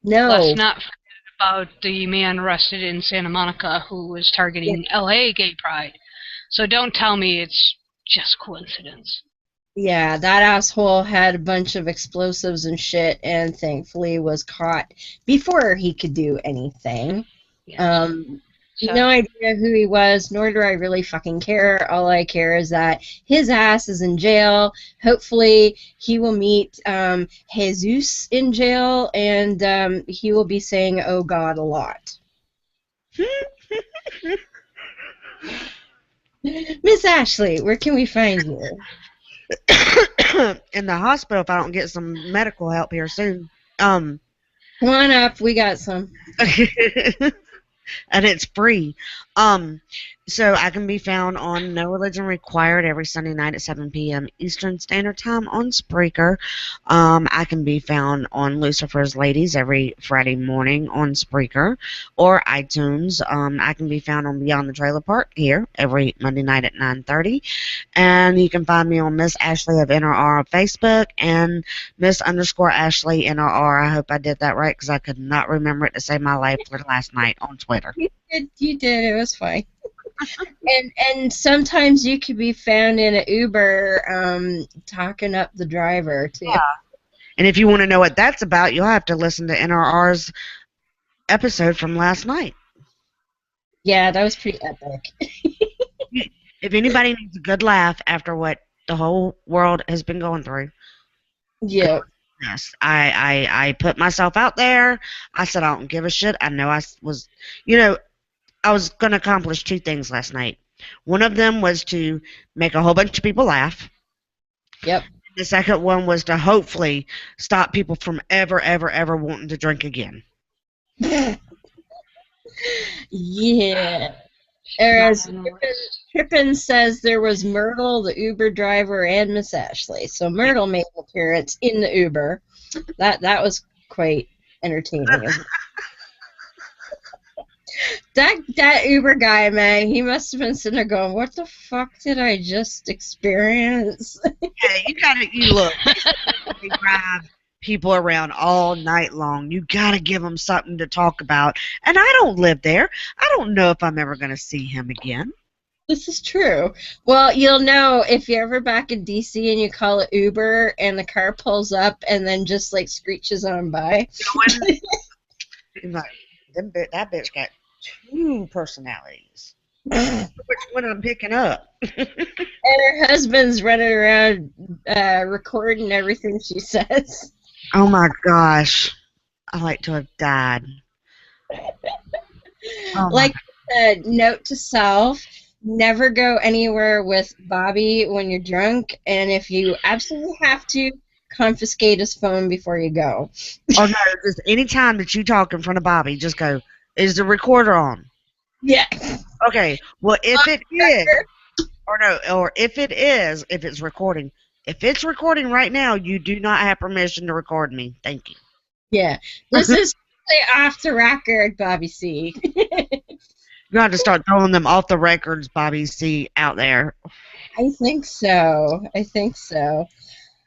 No. Let's not forget about the man arrested in Santa Monica who was targeting LA gay pride. So don't tell me it's just coincidence. Yeah, that asshole had a bunch of explosives and shit, and thankfully was caught before he could do anything. No idea who he was, nor do I really fucking care. All I care is that his ass is in jail. Hopefully he will meet Jesus in jail, and he will be saying, "Oh God," a lot. Miss Ashley, where can we find you? In the hospital if I don't get some medical help here soon. Come on up, we got some. And it's free. So I can be found on No Religion Required every Sunday night at 7 p.m. Eastern Standard Time on Spreaker. I can be found on Lucifer's Ladies every Friday morning on Spreaker or iTunes. I can be found on Beyond the Trailer Park here every Monday night at 9:30. And you can find me on Miss Ashley of NRR on Facebook and Miss_Ashley NRR. I hope I did that right because I could not remember it to save my life for last night on Twitter. You did. It was fine. And sometimes you could be found in an Uber talking up the driver, too. Yeah. And if you want to know what that's about, you'll have to listen to NRR's episode from last night. Yeah, that was pretty epic. If anybody needs a good laugh after what the whole world has been going through. Yeah. Yes, I put myself out there. I said I don't give a shit. I know I was, I was going to accomplish two things last night. One of them was to make a whole bunch of people laugh. Yep. The second one was to hopefully stop people from ever wanting to drink again. Yeah. As Trippin says, there was Myrtle, the Uber driver, and Miss Ashley. So Myrtle made an appearance in the Uber. That was quite entertaining. That Uber guy, man, he must have been sitting there going, "What the fuck did I just experience?" Yeah, you look. They drive people around all night long. You gotta give them something to talk about. And I don't live there. I don't know if I'm ever gonna see him again. This is true. Well, you'll know if you're ever back in DC and you call it Uber and the car pulls up and then just like screeches on by. That bitch got two personalities. Which one I'm picking up? And her husband's running around recording everything she says. Oh my gosh. I like to have died. Like a note to self, never go anywhere with Bobby when you're drunk, and if you absolutely have to, confiscate his phone before you go. Oh no, just any time that you talk in front of Bobby, just go, is the recorder on? Yeah. Okay, well if it is, or if it's recording, if it's recording right now, you do not have permission to record me. Thank you. Yeah, this is off the record, Bobby C. You have to start throwing them off the records, Bobby C, out there. I think so.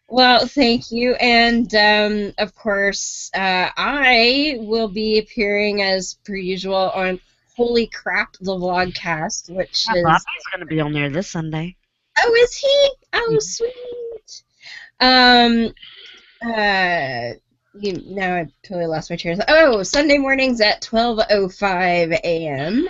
Well, thank you. And, of course, I will be appearing as per usual on Holy Crap, the Vlogcast, which is... Bobby's going to be on there this Sunday. Oh, is he? Oh, sweet. Now I totally lost my train of thought. Oh, Sunday mornings at 12:05 a.m.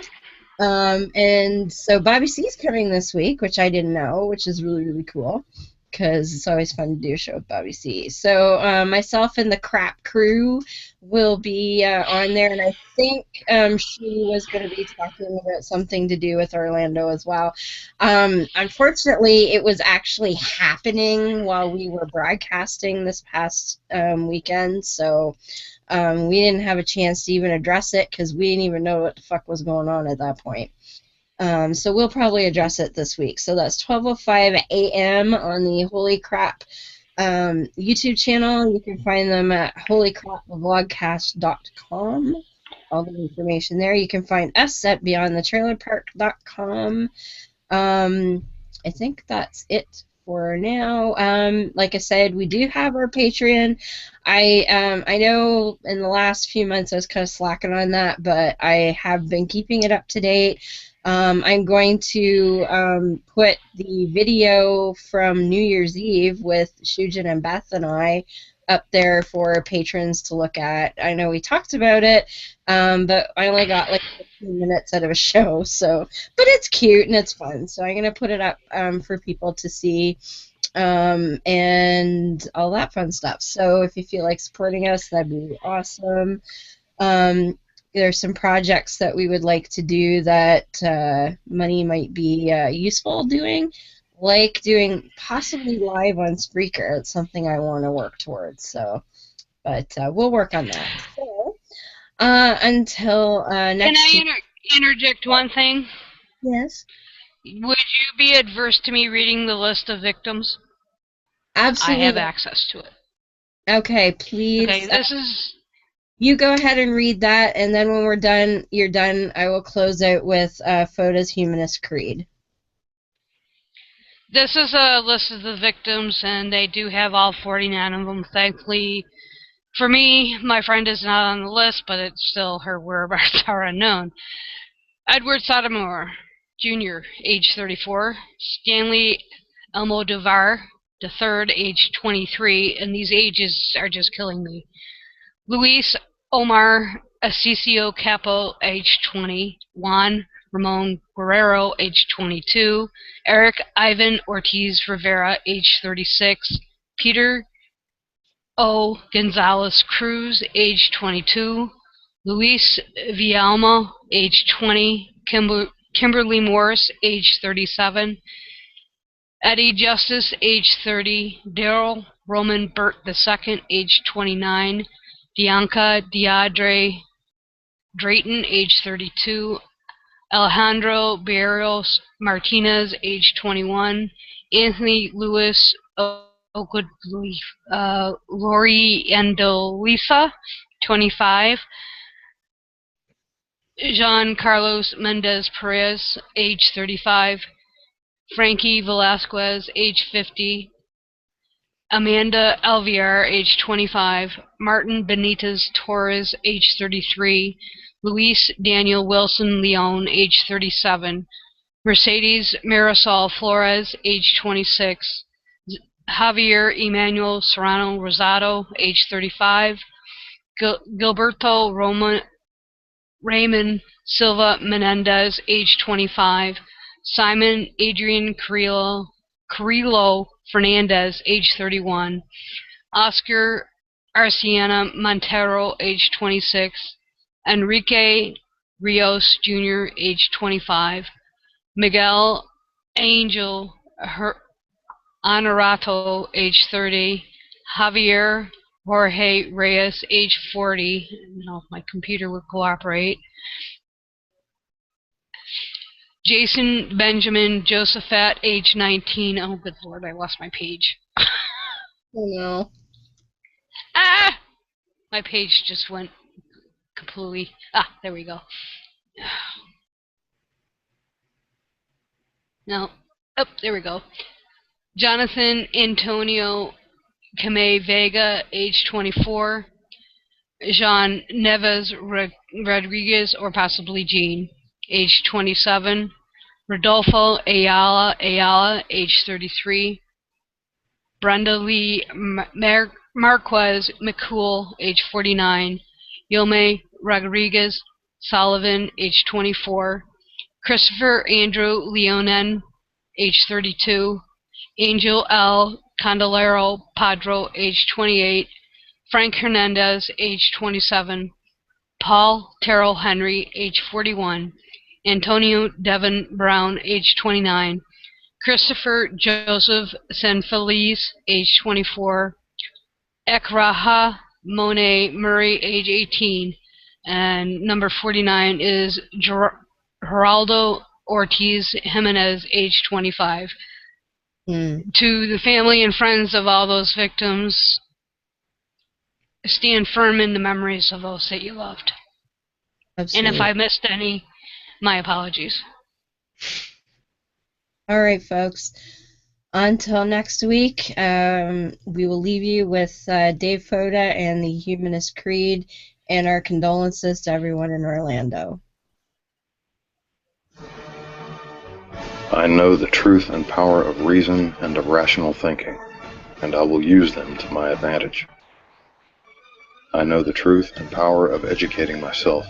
And so Bobby C is coming this week, which I didn't know, which is really, really cool, because it's always fun to do a show with Bobby C. So myself and the Crap crew will be on there, and I think she was going to be talking about something to do with Orlando as well. Unfortunately, it was actually happening while we were broadcasting this past weekend, so we didn't have a chance to even address it because we didn't even know what the fuck was going on at that point. So we'll probably address it this week. So that's 12:05 a.m. on the Holy Crap YouTube channel. You can find them at holycrapvlogcast.com. all the information there. You can find us at beyondthetrailerpark.com. I think that's it for now. Like I said, we do have our Patreon. I know in the last few months I was kind of slacking on that, but I have been keeping it up to date. I'm going to put the video from New Year's Eve with Shujin and Beth and I up there for patrons to look at. I know we talked about it, but I only got like 15 minutes out of a show, so, but it's cute and it's fun, so I'm going to put it up for people to see, and all that fun stuff. So if you feel like supporting us, that'd be awesome. There's some projects that we would like to do that money might be useful doing, like doing possibly live on Spreaker. It's something I want to work towards. So, but we'll work on that. So, until next. Can I interject one thing? Yes. Would you be adverse to me reading the list of victims? Absolutely. I have access to it. Okay, please. Okay, this is. You go ahead and read that, and then when we're done, you're done. I will close out with Foda's Humanist Creed. This is a list of the victims, and they do have all 49 of them. Thankfully, for me, my friend is not on the list, but it's still her whereabouts are unknown. Edward Sotomayor, Jr., age 34. Stanley Almodovar, III, age 23, and these ages are just killing me. Luis Omar Asisio Capo, age 20. Juan Ramon Guerrero, age 22. Eric Ivan Ortiz Rivera, age 36. Peter O. Gonzalez Cruz, age 22. Luis Villalma, age 20. Kimberly Morris, age 37. Eddie Justice, age 30. Daryl Roman Burt II, age 29. Bianca Diadre Drayton, age 32. Alejandro Barrios Martinez, age 21. Anthony Lewis Lori Andolisa, 25. Jean Carlos Mendez Perez, age 35. Frankie Velasquez, age 50. Amanda Alviar, age 25. Martin Benitez Torres, age 33. Luis Daniel Wilson Leon, age 37. Mercedes Marisol Flores, age 26. Javier Emmanuel Serrano Rosado, age 35. Gilberto Raymond Silva Menendez, age 25. Simon Adrian Carrillo Fernandez, age 31. Oscar Arciana Montero, age 26. Enrique Rios Jr., age 25. Miguel Angel Honorato, age 30. Javier Jorge Reyes, age 40. I don't know if my computer would cooperate. Jason Benjamin Josephat, age 19. Oh, good lord, I lost my page. Oh, no. Ah! My page just went completely... Ah, there we go. No. Oh, there we go. Jonathan Antonio Kamei Vega, age 24. Jean Neves Rodriguez, or possibly Jean, age 27. Rodolfo Ayala, age 33. Brenda Lee Marquez McCool, age 49. Yome Rodriguez Sullivan, age 24. Christopher Andrew Leonen, age 32. Angel L. Candelero Padro, age 28. Frank Hernandez, age 27. Paul Terrell Henry, age 41. Antonio Devin Brown, age 29. Christopher Joseph Sanfeliz, age 24. Ekraha Monet Murray, age 18. And number 49 is Geraldo Ortiz Jimenez, age 25. To the family and friends of all those victims, stand firm in the memories of those that you loved. And if I missed any, my apologies. All right, folks. Until next week, we will leave you with Dave Foda and the Humanist Creed, and our condolences to everyone in Orlando. I know the truth and power of reason and of rational thinking, and I will use them to my advantage. I know the truth and power of educating myself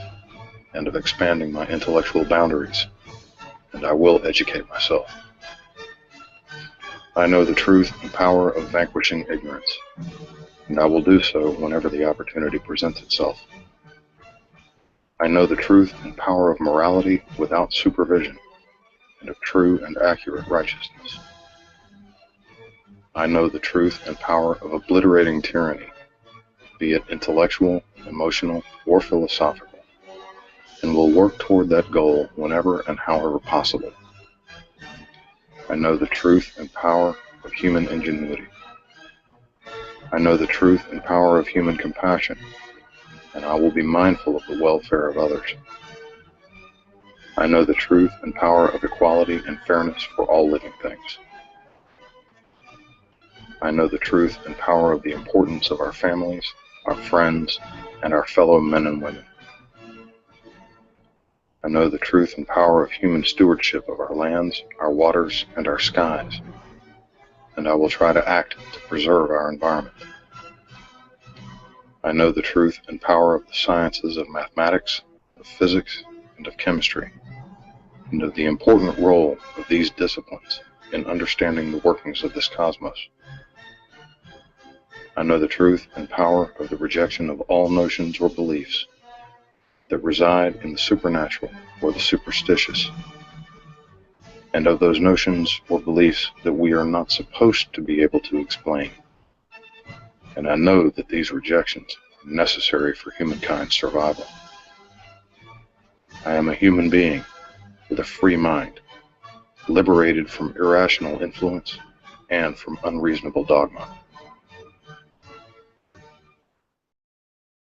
and of expanding my intellectual boundaries, and I will educate myself. I know the truth and power of vanquishing ignorance, and I will do so whenever the opportunity presents itself. I know the truth and power of morality without supervision, and of true and accurate righteousness. I know the truth and power of obliterating tyranny, be it intellectual, emotional, or philosophical, and will work toward that goal whenever and however possible. I know the truth and power of human ingenuity. I know the truth and power of human compassion, and I will be mindful of the welfare of others. I know the truth and power of equality and fairness for all living things. I know the truth and power of the importance of our families, our friends, and our fellow men and women. I know the truth and power of human stewardship of our lands, our waters, and our skies, and I will try to act to preserve our environment. I know the truth and power of the sciences of mathematics, of physics, and of chemistry, and of the important role of these disciplines in understanding the workings of this cosmos. I know the truth and power of the rejection of all notions or beliefs that reside in the supernatural or the superstitious, and of those notions or beliefs that we are not supposed to be able to explain. And I know that these rejections are necessary for humankind's survival. I am a human being with a free mind, liberated from irrational influence and from unreasonable dogma.